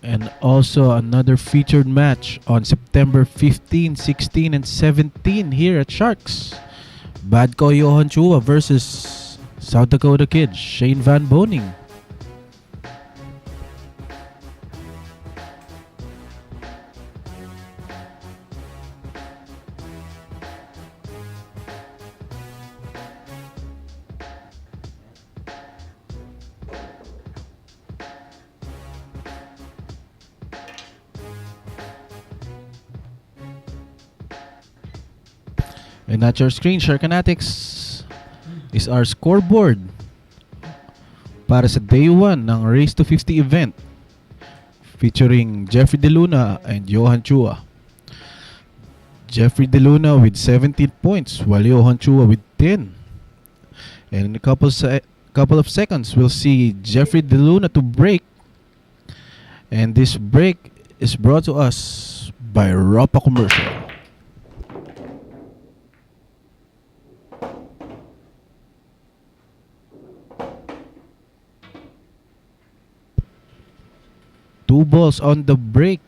Speaker 1: And also another featured match on September 15, 16, and 17 here at Sharks. Badko Johann Chua versus South Dakota kid Shane Van Boning. And at your screen, Sharkanatics, is our scoreboard para sa Day 1 ng Race to 50 event featuring Jeffrey DeLuna and Johann Chua. Jeffrey DeLuna with 17 points while Johann Chua with 10. And in a couple of seconds, we'll see Jeffrey DeLuna to break. And this break is brought to us by Ropa Commercial. Two balls on the break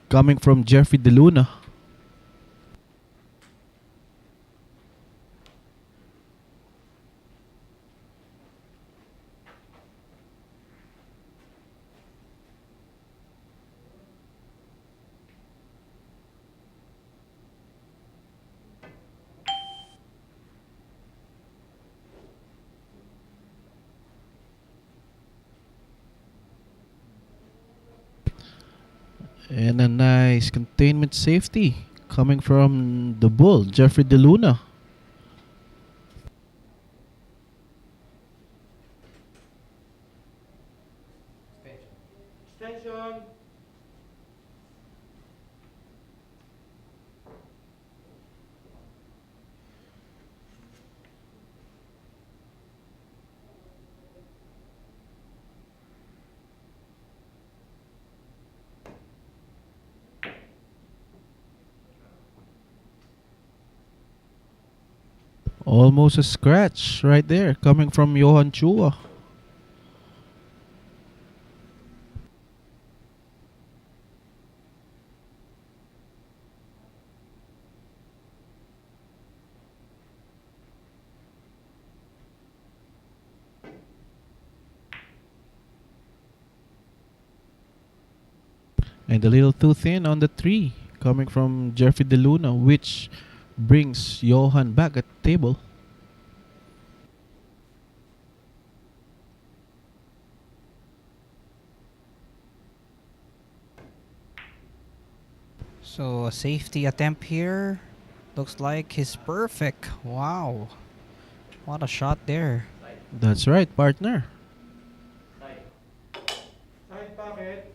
Speaker 1: coming from Jeffrey DeLuna. And a nice containment safety coming from the bull, Jeffrey DeLuna.
Speaker 2: Extension.
Speaker 1: Almost a scratch right there coming from Johann Chua. And a little too thin on the 3 coming from Jeffrey De Luna, which brings Johann back at the table.
Speaker 3: So a safety attempt here. Looks like he's perfect. Wow. What a shot there.
Speaker 1: That's right, partner.
Speaker 2: Side pocket.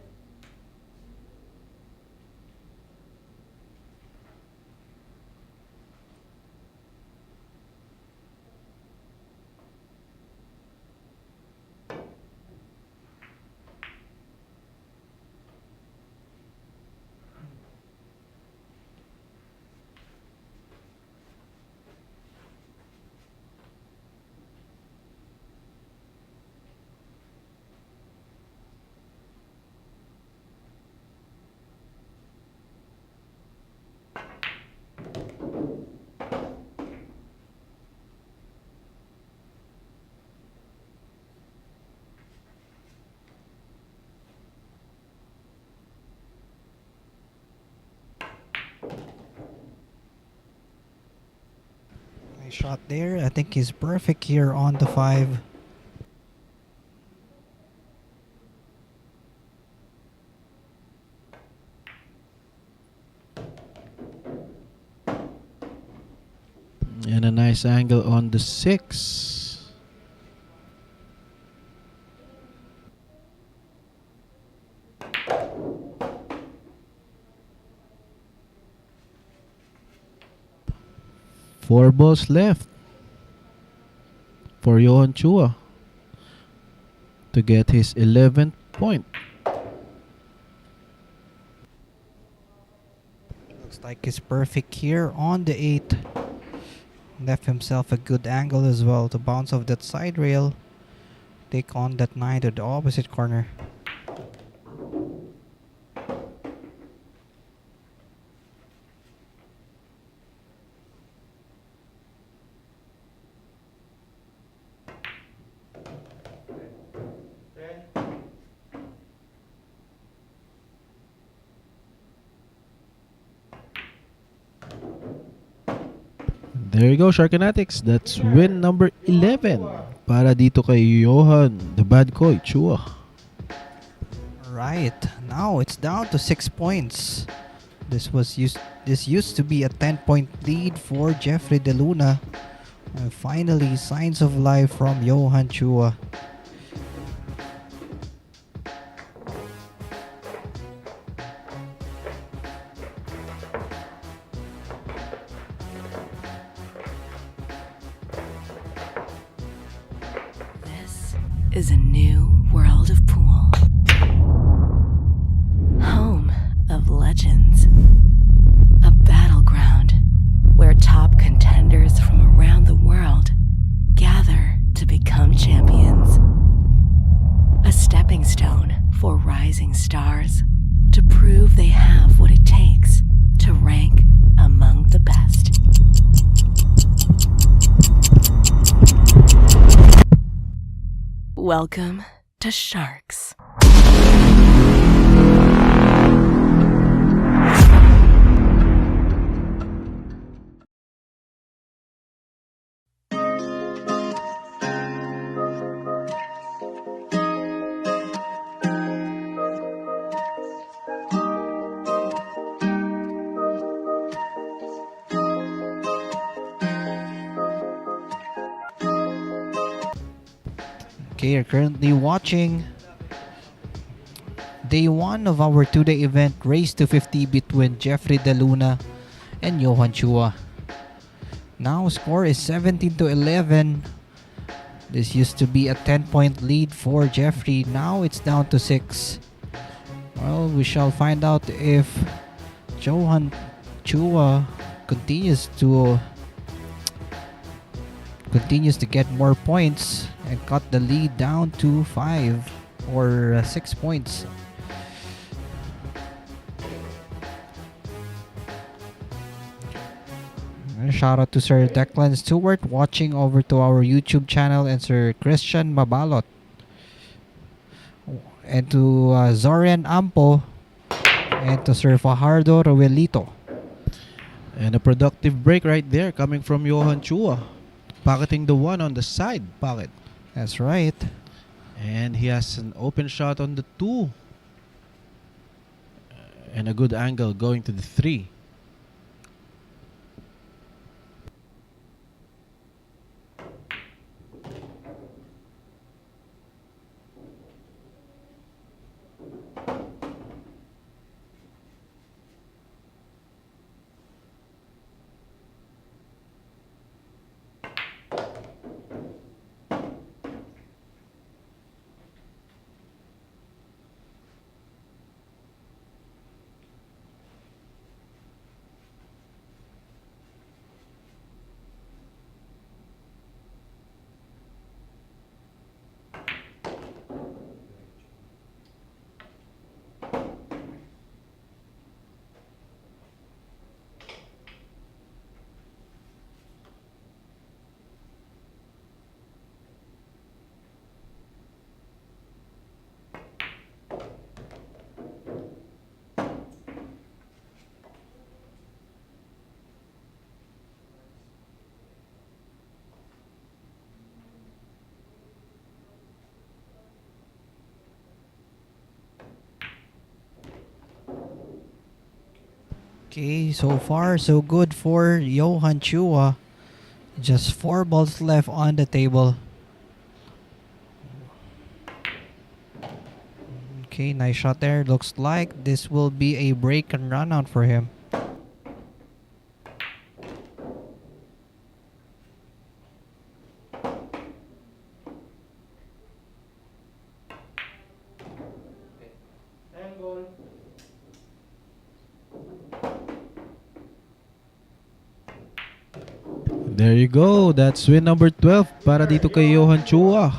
Speaker 3: Nice shot there. I think he's perfect here on the 5.
Speaker 1: And a nice angle on the 6. Four balls left for Johann Chua to get his 11th point.
Speaker 3: Looks like he's perfect here on the 8. Left himself a good angle as well to bounce off that side rail. Take on that 9 to the opposite corner.
Speaker 1: There you go, Sharkanatics. That's win number 11 para dito kay Johann, the bad boy, Chua.
Speaker 3: Right. Now it's down to 6 points. This used to be a 10-point lead for Jeffrey De Luna. And finally, signs of life from Johann Chua.
Speaker 4: This is a new world of pool. Home of legends. A battleground where top contenders from around the world gather to become champions. A stepping stone for rising stars to prove they have what it takes to rank among the best. Welcome to Sharks.
Speaker 3: Okay, you're currently watching day 1 of our 2-day event, Race to 50 between Jeffrey De Luna and Johann Chua. Now score is 17 to 11. This used to be a 10-point lead for Jeffrey. Now it's down to 6. Well, we shall find out if Johann Chua continues to get more points and cut the lead down to 5 or 6 points. And shout out to Sir Declan Stewart watching over to our YouTube channel, and Sir Christian Mabalot, and to Zorian Ampo And to serve Fajardo Roelito.
Speaker 1: And a productive break right there coming from Johann Chua. Pocketing the 1 on the side pocket.
Speaker 3: That's right.
Speaker 1: And he has an open shot on the 2. And a good angle going to the 3.
Speaker 3: Okay, so far so good for Johann Chua. Just 4 balls left on the table. Okay, nice shot there. Looks like this will be a break and run out for him.
Speaker 2: Angle.
Speaker 1: There you go. That's win number 12 para dito kay Johann Chua.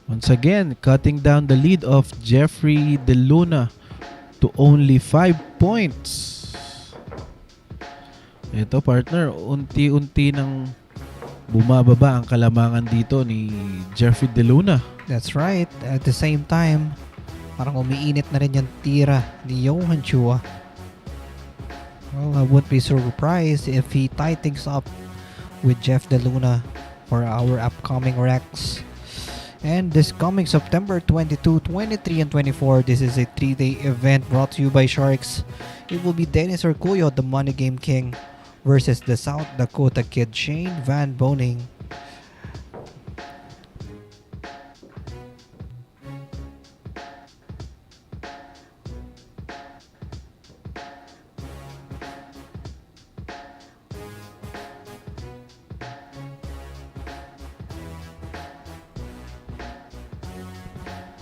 Speaker 1: Once again, cutting down the lead of Jeffrey De Luna to only 5 points. Ito partner, unti-unti nang bumababa ang kalamangan dito ni Jeffrey De Luna.
Speaker 3: That's right. At the same time, parang umiinit na rin yung tira ni Johann Chua. Well, I wouldn't be surprised if he tied things up with Jeff De Luna for our upcoming Rex. And this coming September 22, 23, and 24, this is a 3-day event brought to you by Sharks. It will be Dennis Orcullo, the Money Game King, versus the South Dakota Kid, Shane Van Boning.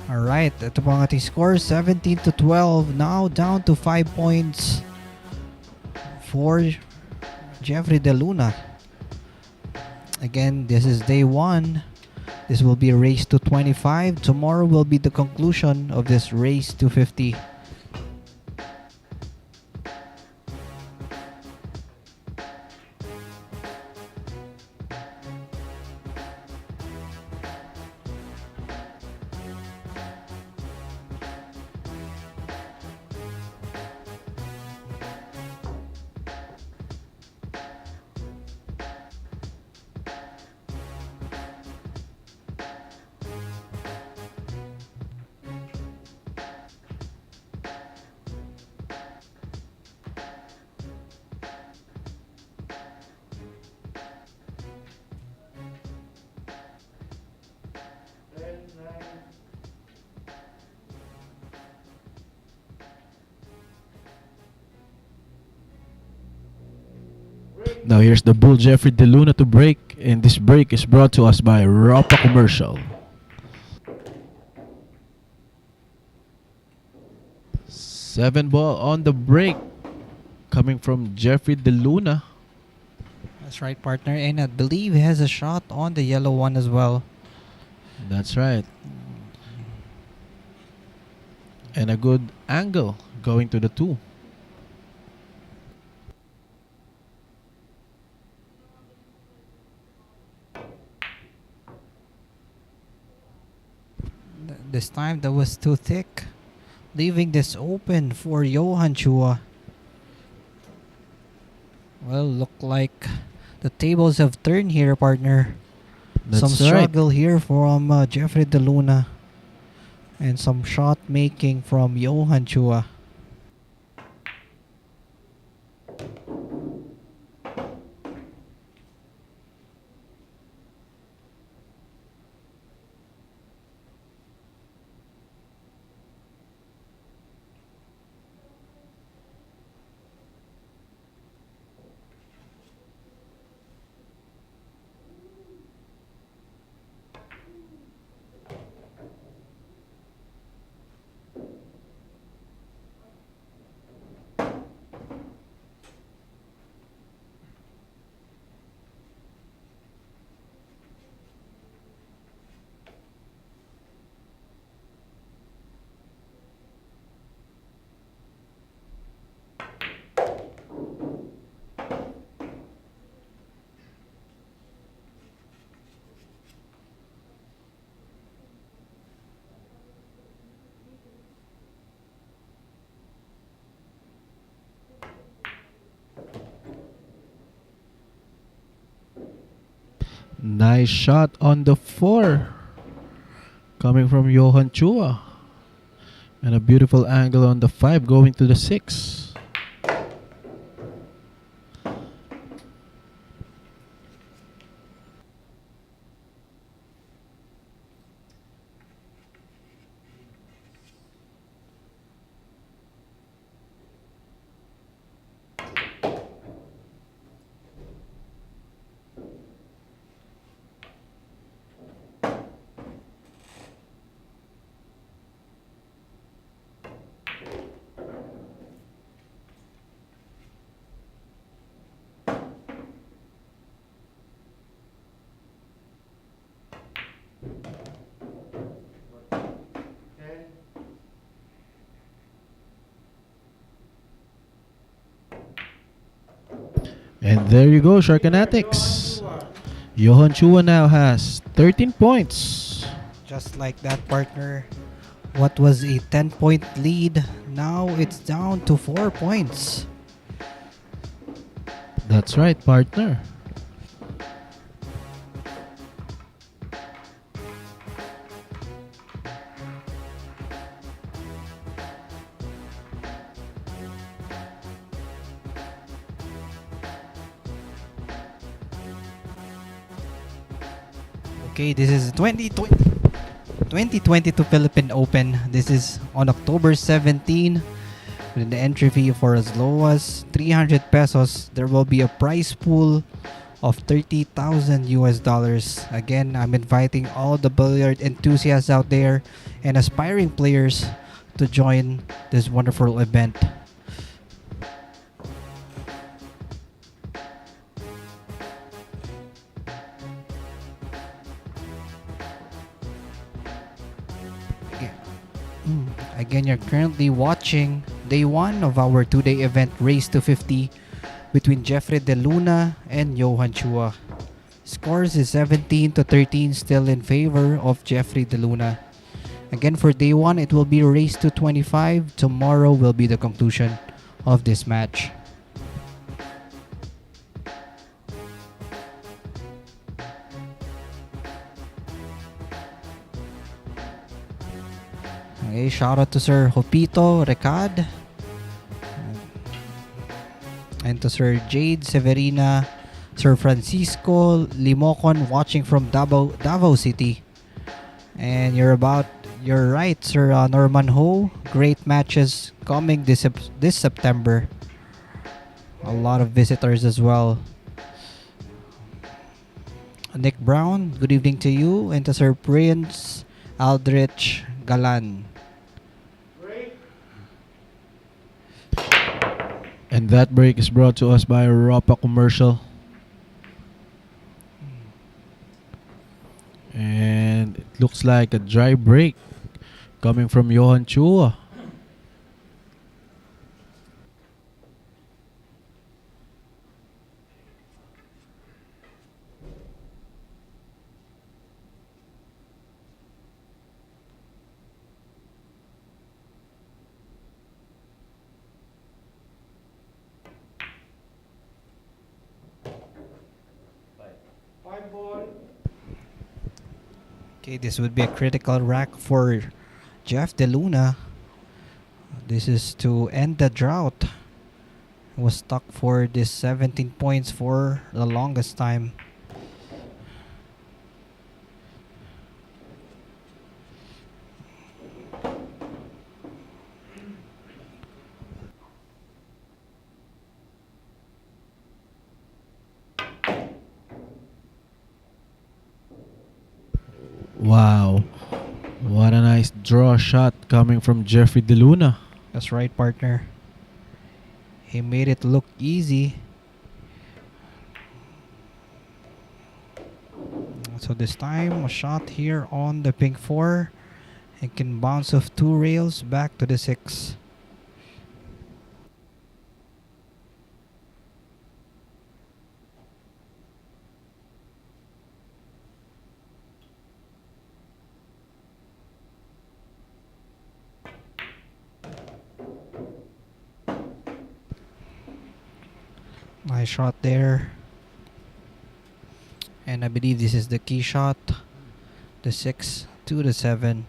Speaker 3: Alright, ito po ang ating score, 17-12. Now down to 5 points for Jeffrey De Luna. Again, this is day 1. This will be a race to 25. Tomorrow will be the conclusion of this race to 50.
Speaker 1: Now here's the bull Jeffrey De Luna to break, and this break is brought to us by Rapa Commercial. 7 ball on the break coming from Jeffrey De Luna.
Speaker 3: That's right, partner. And I believe he has a shot on the yellow one as well.
Speaker 1: That's right. And a good angle going to the 2.
Speaker 3: This time that was too thick. leaving this open for Johann Chua. Well, look like the tables have turned here, partner. Some
Speaker 1: That's right.
Speaker 3: struggle here from Jeffrey De Luna. And some shot making from Johann Chua.
Speaker 1: Nice shot on the 4. Coming from Johann Chua. And a beautiful angle on the 5 going to the 6.
Speaker 2: Okay.
Speaker 1: And there you go, Sharkanatics. Johann Chua now has 13 points.
Speaker 3: Just like that, partner. What was a 10-point lead, now it's down to 4 points.
Speaker 1: That's right, partner.
Speaker 3: Okay, this is 2022 Philippine Open. This is on October 17. With the entry fee for as low as 300 pesos, there will be a prize pool of 30,000 US dollars. Again, I'm inviting all the billiard enthusiasts out there and aspiring players to join this wonderful event. Again, you're currently watching day 1 of our 2-day event Race to 50 between Jeffrey De Luna and Johann Chua. Scores is 17-13 still in favor of Jeffrey De Luna. Again, for day 1, it will be Race to 25. Tomorrow will be the conclusion of this match. Okay, shout out to Sir Hopito Recad and to Sir Jade Severina, Sir Francisco Limocon watching from Davao City. And you're right, Sir Norman Ho. Great matches coming this September. A lot of visitors as well. Nick Brown, good evening to you, and to Sir Prince Aldrich Galan.
Speaker 1: And that break is brought to us by Ropa Commercial. And it looks like a dry break coming from Johann Chua.
Speaker 3: Okay, this would be a critical rack for Jeff DeLuna. This is to end the drought. He was stuck for this 17 points for the longest time.
Speaker 1: Wow. What a nice draw shot coming from Jeffrey DeLuna.
Speaker 3: That's right, partner. He made it look easy. So this time, a shot here on the pink 4. It can bounce off 2 rails back to the 6. Nice shot there. And I believe this is the key shot. The 6 to the 7.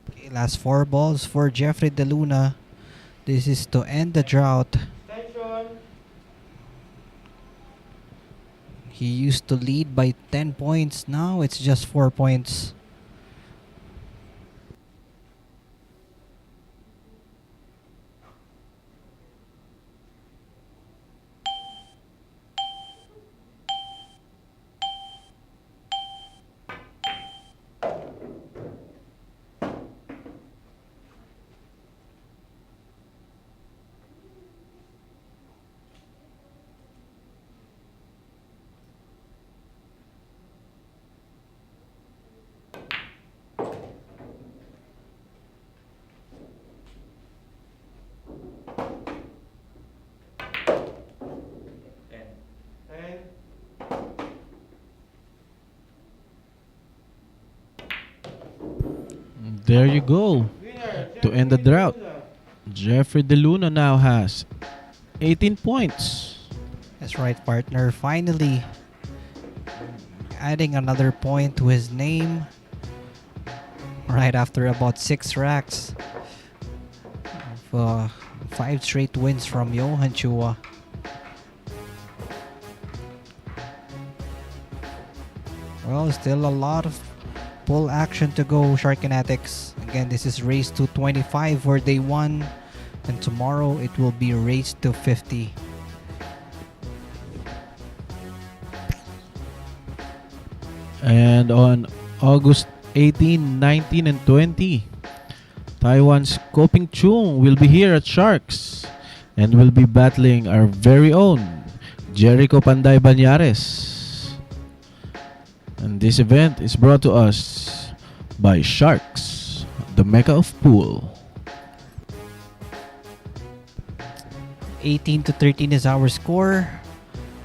Speaker 3: Okay, last 4 balls for Jeffrey DeLuna. This is to end the drought.
Speaker 2: Attention.
Speaker 3: He used to lead by 10 points. Now it's just 4 points.
Speaker 5: Ten.
Speaker 2: 10.
Speaker 1: There you go.
Speaker 2: Winner.
Speaker 1: To end the
Speaker 2: Jeffrey
Speaker 1: drought.
Speaker 2: DeLuna.
Speaker 1: Jeffrey DeLuna now has 18 points.
Speaker 3: That's right, partner. Finally, adding another point to his name. Right after about 6 racks of 5 straight wins from Johann Chua. Well, still a lot of pull action to go, Sharkinetics. Again, this is race to 25 for day 1. And tomorrow it will be race to 50.
Speaker 1: And on August 18, 19, and 20, Taiwan's Koping Chung will be here at Sharks and will be battling our very own Jericho Panday Banyares. And this event is brought to us by Sharks, the Mecca of Pool.
Speaker 3: 18 to 13 is our score.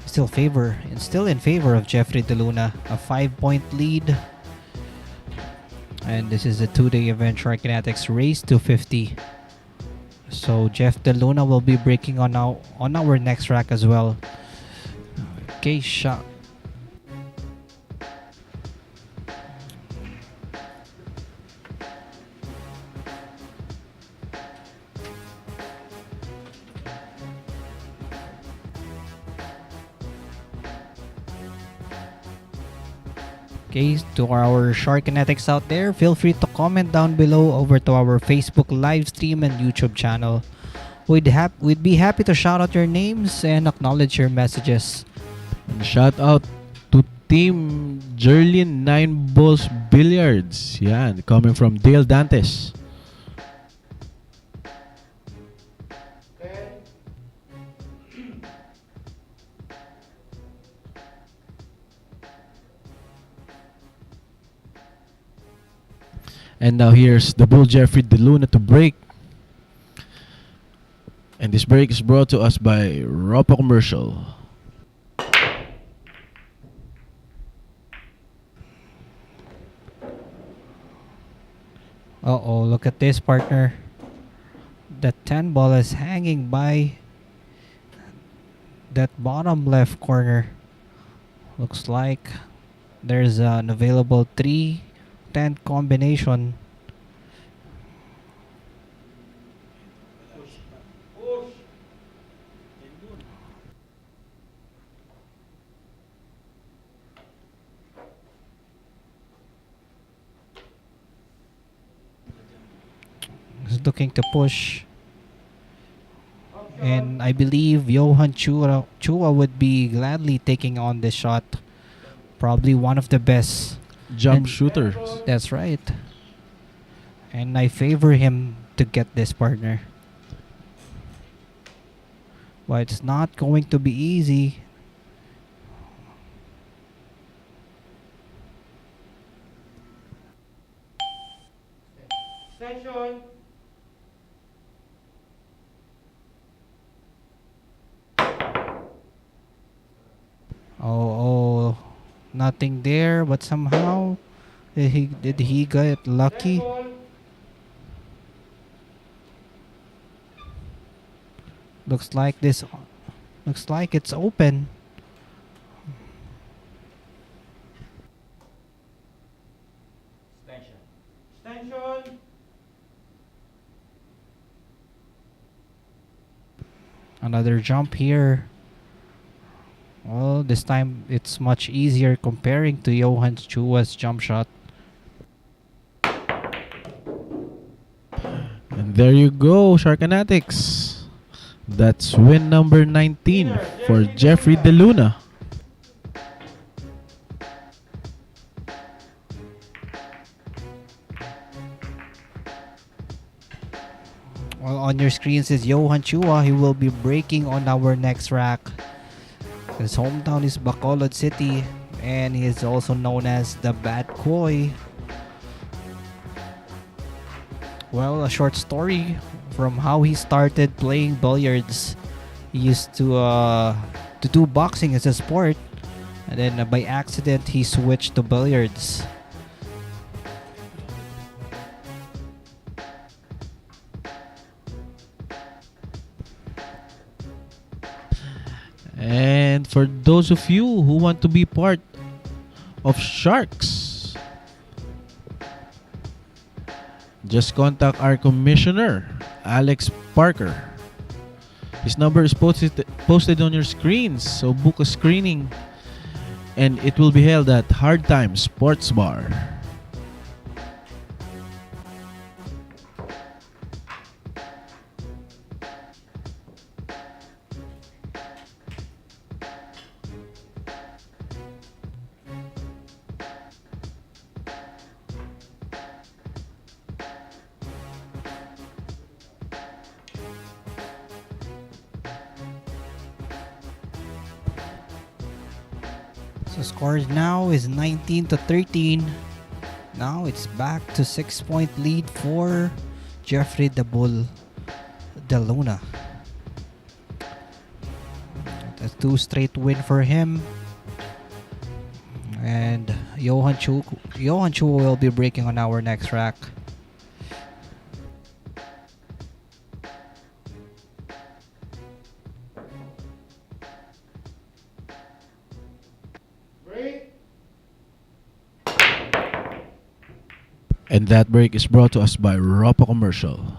Speaker 3: Still in favor of Jeffrey DeLuna. A 5-point lead. And this is a 2-day event, Sharkinetics Race to 50. So Jeff DeLuna will be breaking on our next rack as well. Okay, shot. Okay, to our Sharkinetics out there, feel free to comment down below over to our Facebook live stream and YouTube channel. We'd be happy to shout out your names and acknowledge your messages.
Speaker 1: And shout out to Team Jerlin 9 Balls Billiards. Yan, coming from Dale Dantes.
Speaker 2: 10.
Speaker 1: And now here's the Bull Jeffrey DeLuna to break. This break is brought to us by Ropa Commercial.
Speaker 3: Uh-oh, look at this, partner. The 10 ball is hanging by that bottom left corner. Looks like there's an available 3-10 combination.
Speaker 2: Push.
Speaker 3: He's looking to push. And I believe Johann Chua would be gladly taking on this shot. Probably one of the best.
Speaker 1: Jump
Speaker 3: And-
Speaker 1: shooters.
Speaker 3: That's right. And I favor him to get this, partner. But it's not going to be easy.
Speaker 2: Extension.
Speaker 3: Oh, nothing there. But somehow, did he get lucky?
Speaker 2: Red ball.
Speaker 3: Looks like it's open.
Speaker 5: Extension.
Speaker 2: Extension.
Speaker 3: Another jump here. Well, this time it's much easier comparing to Johann Chua's jump shot.
Speaker 1: And there you go, Sharkanatics. That's win number 19 for Jeffrey DeLuna.
Speaker 3: Well, on your screens is Johann Chua. He will be breaking on our next rack. His hometown is Bacolod City, and he is also known as the Bad Koi. Well, a short story from how he started playing billiards. He used to do boxing as a sport, and then by accident he switched to billiards.
Speaker 1: And for those of you who want to be part of Sharks, just contact our commissioner, Alex Parker. His number is posted on your screens, so book a screening and it will be held at Hard Time Sports Bar.
Speaker 3: So score now is 19-13. Now it's back to 6-point lead for Jeffrey the Bull DeLuna. A 2 straight win for him. And Johann Chua will be breaking on our next rack.
Speaker 2: Break.
Speaker 1: And that break is brought to us by Ropa Commercial.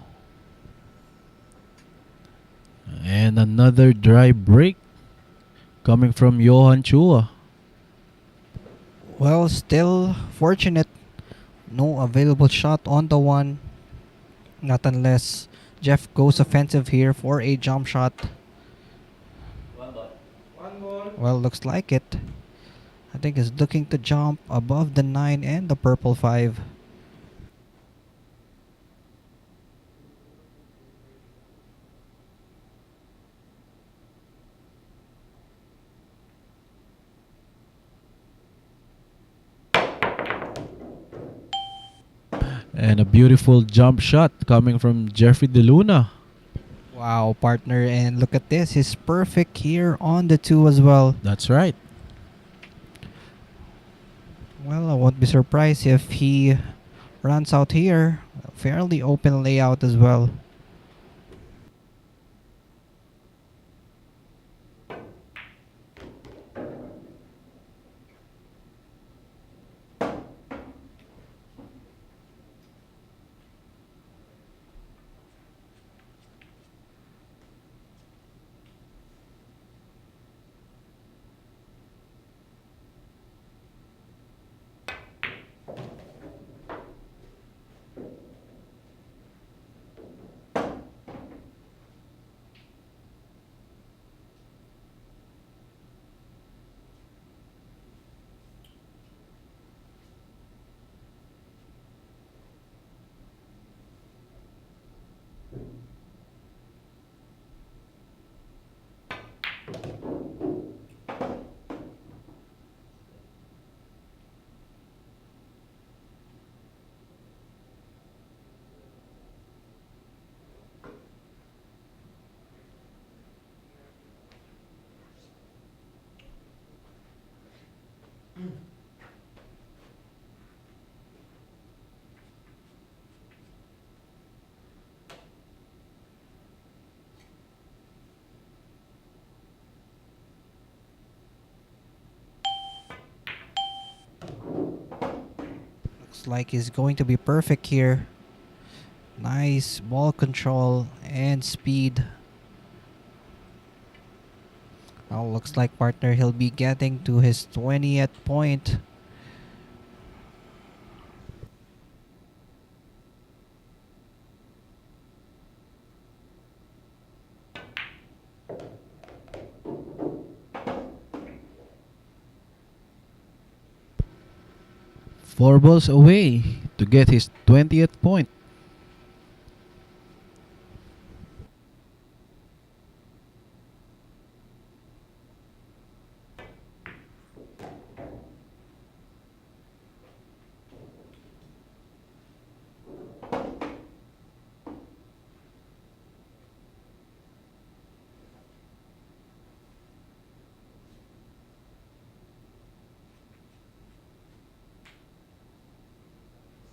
Speaker 1: And another dry break coming from Johann Chua.
Speaker 3: Well, still fortunate. No available shot on the one. Not unless Jeff goes offensive here for a jump shot.
Speaker 5: One ball.
Speaker 2: One ball.
Speaker 3: Well, looks like it. I think he's looking to jump above the 9 and the purple 5.
Speaker 1: And a beautiful jump shot coming from Jeffrey DeLuna.
Speaker 3: Wow, partner, and look at this. He's perfect here on the 2 as well.
Speaker 1: That's right.
Speaker 3: Well, I won't be surprised if he runs out here. Fairly open layout as well. Looks like he's going to be perfect here. Nice ball control and speed. Well, looks like partner he'll be getting to his 20th point.
Speaker 1: Four balls away to get his 20th point.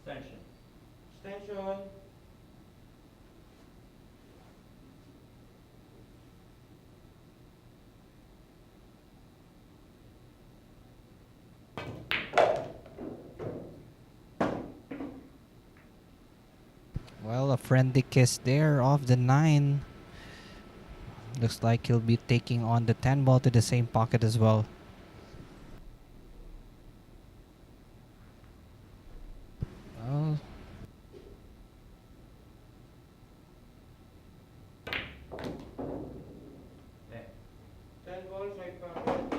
Speaker 5: Extension.
Speaker 2: Extension.
Speaker 3: Well, a friendly kiss there off the 9. Looks like he'll be taking on the 10 ball to the same pocket as well. Well,
Speaker 2: 10 ball, 5 pocket.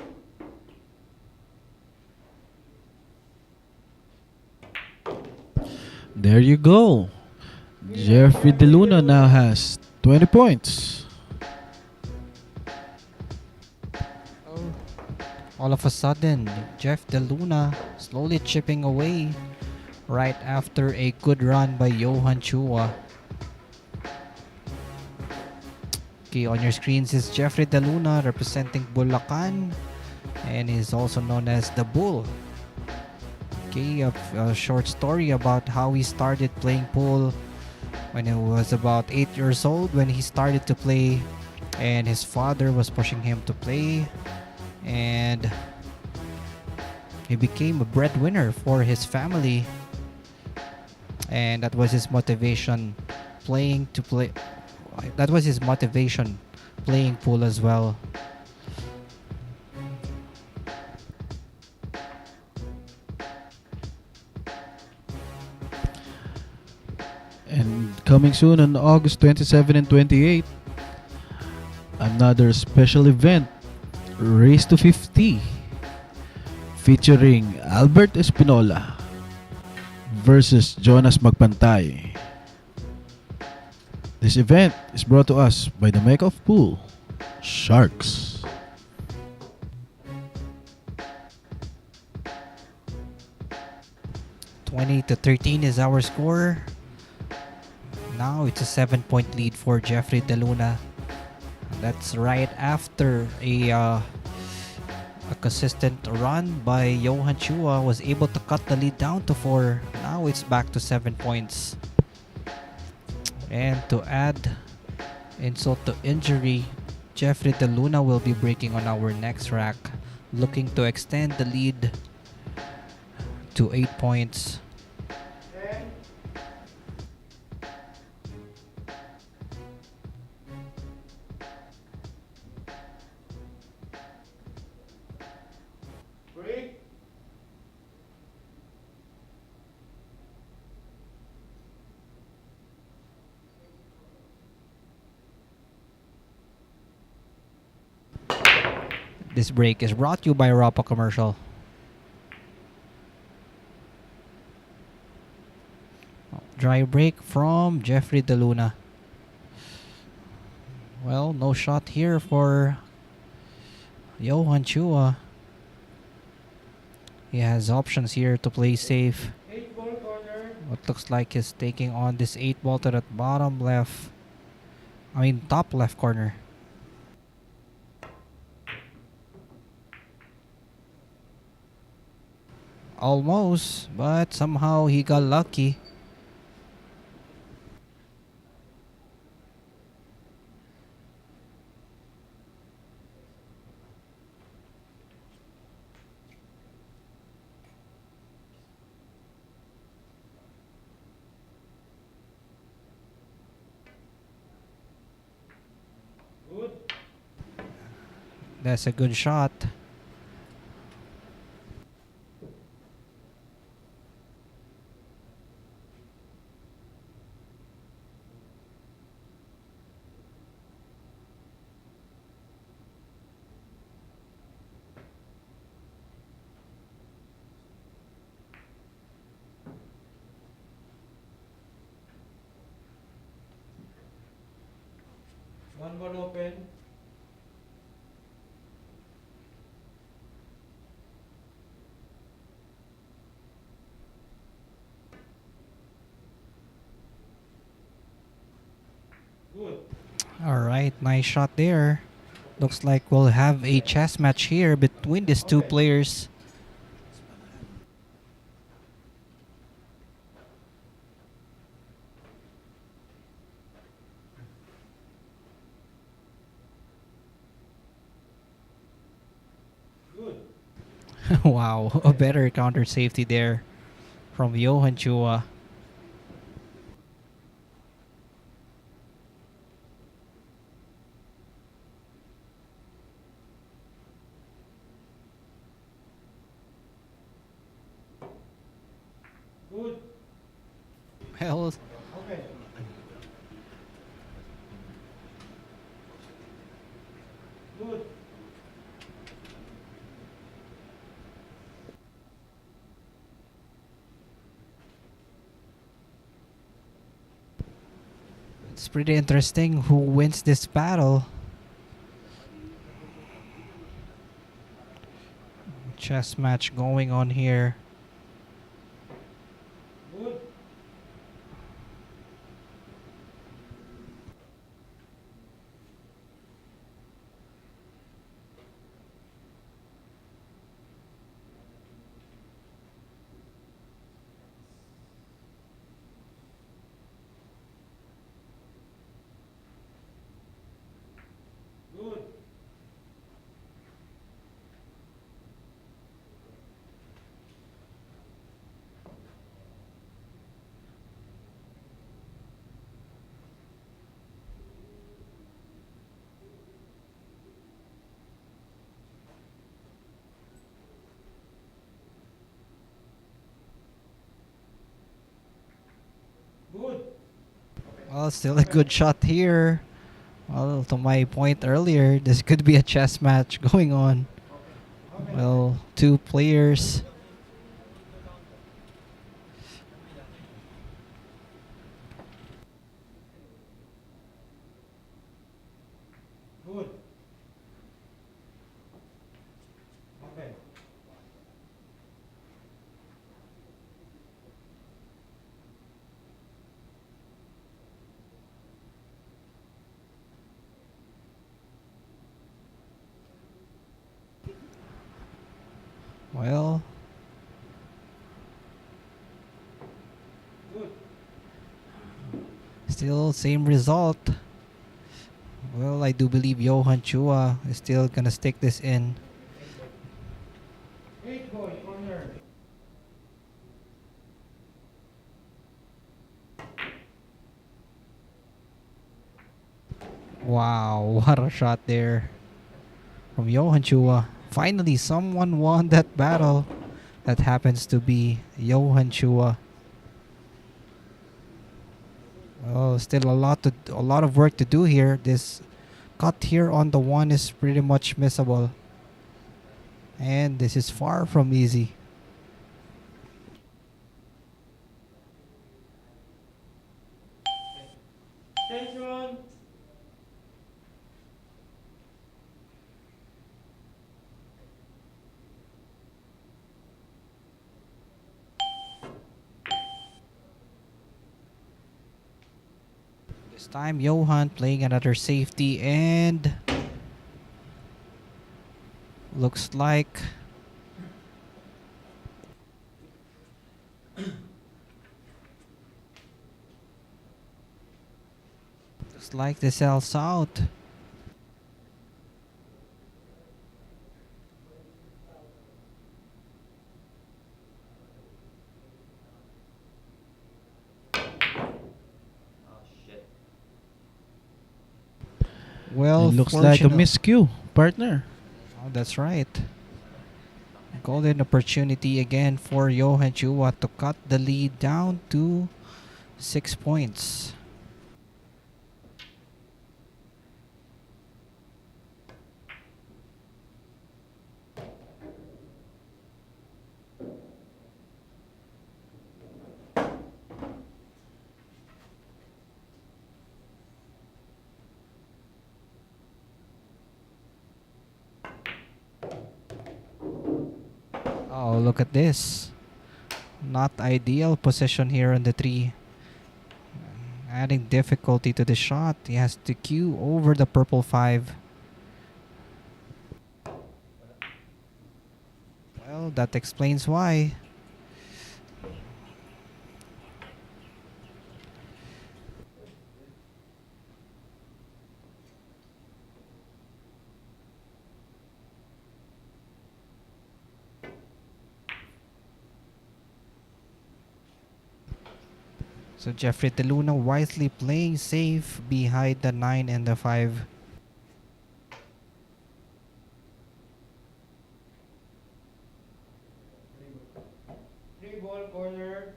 Speaker 1: There you go. Jeffrey De Luna now has 20 points.
Speaker 3: all of a sudden, Jeff De Luna slowly chipping away right after a good run by Johann Chua. Okay, on your screens is Jeffrey De Luna representing Bulacan, and he's also known as the Bull. Okay, a short story about how he started playing pool when he was about 8 years old when he started to play, and his father was pushing him to play, and he became a breadwinner for his family, and that was his motivation playing pool as well.
Speaker 1: And coming soon on August 27 and 28, another special event, Race to 50, featuring Albert Espinola versus Jonas Magpantay. This event is brought to us by the Make of Pool, Sharks.
Speaker 3: (20-13) is our score. Now it's a 7-point lead for Jeffrey De Luna. That's right after a consistent run by Johann Chua was able to cut the lead down to 4. Now it's back to 7 points. And to add insult to injury, Jeffrey De Luna will be breaking on our next rack, looking to extend the lead to 8 points.
Speaker 2: 10, 3,
Speaker 3: This break is brought to you by Rapa Commercial. Dry break from Jeffrey De Luna. Well, no shot here for Johann Chua. He has options here to play safe.
Speaker 2: 8 ball corner.
Speaker 3: What looks like he's taking on this 8 ball to that bottom left. Top left corner. Almost, but somehow he got lucky.
Speaker 2: Good.
Speaker 3: That's a good shot.
Speaker 2: One ball open. Good.
Speaker 3: Alright, nice shot there. Looks like we'll have a chess match here between these two
Speaker 2: Okay.
Speaker 3: players.
Speaker 2: Good.
Speaker 3: Wow, a better counter safety there from Johann Chua.
Speaker 2: Good.
Speaker 3: Well,
Speaker 2: Okay. Good.
Speaker 3: it's pretty interesting who wins this battle. Chess match going on here.
Speaker 2: Good. Good. Good.
Speaker 3: Well, still a good shot here. Well, to my point earlier, this could be a chess match going on.
Speaker 2: Okay.
Speaker 3: Well, two players.
Speaker 2: Good. Okay.
Speaker 3: Well,
Speaker 2: Good.
Speaker 3: still same result. Well, I do believe Johann Chua is still gonna stick this in.
Speaker 2: 8 ball, corner.
Speaker 3: Wow, what a shot there from Johann Chua. Finally, someone won that battle. That happens to be Johann Chua. Well, still a lot of work to do here. This cut here on the one is pretty much missable. And this is far from easy.
Speaker 2: Tension.
Speaker 3: This time, Johann playing another safety and looks like the sells out.
Speaker 5: Oh shit.
Speaker 3: Well,
Speaker 1: It looks like a
Speaker 3: fortunate-
Speaker 1: miscue, partner.
Speaker 3: Oh, that's right. Golden opportunity again for Johann Chua to cut the lead down to 6 points. Oh, look at this. Not ideal position here on the tree. Adding difficulty to the shot. He has to queue over the purple 5. Well, that explains why. So Jeffrey Teluna wisely playing safe behind the 9 and the 5.
Speaker 2: Three ball, corner.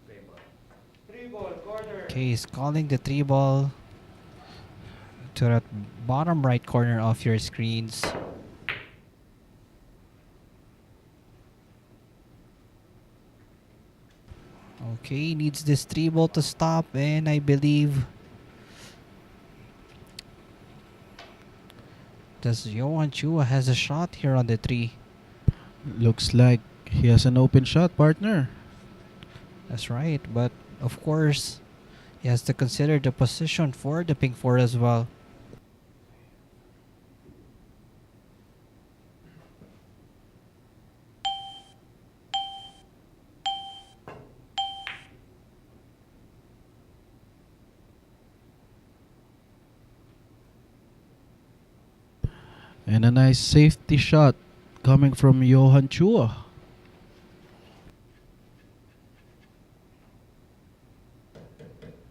Speaker 5: Gray ball.
Speaker 2: 3 ball, corner.
Speaker 3: Okay, he's calling the 3 ball to the bottom right corner of your screens. Okay, needs this 3 ball to stop, and I believe does Johann Chua has a shot here on the 3.
Speaker 1: Looks like he has an open shot, partner.
Speaker 3: That's right, but of course he has to consider the position for the pink 4 as well.
Speaker 1: And a nice safety shot coming from Johann Chua.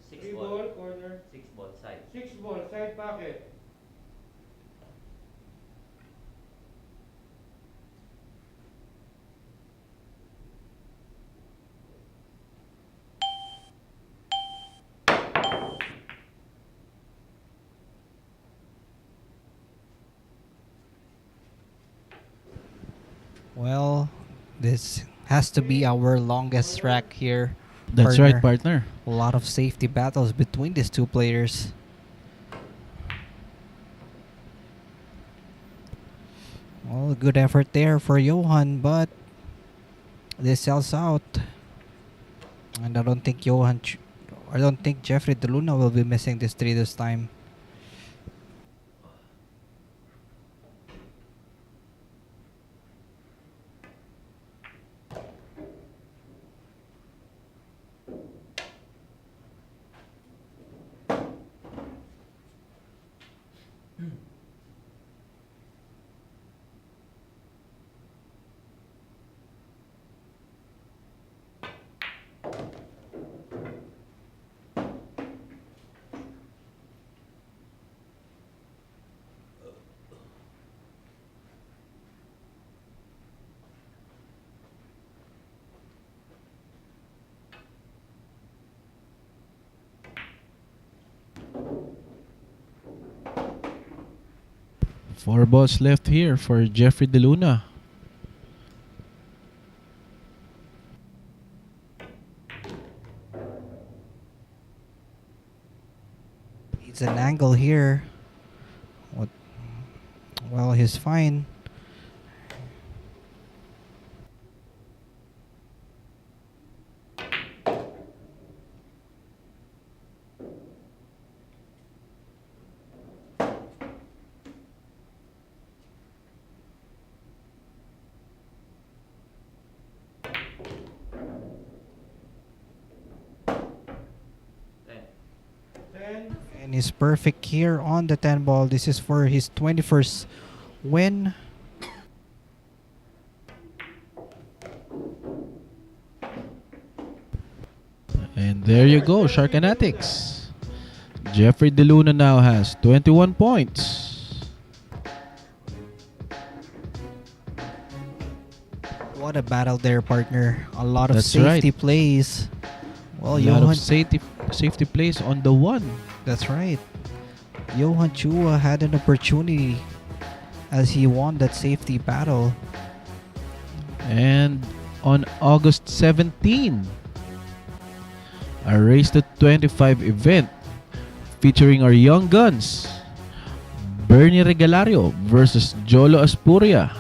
Speaker 5: Six
Speaker 2: 3
Speaker 5: ball.
Speaker 2: ball, corner.
Speaker 5: 6 ball side.
Speaker 2: 6 ball, side pocket.
Speaker 3: Well, this has to be our longest rack here.
Speaker 1: That's right, partner.
Speaker 3: A lot of safety battles between these two players. Well, good effort there for Johann, but this sells out. And I don't think I don't think Jeffrey DeLuna will be missing this 3 this time.
Speaker 1: Four balls left here for Jeffrey DeLuna.
Speaker 3: It's an angle here. What? Well, he's fine.
Speaker 5: Ten.
Speaker 2: 10.
Speaker 3: And he's perfect here on the 10 ball. This is for his 21st win.
Speaker 1: And there you go, Sharkanatics. Jeffrey DeLuna now has 21 points.
Speaker 3: What a battle there, partner. A lot of
Speaker 1: That's
Speaker 3: safety
Speaker 1: right.
Speaker 3: plays. Well,
Speaker 1: A lot
Speaker 3: Johann,
Speaker 1: of safety plays on the one.
Speaker 3: that's right. Johann Chua had an opportunity as he won that safety battle.
Speaker 1: And on August 17, a Race to 25 event featuring our young guns, Bernie Regalario versus Jolo Aspuria.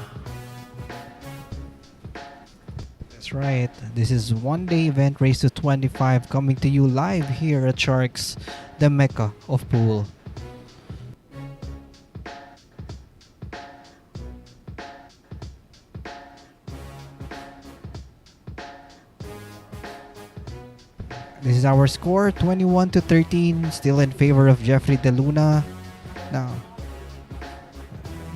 Speaker 3: That's right. This is one-day event Race to 25 coming to you live here at Sharks, the Mecca of pool. This is our score, 21-13, still in favor of Jeffrey DeLuna.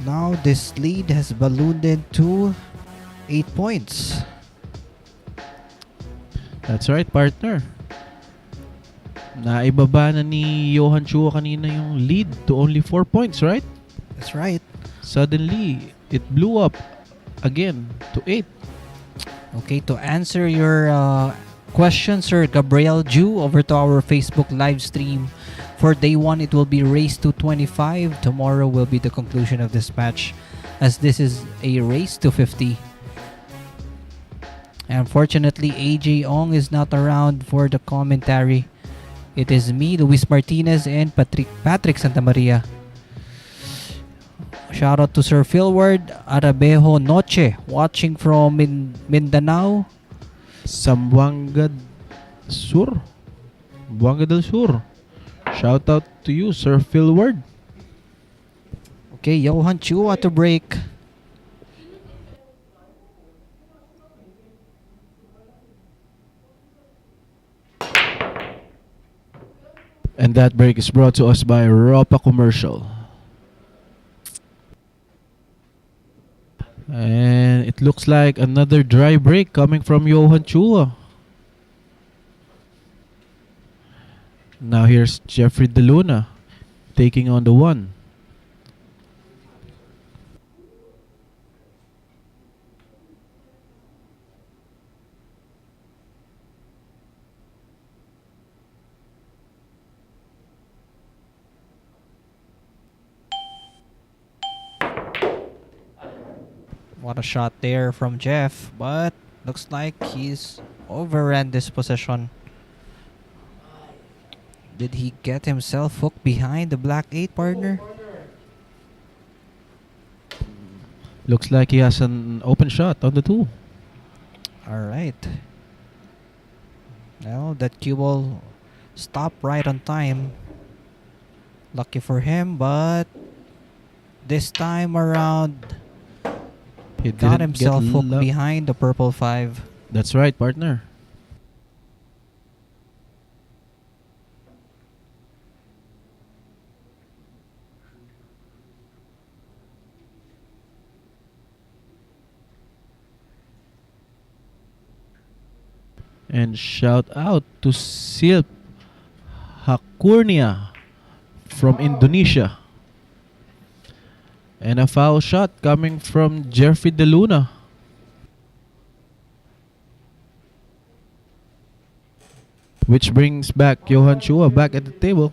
Speaker 3: Now this lead has ballooned into 8 points.
Speaker 1: That's right, partner. Naibaba na ni Johann Chua kanina yung lead to only 4 points, right?
Speaker 3: That's right.
Speaker 1: Suddenly, it blew up again to 8.
Speaker 3: Okay, to answer your question, Sir Gabriel Ju, over to our Facebook live stream. For day 1, it will be Race to 25. Tomorrow will be the conclusion of this match, as this is a Race to 50. Unfortunately, AJ Ong is not around for the commentary. It is me, Luis Martinez, and Patrick Santamaria. Shout out to Sir Philward Arabejo Noche, watching from Mindanao.
Speaker 1: Zamboanga Sur. Zamboanga del Sur. Shout out to you, Sir Philward.
Speaker 3: Okay, Johann Chua to break.
Speaker 1: And that break is brought to us by Ropa Commercial. And it looks like another dry break coming from Johann Chua. Now here's Jeffrey DeLuna taking on the one.
Speaker 3: What a shot there from Jeff, but Looks like he's overran this position. Did he get himself hooked behind the black 8, partner?
Speaker 1: Looks like he has an open shot on the 2.
Speaker 3: Alright. Now that cue ball stopped right on time. Lucky for him, but this time around
Speaker 1: He
Speaker 3: got
Speaker 1: didn't
Speaker 3: himself
Speaker 1: get
Speaker 3: hooked
Speaker 1: luck.
Speaker 3: behind the purple 5.
Speaker 1: That's right, partner. And shout out to Silp Hakurnia from Indonesia. And a foul shot coming from Jeffrey De Luna. Which brings back Johann Chua back at the table.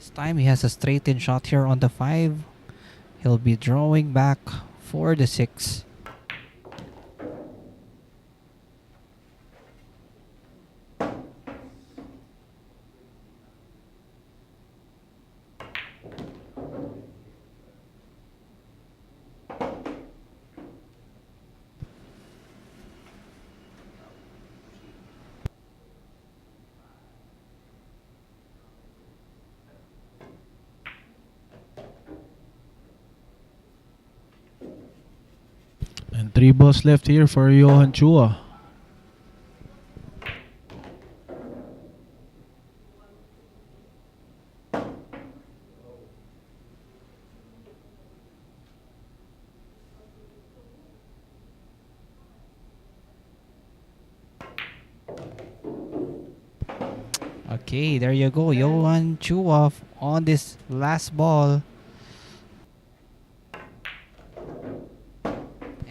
Speaker 3: This time he has a straight in shot here on the 5. He'll be drawing back for the 6.
Speaker 1: And 3 balls left here for Johann Chua.
Speaker 3: Okay, there you go. Johann Chua on this last ball.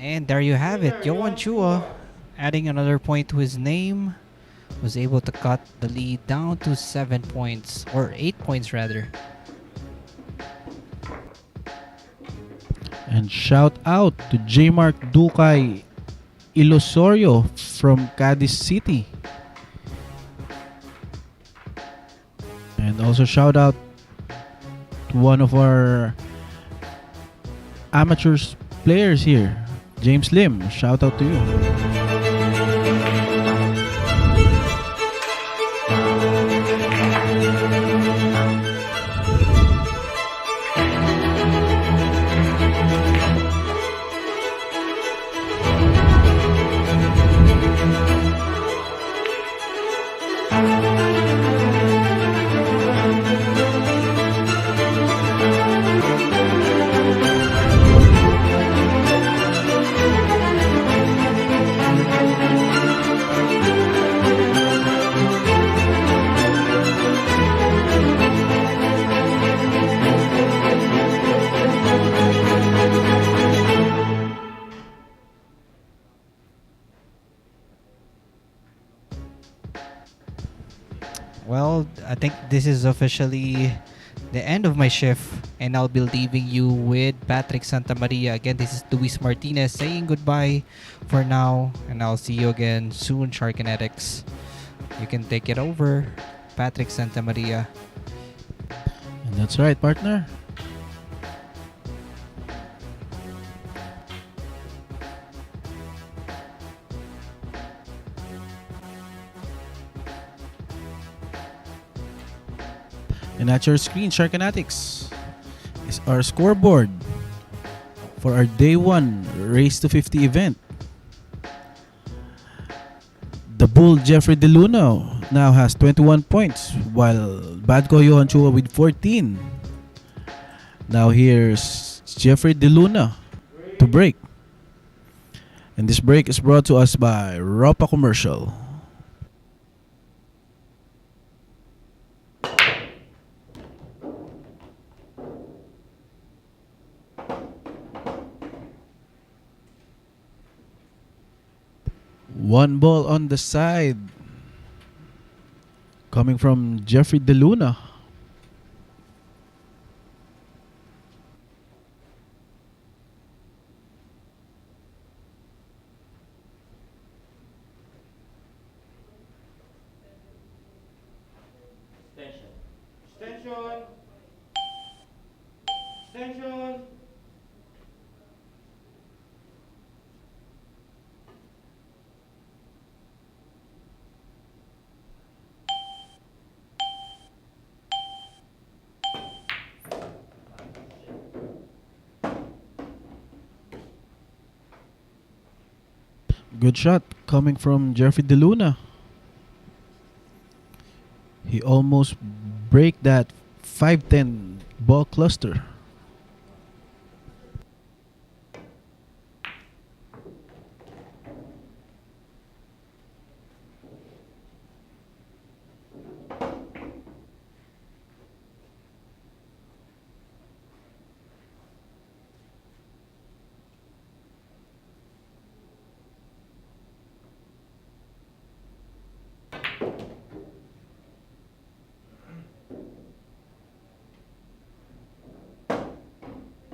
Speaker 3: And there you have it. Johann Chua adding another point to his name. Was able to cut the lead down to 7 points. Or 8 points rather.
Speaker 1: And shout out to J. Mark Ducay Ilosorio from Cadiz City. And also shout out to one of our amateurs players here, James Lim. Shout out to you.
Speaker 3: Well, I think this is officially the end of my shift, and I'll be leaving you with Patrick Santamaria. Again, this is Luis Martinez saying goodbye for now, and I'll see you again soon, Sharkinetics. You can take it over, Patrick Santamaria.
Speaker 1: And that's right, partner. And at your screen, Sharkanatics, is our scoreboard for our day 1 Race to 50 event. The Bull Jeffrey De Luna now has 21 points, while Bad Boy Johann Chua with 14. Now here's Jeffrey DeLuna to break. And this break is brought to us by Ropa Commercial. One ball on the side. Coming from Jeffrey DeLuna.
Speaker 5: Extension.
Speaker 2: Extension. Extension.
Speaker 1: Good shot coming from Jeffrey DeLuna. He almost break that 5-10 ball cluster.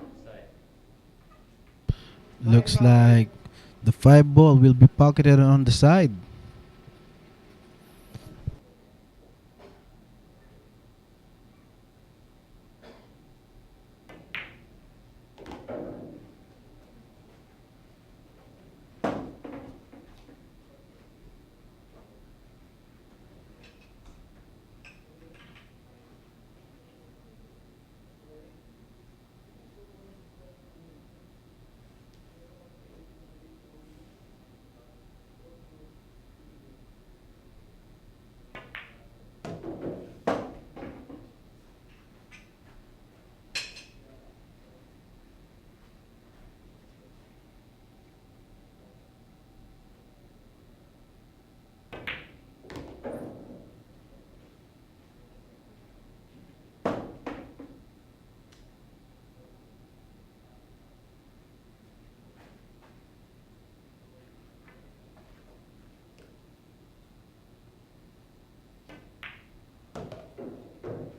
Speaker 5: Side.
Speaker 1: Looks like the 5 ball will be pocketed on the side.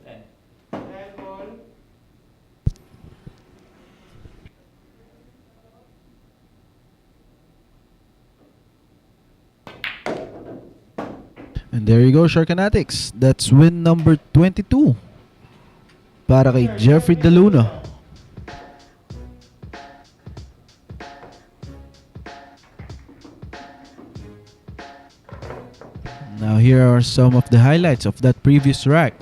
Speaker 5: Ten.
Speaker 2: Ten ball.
Speaker 1: And there you go, Sharkanatics. That's win number 22 para kay Jeffrey DeLuna. Now here are some of the highlights of that previous rack.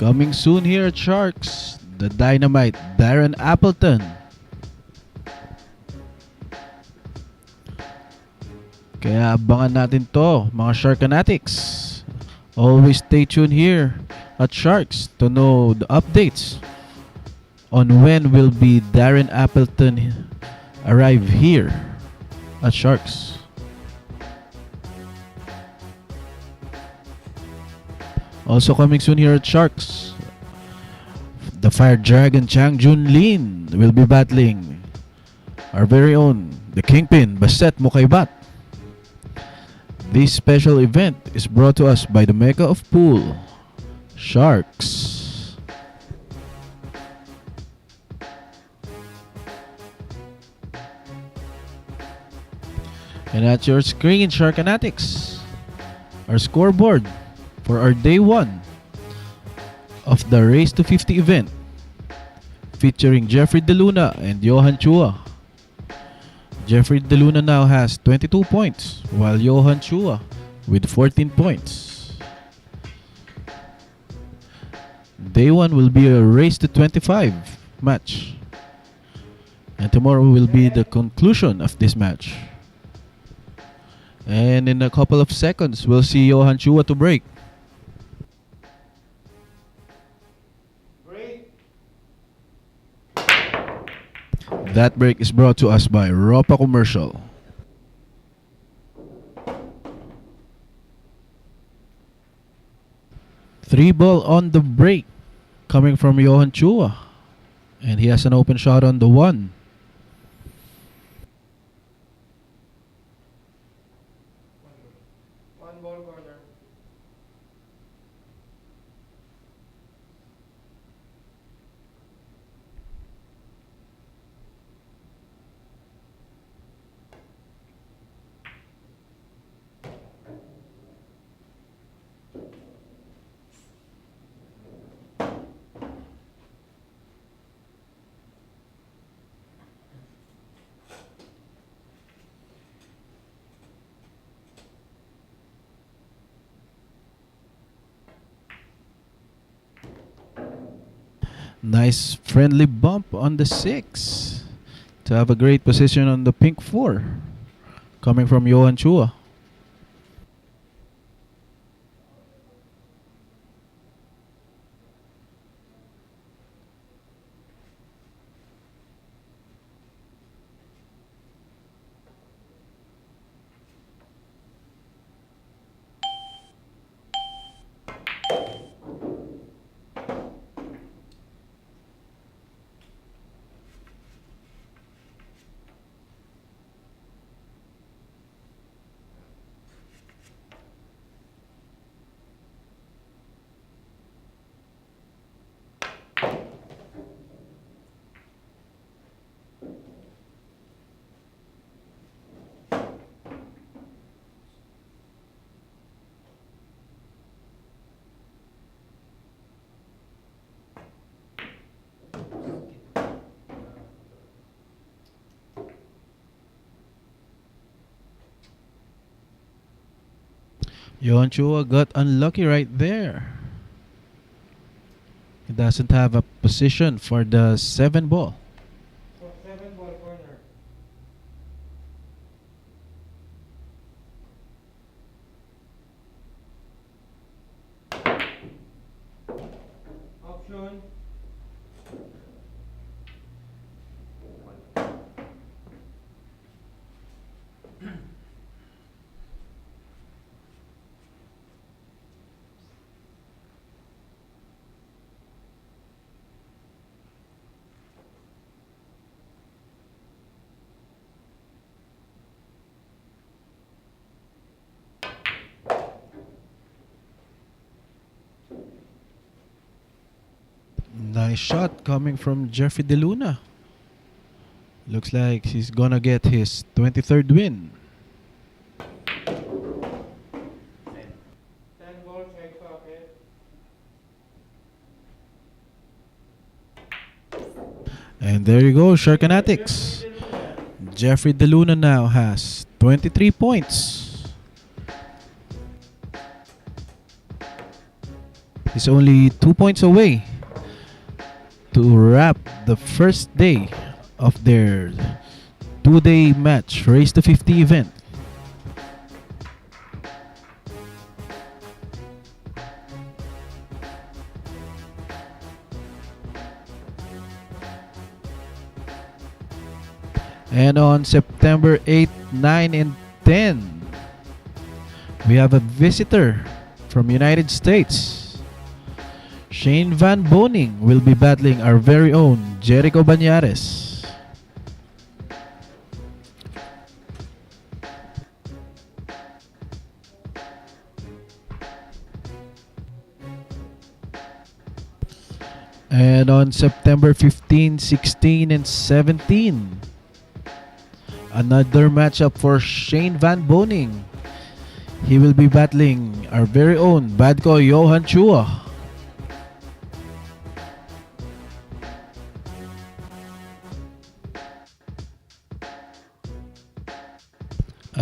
Speaker 1: Coming soon here at Sharks, the Dynamite Darren Appleton. Kaya abangan natin to, mga Sharkanatics. Always stay tuned here at Sharks to know the updates on when will be Darren Appleton arrive here at Sharks. Also coming soon here at Sharks, the Fire Dragon Chang Jun Lin will be battling our very own, the Kingpin Baset Mukaybat. This special event is brought to us by the Mecca of Pool, Sharks. And at your screen, Sharkanatics, our scoreboard for our day 1 of the Race to 50 event, featuring Jeffrey DeLuna and Johann Chua. Jeffrey DeLuna now has 22 points, while Johann Chua with 14 points. Day 1 will be a Race to 25 match, and tomorrow will be the conclusion of this match. And in a couple of seconds, we'll see Johann Chua to break.
Speaker 2: Break.
Speaker 1: That break is brought to us by Ropa Commercial. Three ball on the break coming from Johann Chua. And he has an open shot on the 1.
Speaker 2: One ball corner.
Speaker 1: Nice friendly bump on the 6 to have a great position on the pink 4 coming from Johann Chua. Johann Chua got unlucky right there. He doesn't have a position for the 7 ball.
Speaker 2: Seven ball corner. Option.
Speaker 1: Nice shot coming from Jeffrey DeLuna. Looks like he's gonna get his 23rd win.
Speaker 2: 10 ball check pocket.
Speaker 1: And there you go, Sharkanatics. Jeffrey DeLuna now has 23 points. He's only 2 points away to wrap the first day of their 2-day match Race to 50 event. And on September 8, 9, and 10, we have a visitor from United States. Shane Van Boning will be battling our very own Jericho Banyares. And on September 15, 16, and 17, another matchup for Shane Van Boning. He will be battling our very own bad boy Johann Chua.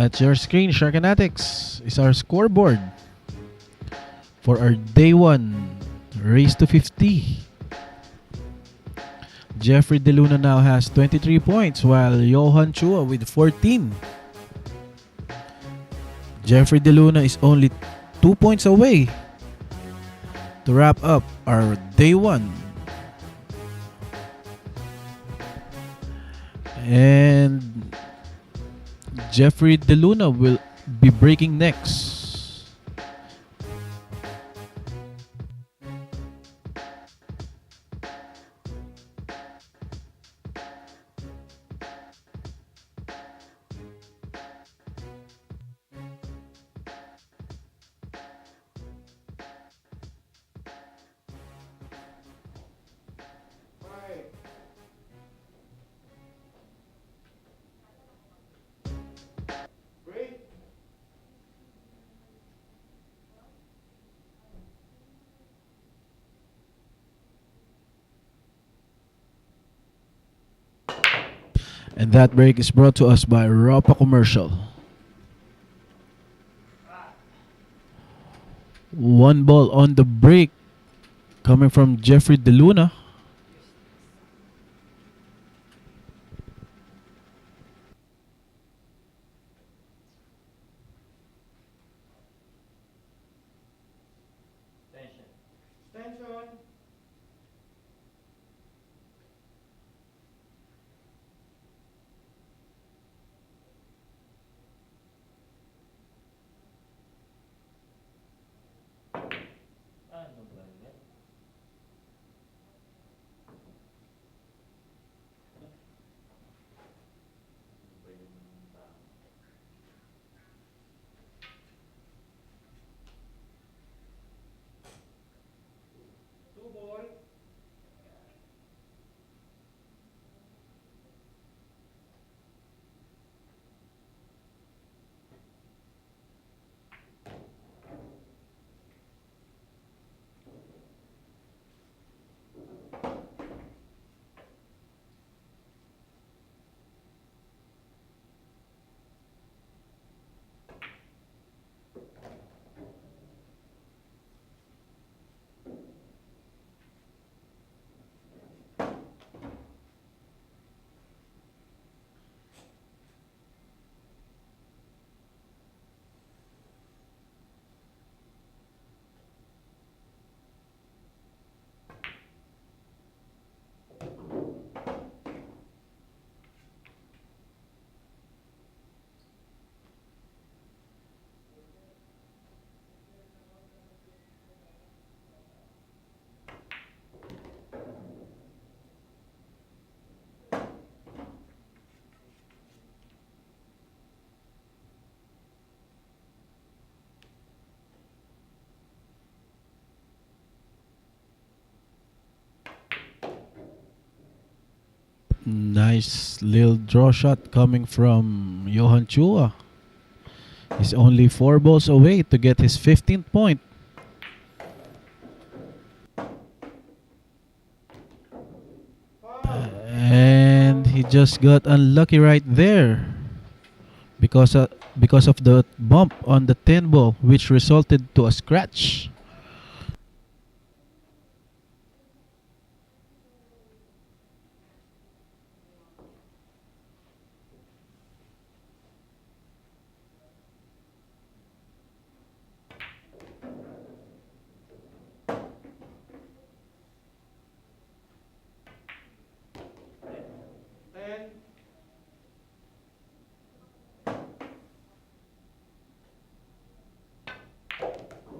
Speaker 1: At your screen, Sharkanatics, is our scoreboard for our day 1 race to 50. Jeffrey De Luna now has 23 points while Johann Chua with 14. Jeffrey De Luna is only 2 points away to wrap up our day 1. And Jeffrey De Luna will be breaking next.
Speaker 2: Five. Break.
Speaker 1: And that break is brought to us by Ropa Commercial. 1 ball on the break coming from Jeffrey De Luna.
Speaker 5: Tension.
Speaker 2: Tension.
Speaker 5: Ano ba yan? Ano ba yung tao?
Speaker 2: Two ball.
Speaker 1: Nice little draw shot coming from Johann Chua. He's only 4 balls away to get his 15th point. And he just got unlucky right there because of the bump on the 10 ball, which resulted to a scratch.
Speaker 2: Ten.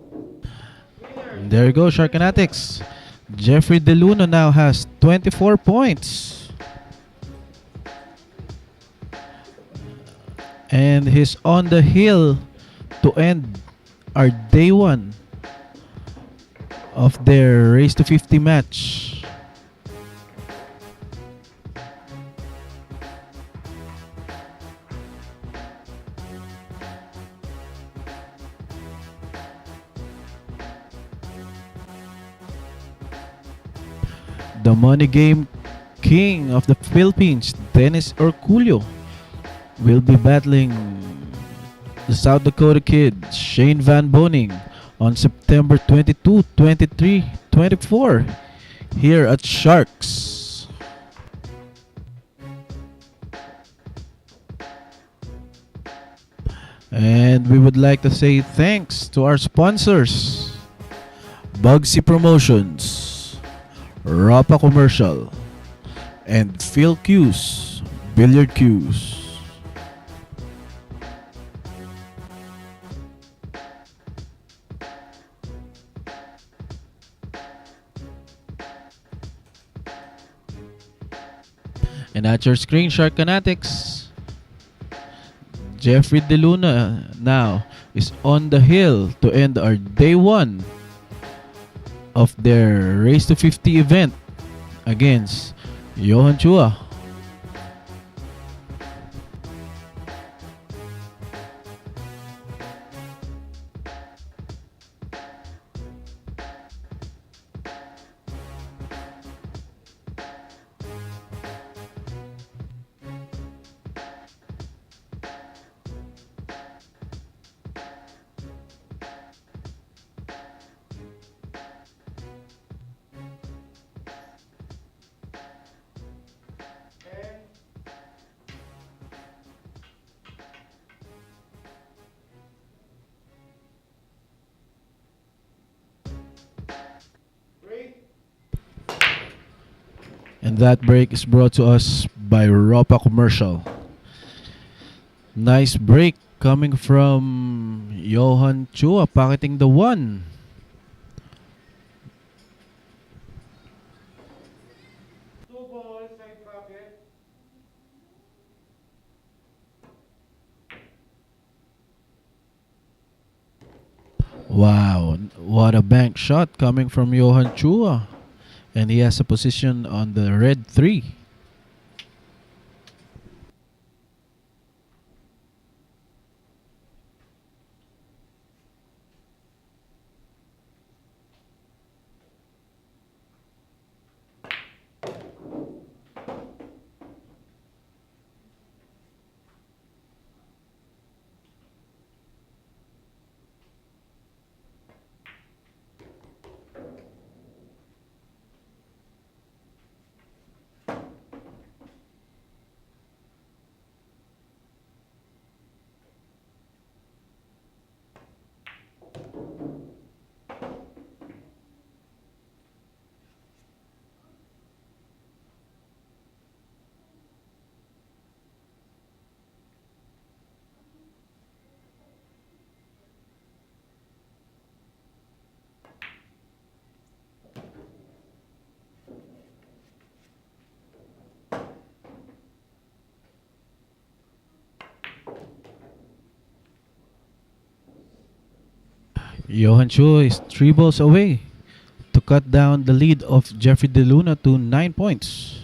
Speaker 2: Winner.
Speaker 1: There you go, Sharkanatics. Jeffrey De Luna now has 24 points. And he's on the hill to end our day 1 of their Race to 50 match. The money game king of the Philippines, Dennis Orculio, will be battling the South Dakota kid, Shane Van Boning, on September 22, 23, 24, here at Sharks. And we would like to say thanks to our sponsors, Bugsy Promotions, Rapa Commercial, and Phil Q's Billiard Q's. And at your screen, Shark Fanatics, Jeffrey DeLuna now is on the hill to end our day 1 of their Race to 50 event against Johann Chua. And that break is brought to us by Ropa Commercial. Nice break coming from Johann Chua, pocketing the 1.
Speaker 2: Two balls, side pocket.
Speaker 1: Wow, what a bank shot coming from Johann Chua. And he has a position on the red 3. Johann Chua is 3 balls away to cut down the lead of Jeffrey DeLuna to 9 points.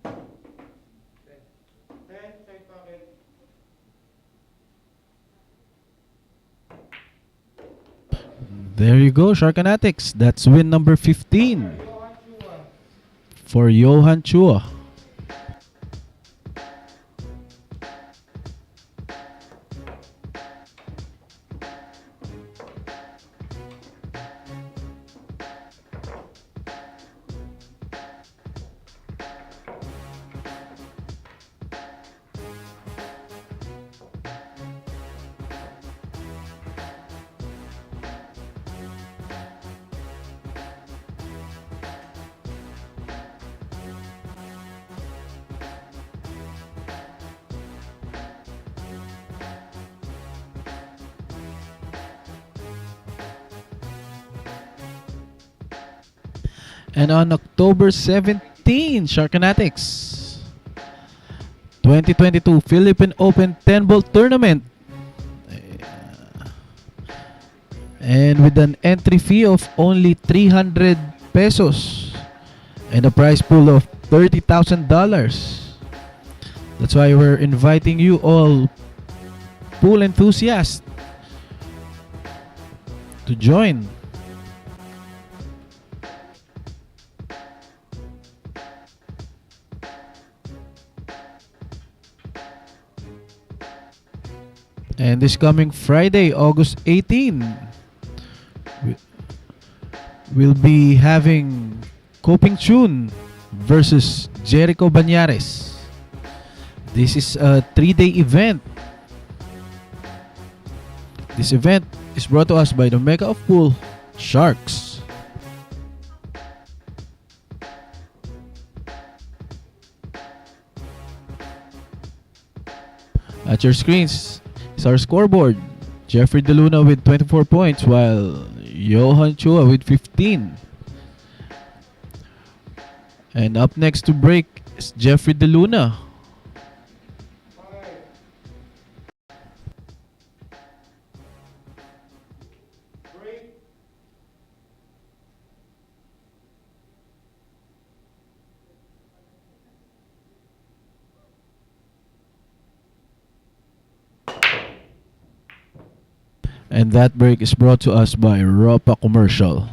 Speaker 2: Ten, side pocket.
Speaker 1: There you go, Shark Fanatics. That's win number 15
Speaker 2: Johann Chua.
Speaker 1: for Johann Chua. And on October 17, Shark Fanatics, 2022 Philippine Open 10-ball tournament. And with an entry fee of only 300 pesos and a prize pool of $30,000. That's why we're inviting you all pool enthusiasts to join And this coming Friday, August 18, we'll be having Coping Chun versus Jericho Banyares. This is a 3-day event. This event is brought to us by the Mecca of Pool, Sharks. At your screens is our scoreboard. Jeffrey DeLuna with 24 points while Johann Chua with 15. And up next to break is Jeffrey DeLuna.
Speaker 2: 5, break,
Speaker 1: And that break is brought to us by Ropa Commercial.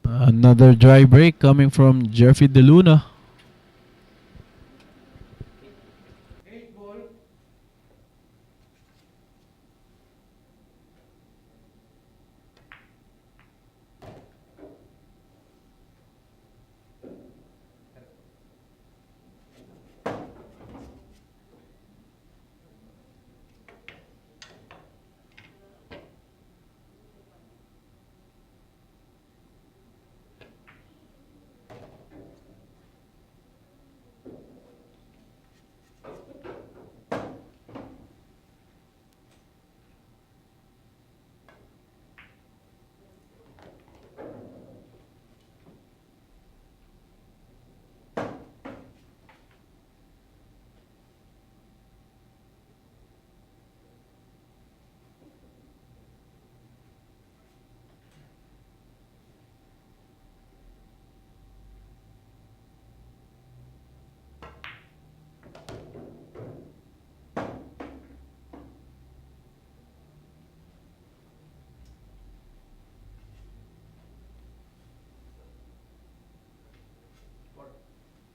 Speaker 1: Another dry break coming from Jeffrey DeLuna.
Speaker 2: 8 ball,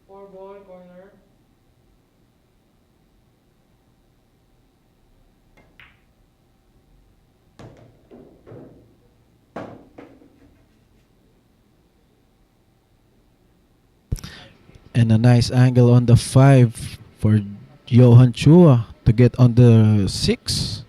Speaker 2: four ball corner,
Speaker 1: And a nice angle on the 5 for Johann Chua to get on the 6.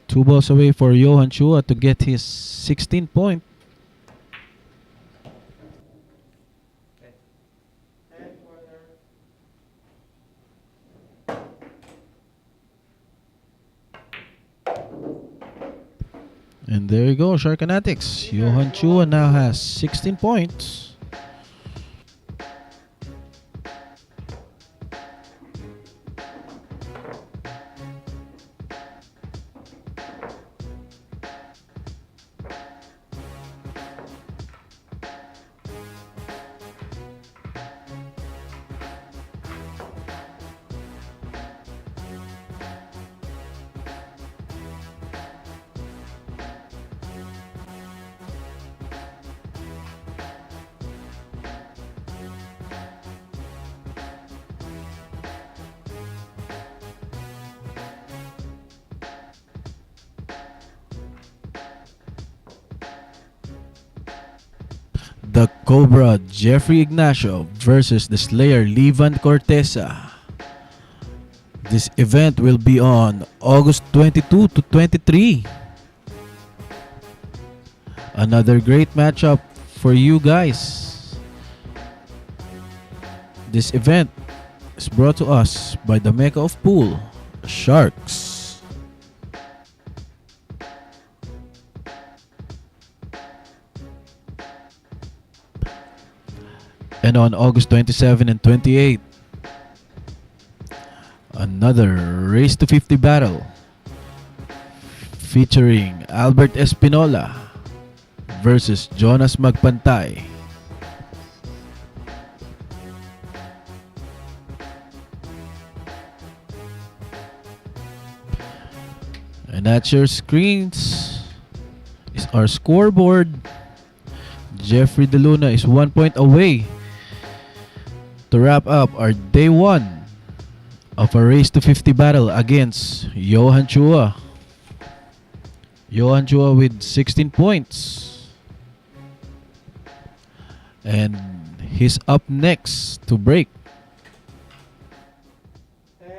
Speaker 1: Two balls away for Johann Chua to get his 16 point.
Speaker 2: 10 corner,
Speaker 1: And there you go, Sharkanatics. Johann Chua now has 16 points. The Cobra Jeffrey Ignacio versus the Slayer Levan Cortesa. This event will be on August 22 to 23. Another great matchup for you guys. This event is brought to us by the Mecca of Pool, Sharks. And on August 27 and 28, another Race to 50 battle featuring Albert Espinola versus Jonas Magpantay. And at your screens is our scoreboard. Jeffrey De Luna is 1 point away to wrap up our day 1 of a Race to 50 battle against Johann Chua. Johann Chua with 16 points. And he's up next to break.
Speaker 2: 10.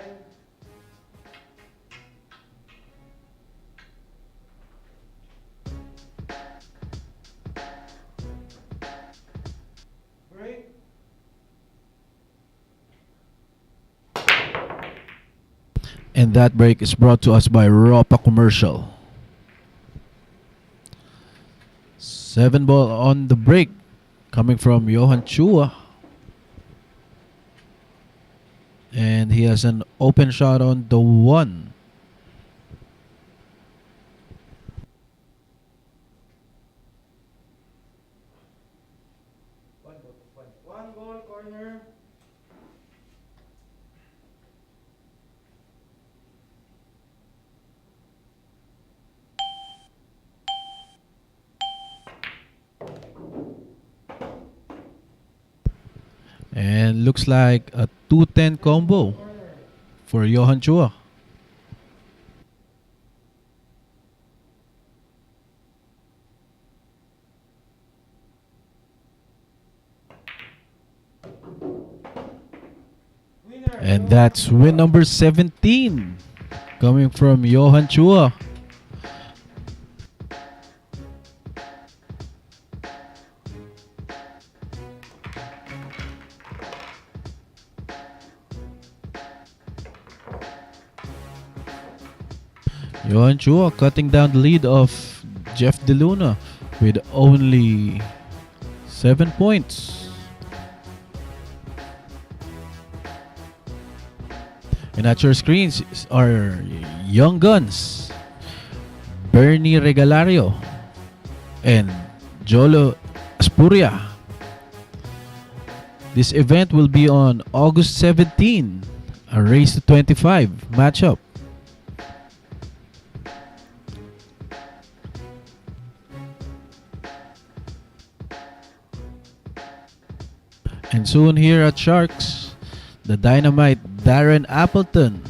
Speaker 2: Break.
Speaker 1: And that break is brought to us by Ropa Commercial. 7 ball on the break coming from Johann Chua. And he has an open shot on the 1.
Speaker 2: One ball corner.
Speaker 1: And looks like a 2-10 combo
Speaker 2: Corner.
Speaker 1: for Johann Chua.
Speaker 2: Winner.
Speaker 1: And that's win number 17 coming from Johann Chua. Johann Chua cutting down the lead of Jeff De Luna with only 7 points. And at your screens are young guns Bernie Regalario and Jolo Aspuria. This event will be on August 17, a race to 25 matchup. And soon here at Sharks, the Dynamite Darren Appleton.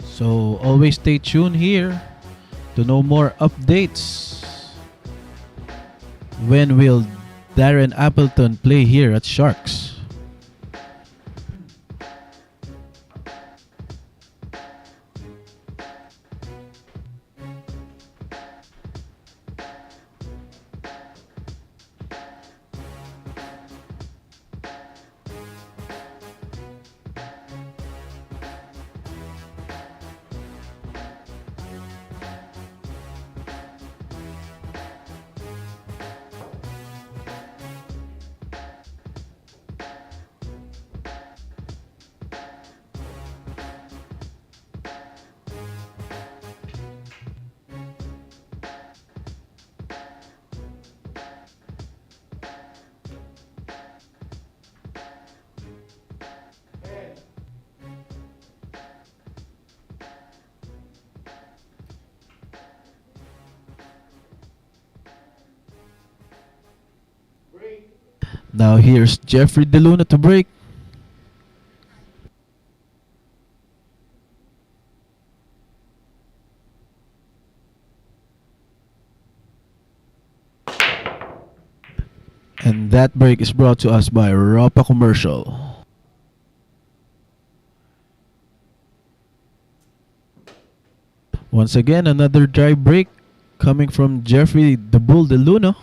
Speaker 1: So always stay tuned here to know more updates. When will Darren Appleton play here at Sharks? Now here's Jeffrey De Luna to break. And that break is brought to us by Ropa Commercial. Once again, another dry break coming from Jeffrey the Bull De Luna.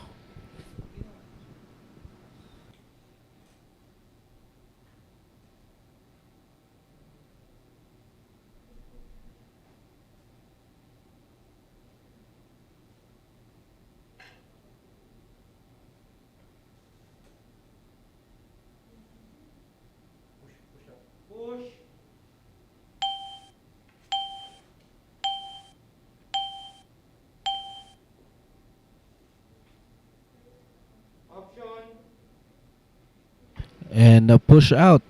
Speaker 1: And a push out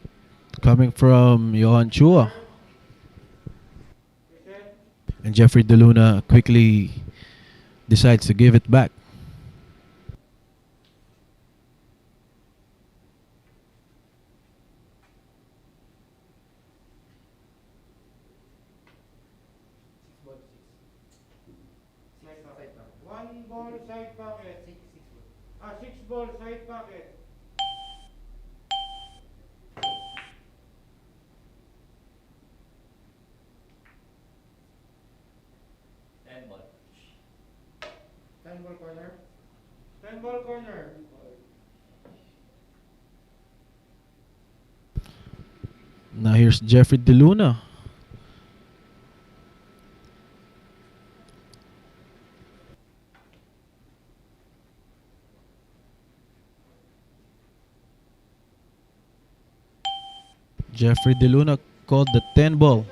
Speaker 1: coming from Johann Chua.
Speaker 2: Reset.
Speaker 1: And Jeffrey DeLuna quickly decides to give it back.
Speaker 2: Side pocket. One ball side pocket. Six ball side pocket.
Speaker 5: Ten ball.
Speaker 2: 10 ball corner. 10 ball corner.
Speaker 1: Now here's Jeffrey DeLuna. Jeffrey DeLuna called the 10 ball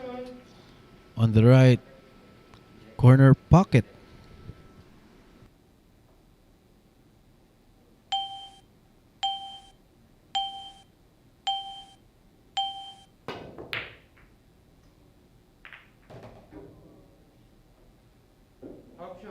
Speaker 1: on the right corner pocket.
Speaker 2: Option.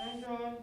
Speaker 2: Tension.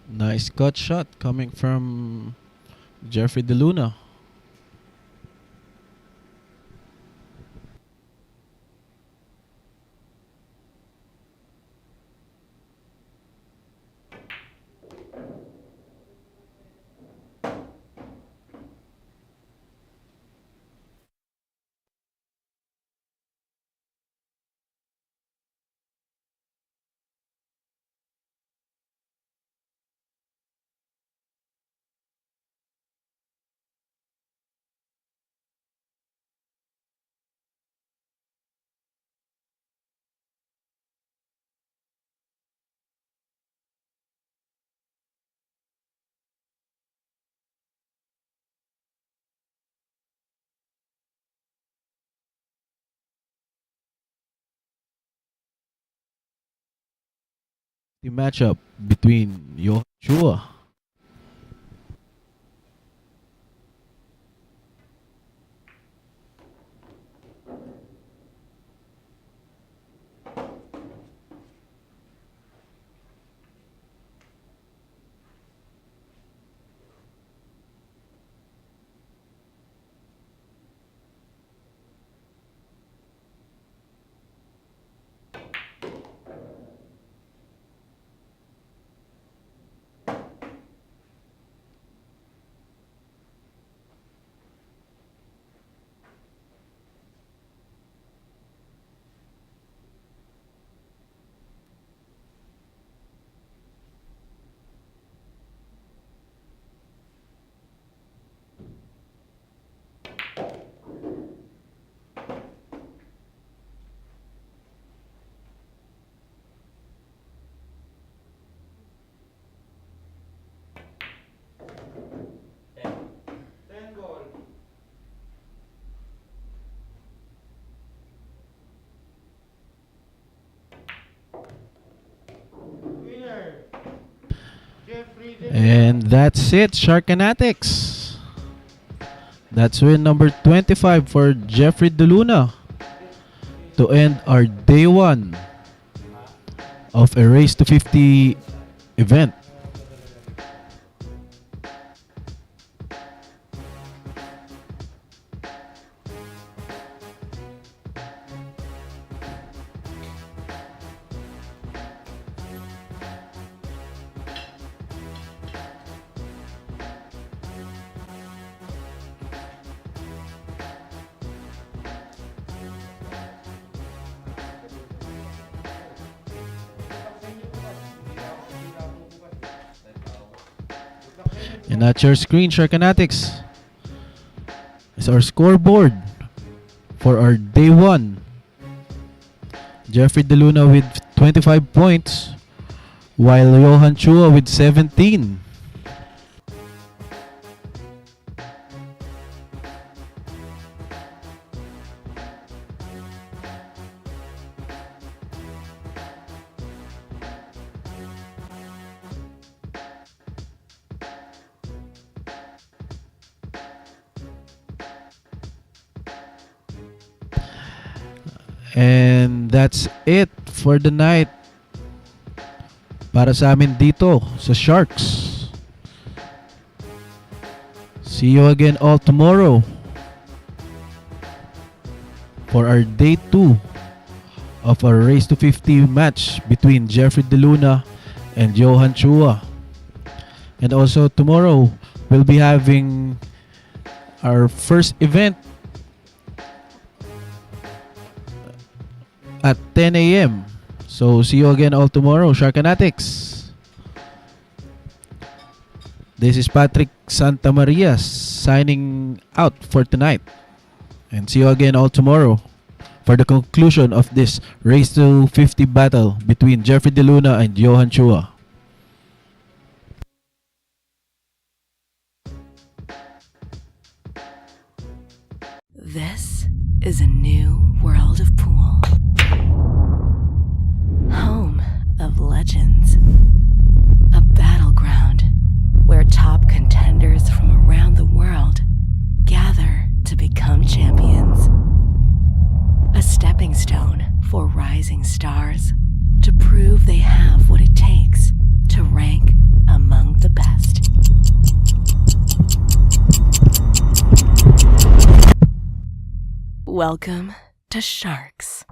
Speaker 1: Nice cut shot coming from Jeffrey DeLuna. The matchup between Johann Chua
Speaker 5: Ten.
Speaker 2: 10 ball. Winner. Jeffrey DeLuna.
Speaker 1: And that's it, Sharkanatics. That's win number 25 for Jeffrey DeLuna. to end our day 1 of a Race to 50 event. And at your screen, Sharkanatics, is our scoreboard for our day 1. Jeffrey De Luna with 25 points, while Johann Chua with 17. And that's it for the night para sa amin dito sa Sharks. See you again all tomorrow for our day 2 of our Race to 50 match between Jeffrey De Luna and Johann Chua. And also tomorrow we'll be having our first event at 10 a.m. So see you again all tomorrow, Sharkanatics. This is Patrick Santa Maria signing out for tonight. And see you again all tomorrow for the conclusion of this Race to 50 battle between Jeffrey De Luna and Johann Chua.
Speaker 4: This is a new world of pool. Home of legends. A battleground where top contenders from around the world gather to become champions. A stepping stone for rising stars to prove they have what it takes to rank among the best. Welcome to Sharks.